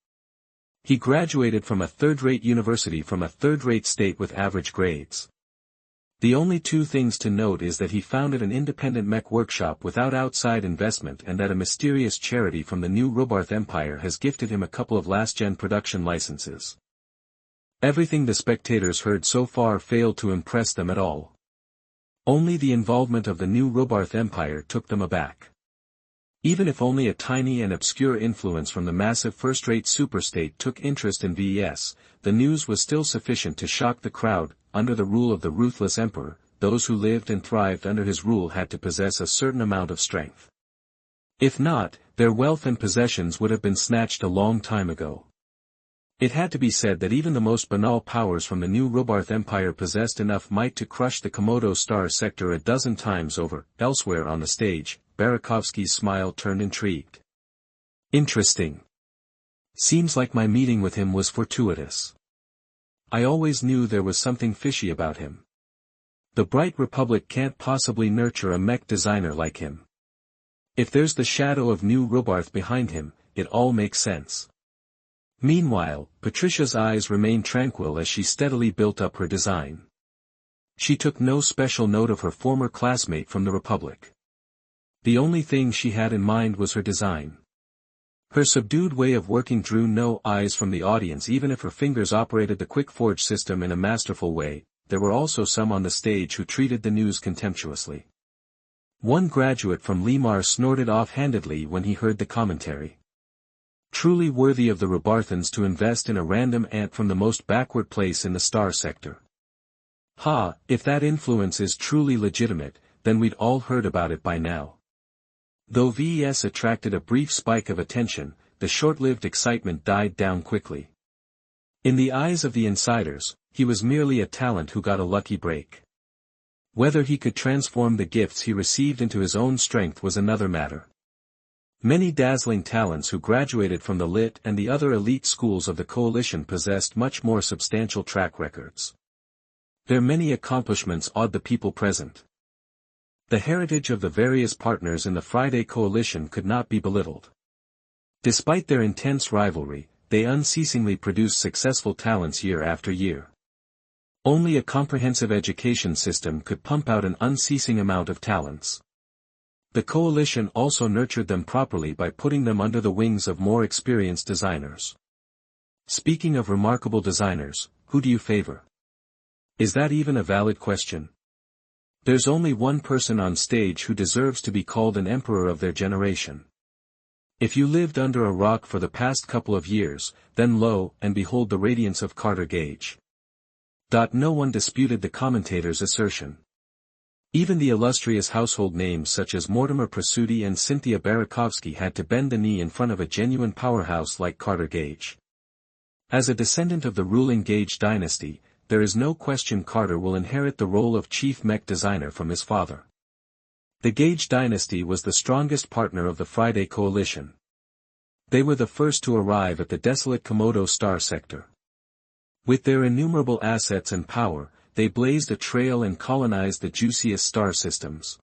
He graduated from a third-rate university from a third-rate state with average grades. The only two things to note is that he founded an independent mech workshop without outside investment and that a mysterious charity from the new Robarth Empire has gifted him a couple of last-gen production licenses. Everything the spectators heard so far failed to impress them at all. Only the involvement of the new Robarth Empire took them aback. Even if only a tiny and obscure influence from the massive first-rate superstate took interest in Ves, the news was still sufficient to shock the crowd. Under the rule of the ruthless emperor, those who lived and thrived under his rule had to possess a certain amount of strength. If not, their wealth and possessions would have been snatched a long time ago. It had to be said that even the most banal powers from the new Robarth Empire possessed enough might to crush the Komodo star sector a dozen times over. Elsewhere on the stage, Barakovsky's smile turned intrigued. Interesting. Seems like my meeting with him was fortuitous. I always knew there was something fishy about him. The Bright Republic can't possibly nurture a mech designer like him. If there's the shadow of new Robarth behind him, it all makes sense. Meanwhile, Patricia's eyes remained tranquil as she steadily built up her design. She took no special note of her former classmate from the Republic. The only thing she had in mind was her design. Her subdued way of working drew no eyes from the audience even if her fingers operated the quick forge system in a masterful way. There were also some on the stage who treated the news contemptuously. One graduate from Limar snorted offhandedly when he heard the commentary. Truly worthy of the Robarthans to invest in a random ant from the most backward place in the star sector. Ha, if that influence is truly legitimate, then we'd all heard about it by now. Though VES attracted a brief spike of attention, the short-lived excitement died down quickly. In the eyes of the insiders, he was merely a talent who got a lucky break. Whether he could transform the gifts he received into his own strength was another matter. Many dazzling talents who graduated from the Lit and the other elite schools of the Coalition possessed much more substantial track records. Their many accomplishments awed the people present. The heritage of the various partners in the Friday Coalition could not be belittled. Despite their intense rivalry, they unceasingly produced successful talents year after year. Only a comprehensive education system could pump out an unceasing amount of talents. The Coalition also nurtured them properly by putting them under the wings of more experienced designers. Speaking of remarkable designers, who do you favor? Is that even a valid question? There's only one person on stage who deserves to be called an emperor of their generation. If you lived under a rock for the past couple of years, then lo and behold the radiance of Carter Gage. No one disputed the commentator's assertion. Even the illustrious household names such as Mortimer Prasuti and Cynthia Barakovsky had to bend the knee in front of a genuine powerhouse like Carter Gage. As a descendant of the ruling Gage dynasty, there is no question Carter will inherit the role of chief mech designer from his father. The Gage dynasty was the strongest partner of the Friday Coalition. They were the first to arrive at the desolate Komodo star sector. With their innumerable assets and power, they blazed a trail and colonized the juiciest star systems.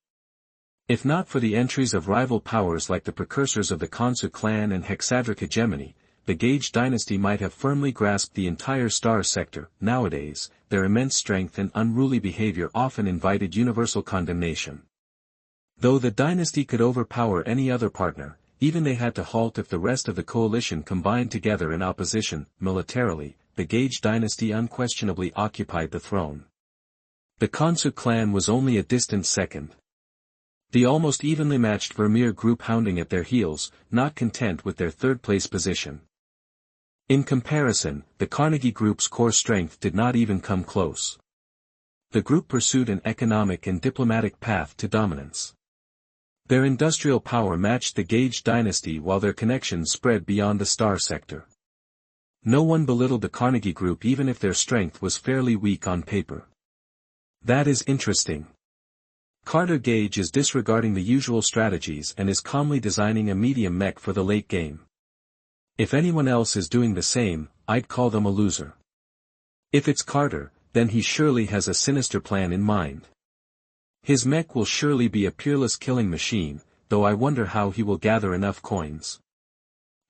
If not for the entries of rival powers like the precursors of the Khonsu clan and Hexadric hegemony, the Gage dynasty might have firmly grasped the entire star sector. Nowadays, their immense strength and unruly behavior often invited universal condemnation. Though the dynasty could overpower any other partner, even they had to halt if the rest of the coalition combined together in opposition. Militarily, the Gage dynasty unquestionably occupied the throne. The Khonsu clan was only a distant second. The almost evenly matched Vermeer group hounding at their heels, not content with their third-place position. In comparison, the Carnegie Group's core strength did not even come close. The group pursued an economic and diplomatic path to dominance. Their industrial power matched the Gage dynasty while their connections spread beyond the star sector. No one belittled the Carnegie Group even if their strength was fairly weak on paper. That is interesting. Carter Gage is disregarding the usual strategies and is calmly designing a medium mech for the late game. If anyone else is doing the same, I'd call them a loser. If it's Carter, then he surely has a sinister plan in mind. His mech will surely be a peerless killing machine, though I wonder how he will gather enough coins.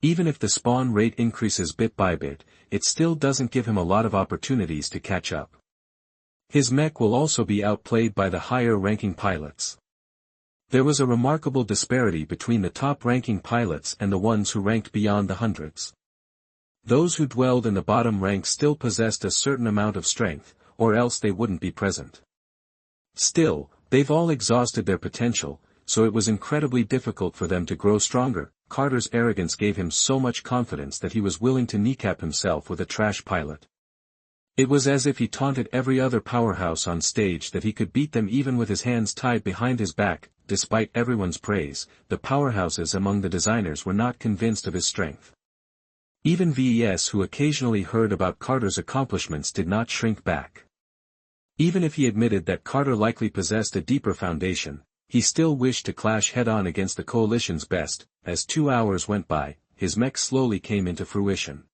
Even if the spawn rate increases bit by bit, it still doesn't give him a lot of opportunities to catch up. His mech will also be outplayed by the higher-ranking pilots. There was a remarkable disparity between the top-ranking pilots and the ones who ranked beyond the hundreds. Those who dwelled in the bottom ranks still possessed a certain amount of strength, or else they wouldn't be present. Still, they've all exhausted their potential, so it was incredibly difficult for them to grow stronger. Carter's arrogance gave him so much confidence that he was willing to kneecap himself with a trash pilot. It was as if he taunted every other powerhouse on stage that he could beat them even with his hands tied behind his back. Despite everyone's praise, the powerhouses among the designers were not convinced of his strength. Even Ves, who occasionally heard about Carter's accomplishments, did not shrink back. Even if he admitted that Carter likely possessed a deeper foundation, he still wished to clash head-on against the Coalition's best. As 2 hours went by, his mech slowly came into fruition.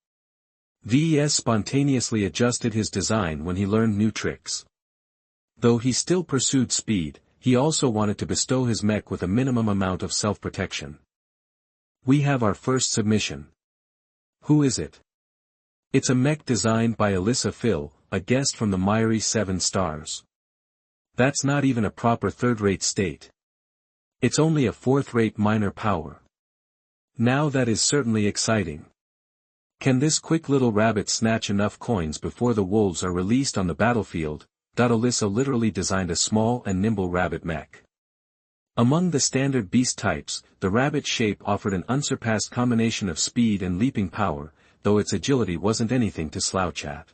Ves spontaneously adjusted his design when he learned new tricks. Though he still pursued speed, he also wanted to bestow his mech with a minimum amount of self-protection. We have our first submission. Who is it? It's a mech designed by Alyssa Phil, a guest from the miry 7 stars. That's not even a proper third-rate state. It's only a fourth-rate minor power. Now that is certainly exciting. Can this quick little rabbit snatch enough coins before the wolves are released on the battlefield? Alyssa literally designed a small and nimble rabbit mech. Among the standard beast types, the rabbit shape offered an unsurpassed combination of speed and leaping power, though its agility wasn't anything to slouch at.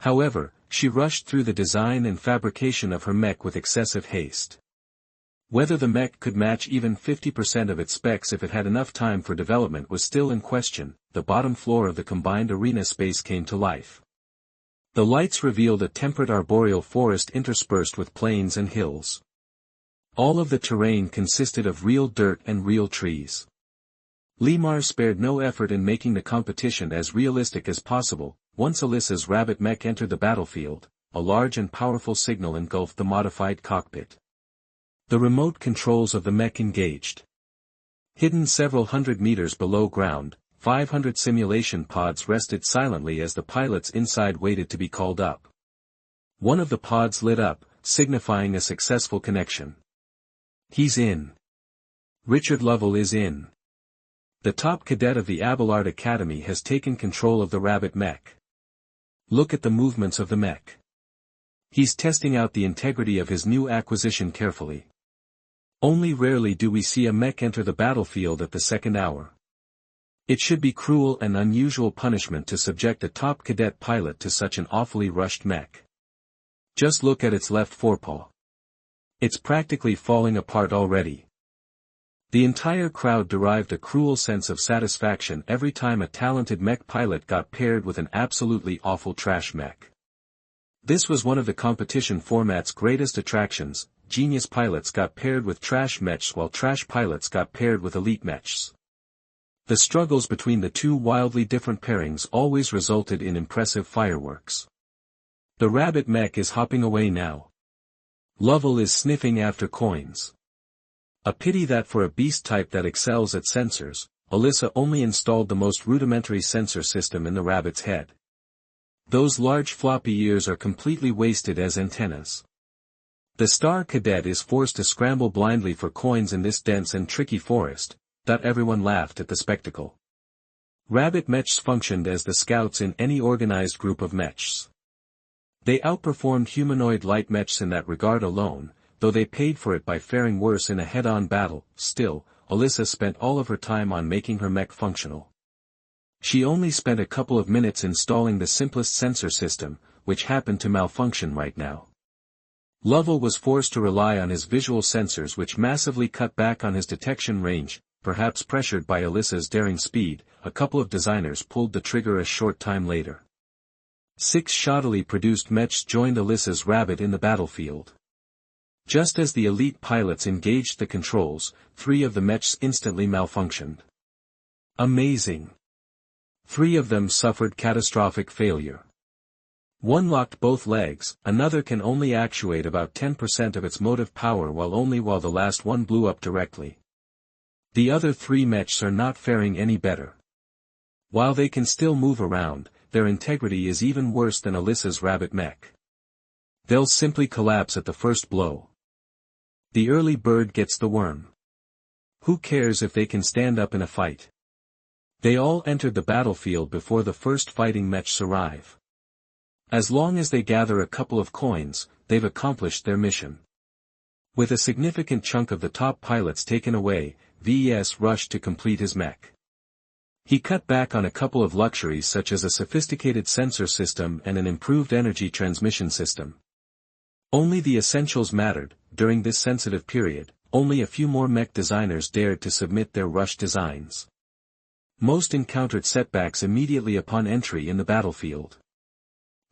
However, she rushed through the design and fabrication of her mech with excessive haste. Whether the mech could match even 50% of its specs if it had enough time for development was still in question. The bottom floor of the combined arena space came to life. The lights revealed a temperate arboreal forest interspersed with plains and hills. All of the terrain consisted of real dirt and real trees. Lemar spared no effort in making the competition as realistic as possible. Once Alyssa's rabbit mech entered the battlefield, a large and powerful signal engulfed the modified cockpit. The remote controls of the mech engaged. Hidden several hundred meters below ground, 500 simulation pods rested silently as the pilots inside waited to be called up. One of the pods lit up, signifying a successful connection. He's in. Richard Lovell is in. The top cadet of the Abelard Academy has taken control of the rabbit mech. Look at the movements of the mech. He's testing out the integrity of his new acquisition carefully. Only rarely do we see a mech enter the battlefield at the second hour. It should be cruel and unusual punishment to subject a top cadet pilot to such an awfully rushed mech. Just look at its left forepaw. It's practically falling apart already. The entire crowd derived a cruel sense of satisfaction every time a talented mech pilot got paired with an absolutely awful trash mech. This was one of the competition format's greatest attractions. Genius pilots got paired with trash mechs while trash pilots got paired with elite mechs. The struggles between the two wildly different pairings always resulted in impressive fireworks. The rabbit mech is hopping away now. Lovell is sniffing after coins. A pity that for a beast type that excels at sensors, Alyssa only installed the most rudimentary sensor system in the rabbit's head. Those large floppy ears are completely wasted as antennas. The star cadet is forced to scramble blindly for coins in this dense and tricky forest. Everyone laughed at the spectacle. Rabbit mechs functioned as the scouts in any organized group of mechs. They outperformed humanoid light mechs in that regard alone, though they paid for it by faring worse in a head-on battle. Still, Alyssa spent all of her time on making her mech functional. She only spent a couple of minutes installing the simplest sensor system, which happened to malfunction right now. Lovell was forced to rely on his visual sensors, which massively cut back on his detection range. Perhaps pressured by Alyssa's daring speed, a couple of designers pulled the trigger a short time later. 6 shoddily produced mechs joined Alyssa's rabbit in the battlefield. Just as the elite pilots engaged the controls, 3 of the mechs instantly malfunctioned. Amazing! 3 of them suffered catastrophic failure. One locked both legs, another can only actuate about 10% of its motive power while the last one blew up directly. The other 3 mechs are not faring any better. While they can still move around, their integrity is even worse than Alyssa's rabbit mech. They'll simply collapse at the first blow. The early bird gets the worm. Who cares if they can stand up in a fight? They all entered the battlefield before the first fighting mechs arrive. As long as they gather a couple of coins, they've accomplished their mission. With a significant chunk of the top pilots taken away, Ves rushed to complete his mech. He cut back on a couple of luxuries such as a sophisticated sensor system and an improved energy transmission system. Only the essentials mattered. During this sensitive period, only a few more mech designers dared to submit their rushed designs. Most encountered setbacks immediately upon entry in the battlefield.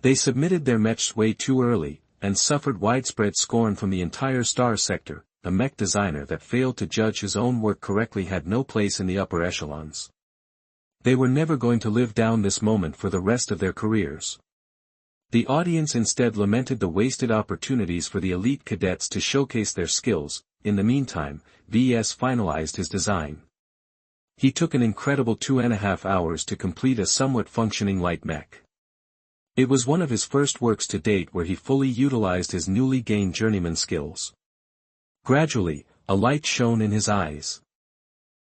They submitted their mechs way too early, and suffered widespread scorn from the entire star sector. A mech designer that failed to judge his own work correctly had no place in the upper echelons. They were never going to live down this moment for the rest of their careers. The audience instead lamented the wasted opportunities for the elite cadets to showcase their skills. In the meantime, Ves finalized his design. He took an incredible 2.5 hours to complete a somewhat functioning light mech. It was one of his first works to date where he fully utilized his newly gained journeyman skills. Gradually, a light shone in his eyes.